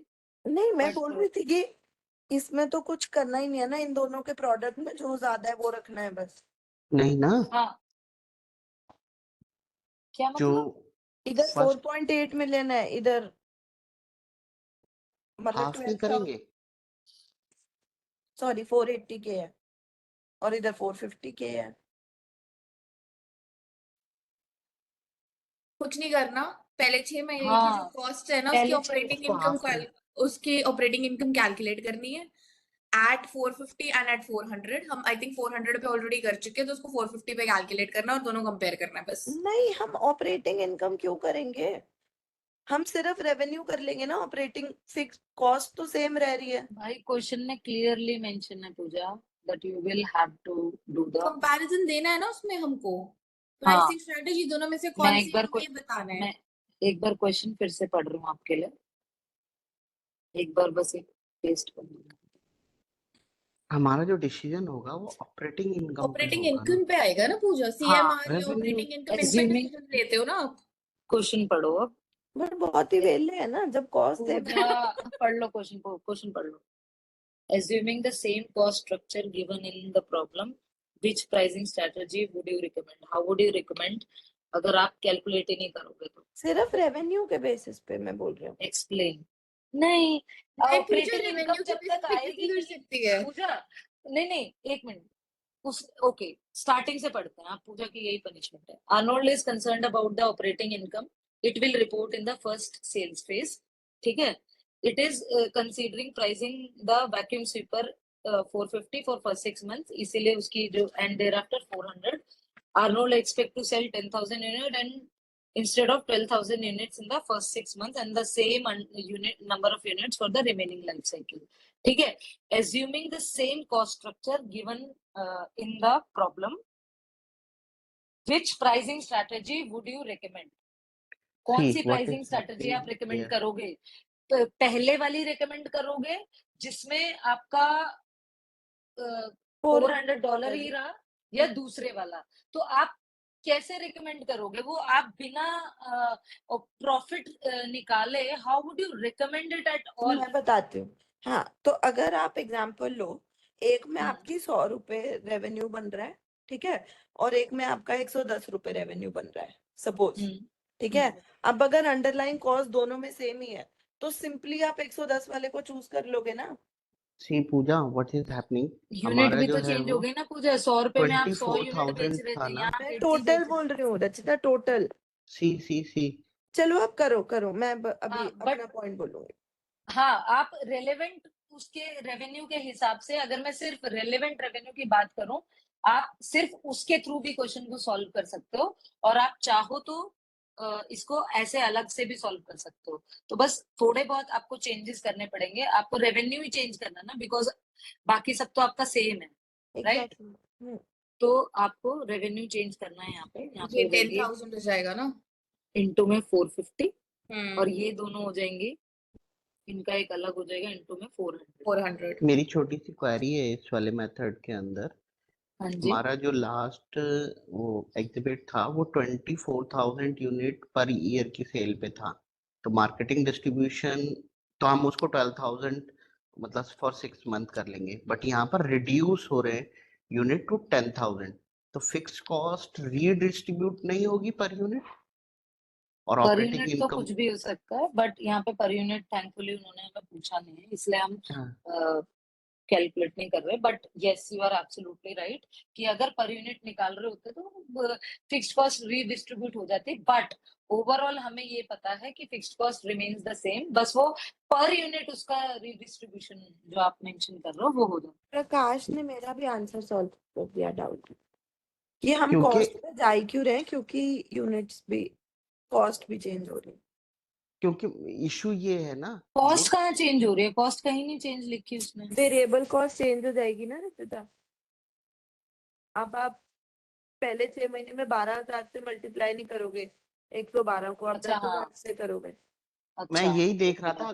नहीं, मैं But, बोल रही थी कि इसमें तो कुछ करना ही नहीं है ना, इन दोनों के प्रोडक्ट में जो ज्यादा है वो रखना है बस। नहीं ना, हाँ, क्या जो मतलब? इधर फर्स्ट 4.8 मिलियन है, इधर मतलब हाफ नहीं 12,000, करेंगे। सॉरी 480 के है और इधर 450 के है। कुछ नहीं करना, पहले 6 महीने की जो हाँ, कॉस्ट है ना उसकी पहले 6 ऑपरेटिंग उसको इनकम हाफ में उसकी ऑपरेटिंग इनकम कैलकुलेट करनी है एट 450 एंड एट 400। हम आई थिंक 400 पे ऑलरेडी कर चुके हैं, तो उसको 450 पे कैलकुलेट करना और दोनों कंपेयर करना है बस। नहीं, हम ऑपरेटिंग इनकम क्यों करेंगे, हम सिर्फ रेवेन्यू कर लेंगे ना, ऑपरेटिंग फिक्स कॉस्ट तो सेम रह रही है। भाई क्वेश्चन में क्लियरली मेंशन है पूजा that you will have to do the comparison देना है ना उसमें हमको, हाँ, प्राइसिंग स्ट्रेटजी दोनों में से मैं कौन एक सी बार हमें बताना है। मैं एक बार क्वेश्चन फिर से पढ़ रही हूँ आपके लिए, एक बार बस एक पेस्ट कर दूंगा। हमारा जो डिसीजन होगा वो ऑपरेटिंग इनकम पे ऑपरेटिंग होगा ना। इनकम पे आएगा ना पूजा, हाँ, सीएमआर या रेवेन्यू ऑपरेटिंग इनकम इन पे assuming डिसीजन लेते हो ना आप। क्वेश्चन पढ़ो अब। बट बहुत ही वेले है ना, जब कॉस्ट है पूजा पढ़ लो, क्वेश्चन पढ़ लो। Assuming the same cost structure given in the problem, which pricing strategy would you recommend? How would you recommend? अगर आप कैलकुलेट ही नहीं करोगे तो सिर्फ रेवेन्यू के बेसिस पे मैं बोल रही हूँ। एक्सप्लेन। नहीं, नहीं पूजा, ऑपरेटिंग इनकम रेवेन्यू के जब बेसिस तक पे आएगी कैसे कर नहीं सकती है। पूजा, नहीं, एक मिनट, उस ओके स्टार्टिंग से पढ़ते हैं। आप पूजा की यही पनिशमेंट है। Arnold is concerned about the operating income. It will report in the first sales phase. ठीक है, it is considering pricing the vacuum sweeper 450 for first 6 months, इसीलिए उसकी जो and thereafter 400. Arnold expect to sell 10,000 unit and instead of 12,000 units in the first 6 months and the same unit number of units for the remaining life cycle. ठीक है, assuming the same cost structure given in the problem, which pricing strategy would you recommend? कौन See see what pricing is strategy आप happening recommend here. करोगे? पहले वाली recommend करोगे जिसमें आपका $400 ही रहा, या दूसरे वाला? तो आप कैसे रिकमेंड करोगे? वो आप बिना प्रॉफिट निकाले how would you recommend it at all? मैं बताती हूँ। हाँ, तो अगर आप एग्जाम्पल लो, एक में आपकी 100 रुपए रेवेन्यू बन रहा है, ठीक है, और एक में आपका 110 रुपए रेवेन्यू बन रहा है सपोज, ठीक है। अब अगर अंडरलाइन कॉस्ट दोनों में सेम ही है तो सिंपली आप 110 वाले को चूज कर लोगे ना। See Pooja, what is happening? Unit हमारा भी जो तो है चेंज वो हो गई ना पूजा। 100 रुपए में आप 100 यूनिट बेच 24,000 रहे था थे, ना। यहाँ आप मैं 80 टोटल बेच रहे बोल हो। रही हूँ रचिता, टोटल। सी चलो आप करो, मैं अभी हाँ, अपना पॉइंट बोलूंगी। हाँ, आप रेलेवेंट उसके रेवेन्यू के हिसाब से, अगर मैं सिर्फ रेलेवेंट रेवेन्यू की बात करूं, आप सिर्फ उसके थ्रू भी क्वेश्चन को सॉल्व कर सकते हो, और आप चाहो तो इसको ऐसे अलग से भी सॉल्व कर सकते हो। तो बस थोड़े बहुत आपको चेंजेस करने पड़ेंगे, आपको रेवेन्यू ही चेंज करना ना, बिकॉज बाकी सब तो आपका सेम है, राइट? एग्जैक्टली। तो आपको रेवेन्यू चेंज करना है। यहाँ पे ये हो जाएगी 10,000 हो जाएगा ना। इंटू में 450, और हम्म, ये दोनों हो जाएंगे, इनका एक अलग हो जाएगा इंटू में 400। 400। मेरी छोटी सी क्वेरी है इस वाले मेथड के अंदर। हाँ जी, हमारा जो लास्ट वो एग्जिबिट था वो 24,000 यूनिट पर ईयर की सेल पे था, तो मार्केटिंग डिस्ट्रीब्यूशन तो हम उसको 12,000 मतलब फॉर 6 मंथ कर लेंगे, बट यहाँ पर रिड्यूस हो रहे यूनिट टू 10,000, तो फिक्स कॉस्ट रीडिस्ट्रीब्यूट नहीं होगी पर यूनिट, और पर ऑपरेटिंग यूनिट तो इनकम। कुछ भी हो सकता है, बट यहाँ पे पर यूनिट थैंकफुली उन्होंने हमें पूछा नहीं है, इसलिए हम कैलकुलेट नहीं कर रहे, but yes you are absolutely right कि अगर पर यूनिट निकाल रहे होते तो फिक्स्ड कॉस्ट रीडिस्ट्रीब्यूट हो जाती, बट ओवरऑल हमें ये पता है कि fixed cost remains the same, बस वो पर यूनिट उसका रीडिस्ट्रीब्यूशन जो आप मेंशन कर रहे हो वो हो जाता प्रकाश ने मेरा भी आंसर सॉल्व कर दिया डाउट कि हम क्योंकि कॉस्ट पे जा ही क्यों रहे हैं, क्योंकि यूनिट्स भी कॉस्ट भी चेंज हो रही है। क्योंकि इशू ये है ना, है। कॉस्ट कहाँ चेंज हो रही है? कॉस्ट कहीं नहीं चेंज लिखी उसने। वेरिएबल कॉस्ट चेंज हो जाएगी ना रितिका। अब आप पहले 6 महीने में 12,000 से मल्टीप्लाई नहीं करोगे 112 को, आप अच्छा, 10,000 हाँ, से करोगे। मैं अच्छा, यही देख रहा था।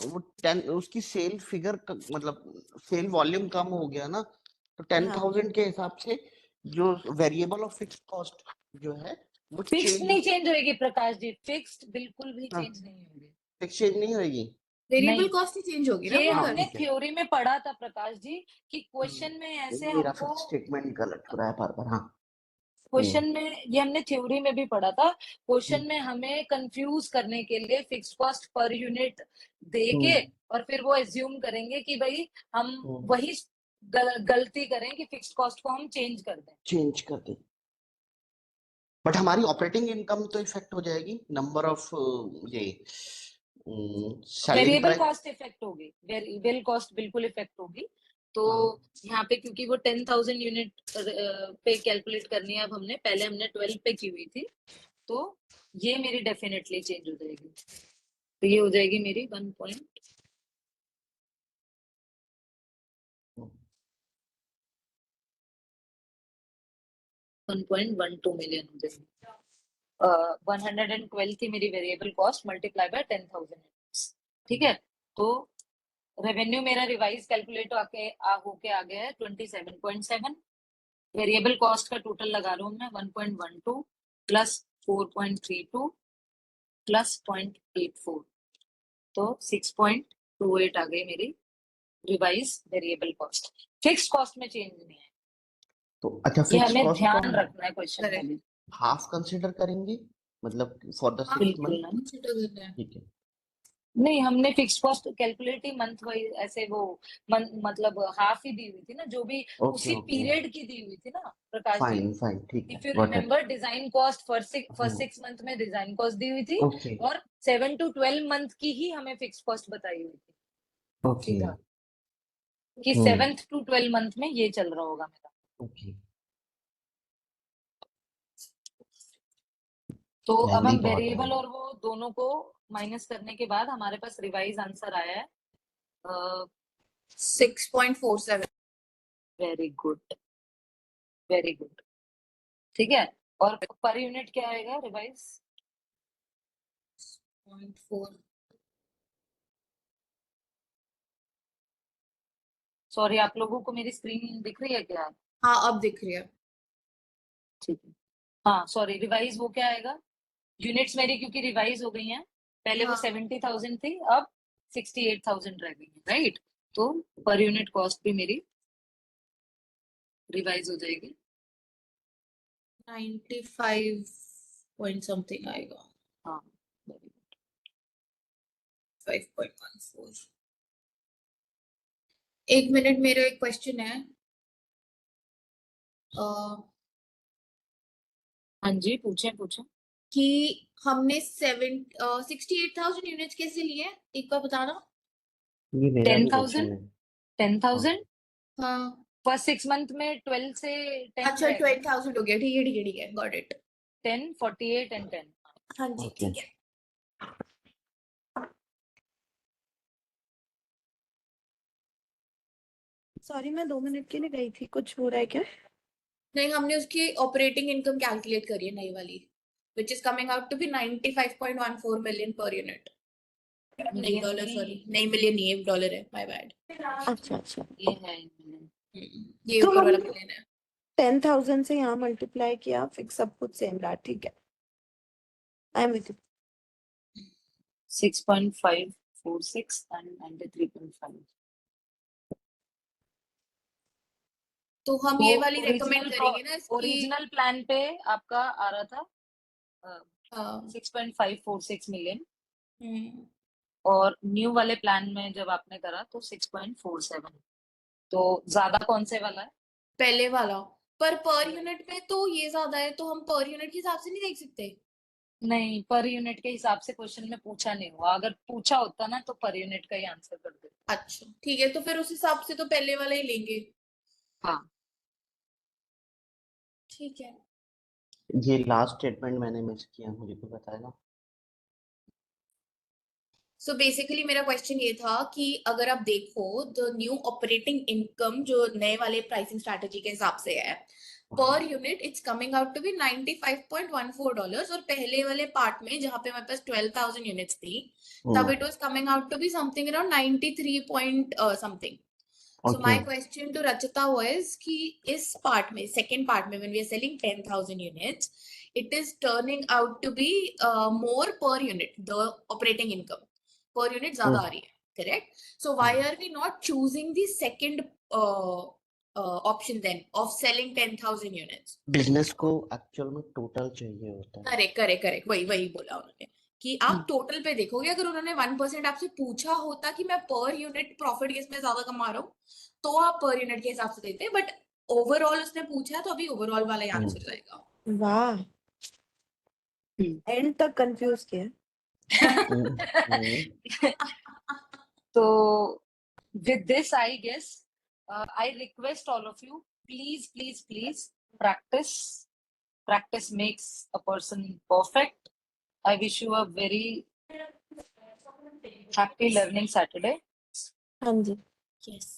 वो 10 उसकी सेल फिगर मतलब सेल वॉल्यूम कम हो गया ना, तो हाँ 10,000 के हिसाब से जो वेरिएबल और फिक्स्ड कॉस्ट जो है वो फिक्स्ड चेंज, नहीं चेंज होगी प्रकाश जी, फिक्स्ड बिल्कुल भी हाँ, चेंज नहीं होगी। फिक्स चेंज नहीं होगी। वेरिएबल नहीं, कॉस्ट ही चेंज होगी ना ये हाँ फिर। हमने ठीक है। थ्योरी में पढ़ा था प्रकाश जी कि क्वेश्चन में ऐसे मेरा हमको, फिर स्टेटमेंट गलत हो रहा है बार बार। हाँ। क्वेश्चन में ये हमने थ्योरी में भी पढ़ा था, क्वेश्चन हम्म, में हमें कंफ्यूज करने के लिए फिक्स कॉस्ट पर यूनिट दे के हम्म, और फिर वो एज्यूम करेंगे कि भाई हम हम्म, वही गलती करें कि फिक्स कॉस्ट को हम चेंज कर दें। चेंज कर दे, बट हमारी ऑपरेटिंग इनकम तो इफेक्ट हो जाएगी, नंबर ऑफ ये selling variable price. Cost effect होगी, वेरिएबल कॉस्ट बिल्कुल इफेक्ट होगी। तो हाँ यहाँ पे क्योंकि वो 10,000 यूनिट पे कैलकुलेट करनी है, अब हमने पहले हमने 12 पे की हुई थी, तो ये मेरी डेफिनेटली चेंज हो जाएगी। तो ये हो जाएगी मेरी 1.12 मिलियन हो जाएगी। 112 थी मेरी वेरिएबल कॉस्ट मल्टीप्लाई बाय 10,000, ठीक है। तो रेवेन्यू मेरा रिवाइज कैलकुलेट होके आ गया है 27.7। वेरिएबल कॉस्ट का टोटल लगा रहा हूँ मैं 1.12 प्लस 4.32 प्लस 0.84, तो 6.28 आ गई मेरी revise variable cost. Fix cost में चेंज नहीं है, तो अच्छा, ये फिक्स हमें कॉस्ट को ध्यान हम रखना है क्वेश्चन में करेक्ट। भी। हाफ कंसिडर करेंगे, मतलब फॉर द हाँ 6 मंथ। बिल्कुल ना, कंसिडर करना है। ठीक है। नहीं हमने फिक्स कॉस्ट कैलकुलेट ही मंथ वाइज ऐसे वो मतलब हाफ ही दी हुई थी ना, जो भी ओके उसी ओके, पीरियड की दी हुई थी ना प्रकाश जी। फाइन फाइन, ठीक है, if you got it. Remember design cost first 6 month में डिजाइन कॉस्ट दी हुई थी, ओके और 7 to 12 मंथ की ही हमें फिक्स कॉस्ट बताई हुई थी ओके। सीधा, कि हम्म, 7 to 12 मंथ में ये चल रहा होगा मेरा। ओके। तो अब हेल्दी हम बहुत है। वेरिएबल और वो दोनों को माइनस करने के बाद हमारे पास रिवाइज आंसर आया है। 6.47। वेरी गुड, वेरी गुड, ठीक है। और पर यूनिट क्या आएगा रिवाइज? 0.4। सॉरी, आप लोगों को मेरी स्क्रीन दिख रही है क्या? हाँ अब दिख रही है। ठीक है, हाँ सॉरी, रिवाइज वो क्या आएगा? यूनिट्स मेरी क्योंकि रिवाइज हो गई हैं, पहले वो हाँ 70,000 थी, अब 68,000 रह गई है, राइट। तो पर यूनिट कॉस्ट भी मेरी रिवाइज हो जाएगी। 95 पॉइंट समथिंग आएगा। हाँ very good. 5.14। एक मिनट, मेरा एक क्वेश्चन है। हाँ जी, पूछे पूछे। कि हमने 68,000 यूनिट्स कैसे लिए हैं? एक बार बताना। ये मेरा भी 10,000, क्वेश्चन है। हाँ 10,000 हाँ फर्स्ट 6 मंथ में 12 से 10 अच्छा, रह गए ना, 12,000 हो गया। ठीक है ठीक है ठीक है, गॉट इट। 10, 48 एंड 10। हाँ जी ओके। ठीक है। सॉरी, मैं 2 मिनट के लिए गई थी, कुछ हो रहा है क्या? नहीं, हमने उसकी ऑपरेटिंग इनकम कैलकुलेट करी है नई वाली, which is coming out to be 95.14 million per unit. नहीं मिलियन डॉलर, नहीं, सॉरी नहीं मिलियन नहीं है, डॉलर है, माय बैड। अच्छा अच्छा। ये है मिलियन। ये तो ऊपर वाला हमने मिलियन है। 10,000 से यहाँ मल्टीप्लाई किया, फिक्स सब कुछ सेम रहा, ठीक है। I am with you. 6.546 and 93.5। तो हम तो ये वाली रेकमेंड करेंगे ना इसकी। ओरिजिनल प्लान पे आपका आ रहा था हाँ 6.546 मिलियन, हम्म, और न्यू वाले प्लान में जब आपने करा तो 6.47। तो ज्यादा कौन से वाला है? पहले वाला। पर यूनिट में तो ये ज्यादा है, तो हम पर यूनिट के हिसाब से नहीं देख सकते? नहीं, पर यूनिट के हिसाब से क्वेश्चन में पूछा नहीं हुआ, अगर पूछा होता ना तो पर यूनिट का ही आंसर कर देते। अच्छा ठीक है, तो फिर उस हिसाब से तो पहले वाला ही लेंगे। हाँ। ठीक है। ये लास्ट स्टेटमेंट मैंने मिस किया, मुझे तो बताएगा। सो बेसिकली मेरा क्वेश्चन ये था कि अगर आप देखो द न्यू ऑपरेटिंग इनकम जो नए वाले प्राइसिंग स्ट्रैटेजी के हिसाब से है, per unit it's coming out to be $95.14, और पहले वाले पार्ट में जहां पे हमारे पास 12,000 यूनिट्स थी, तब it was coming out to be something around 93 point something. So my okay question to Rachita was कि इस पार्ट में, सेकेंड पार्ट में, when we are selling 10,000 units, it is turning out to be more per unit, the operating income per unit ज्यादा आ रही है, correct? So why are we not choosing the second option then of selling 10,000 units? Business को actual में total चाहिए होता है। Correct correct correct, वही वही बोला उन्होंने कि आप टोटल पे देखोगे। अगर उन्होंने 1% आपसे पूछा होता कि मैं पर यूनिट प्रॉफिट किसमें ज्यादा कमा रहा हूँ, तो आप पर यूनिट के हिसाब से देते, बट ओवरऑल उसने पूछा है तो अभी ओवरऑल वाला ही आंसर जाएगा। वाह, एंड तक कंफ्यूज किया। So with this, I guess I request all of you, please practice. Practice makes a person perfect. I wish you a very happy learning Saturday. हाँ जी। यस।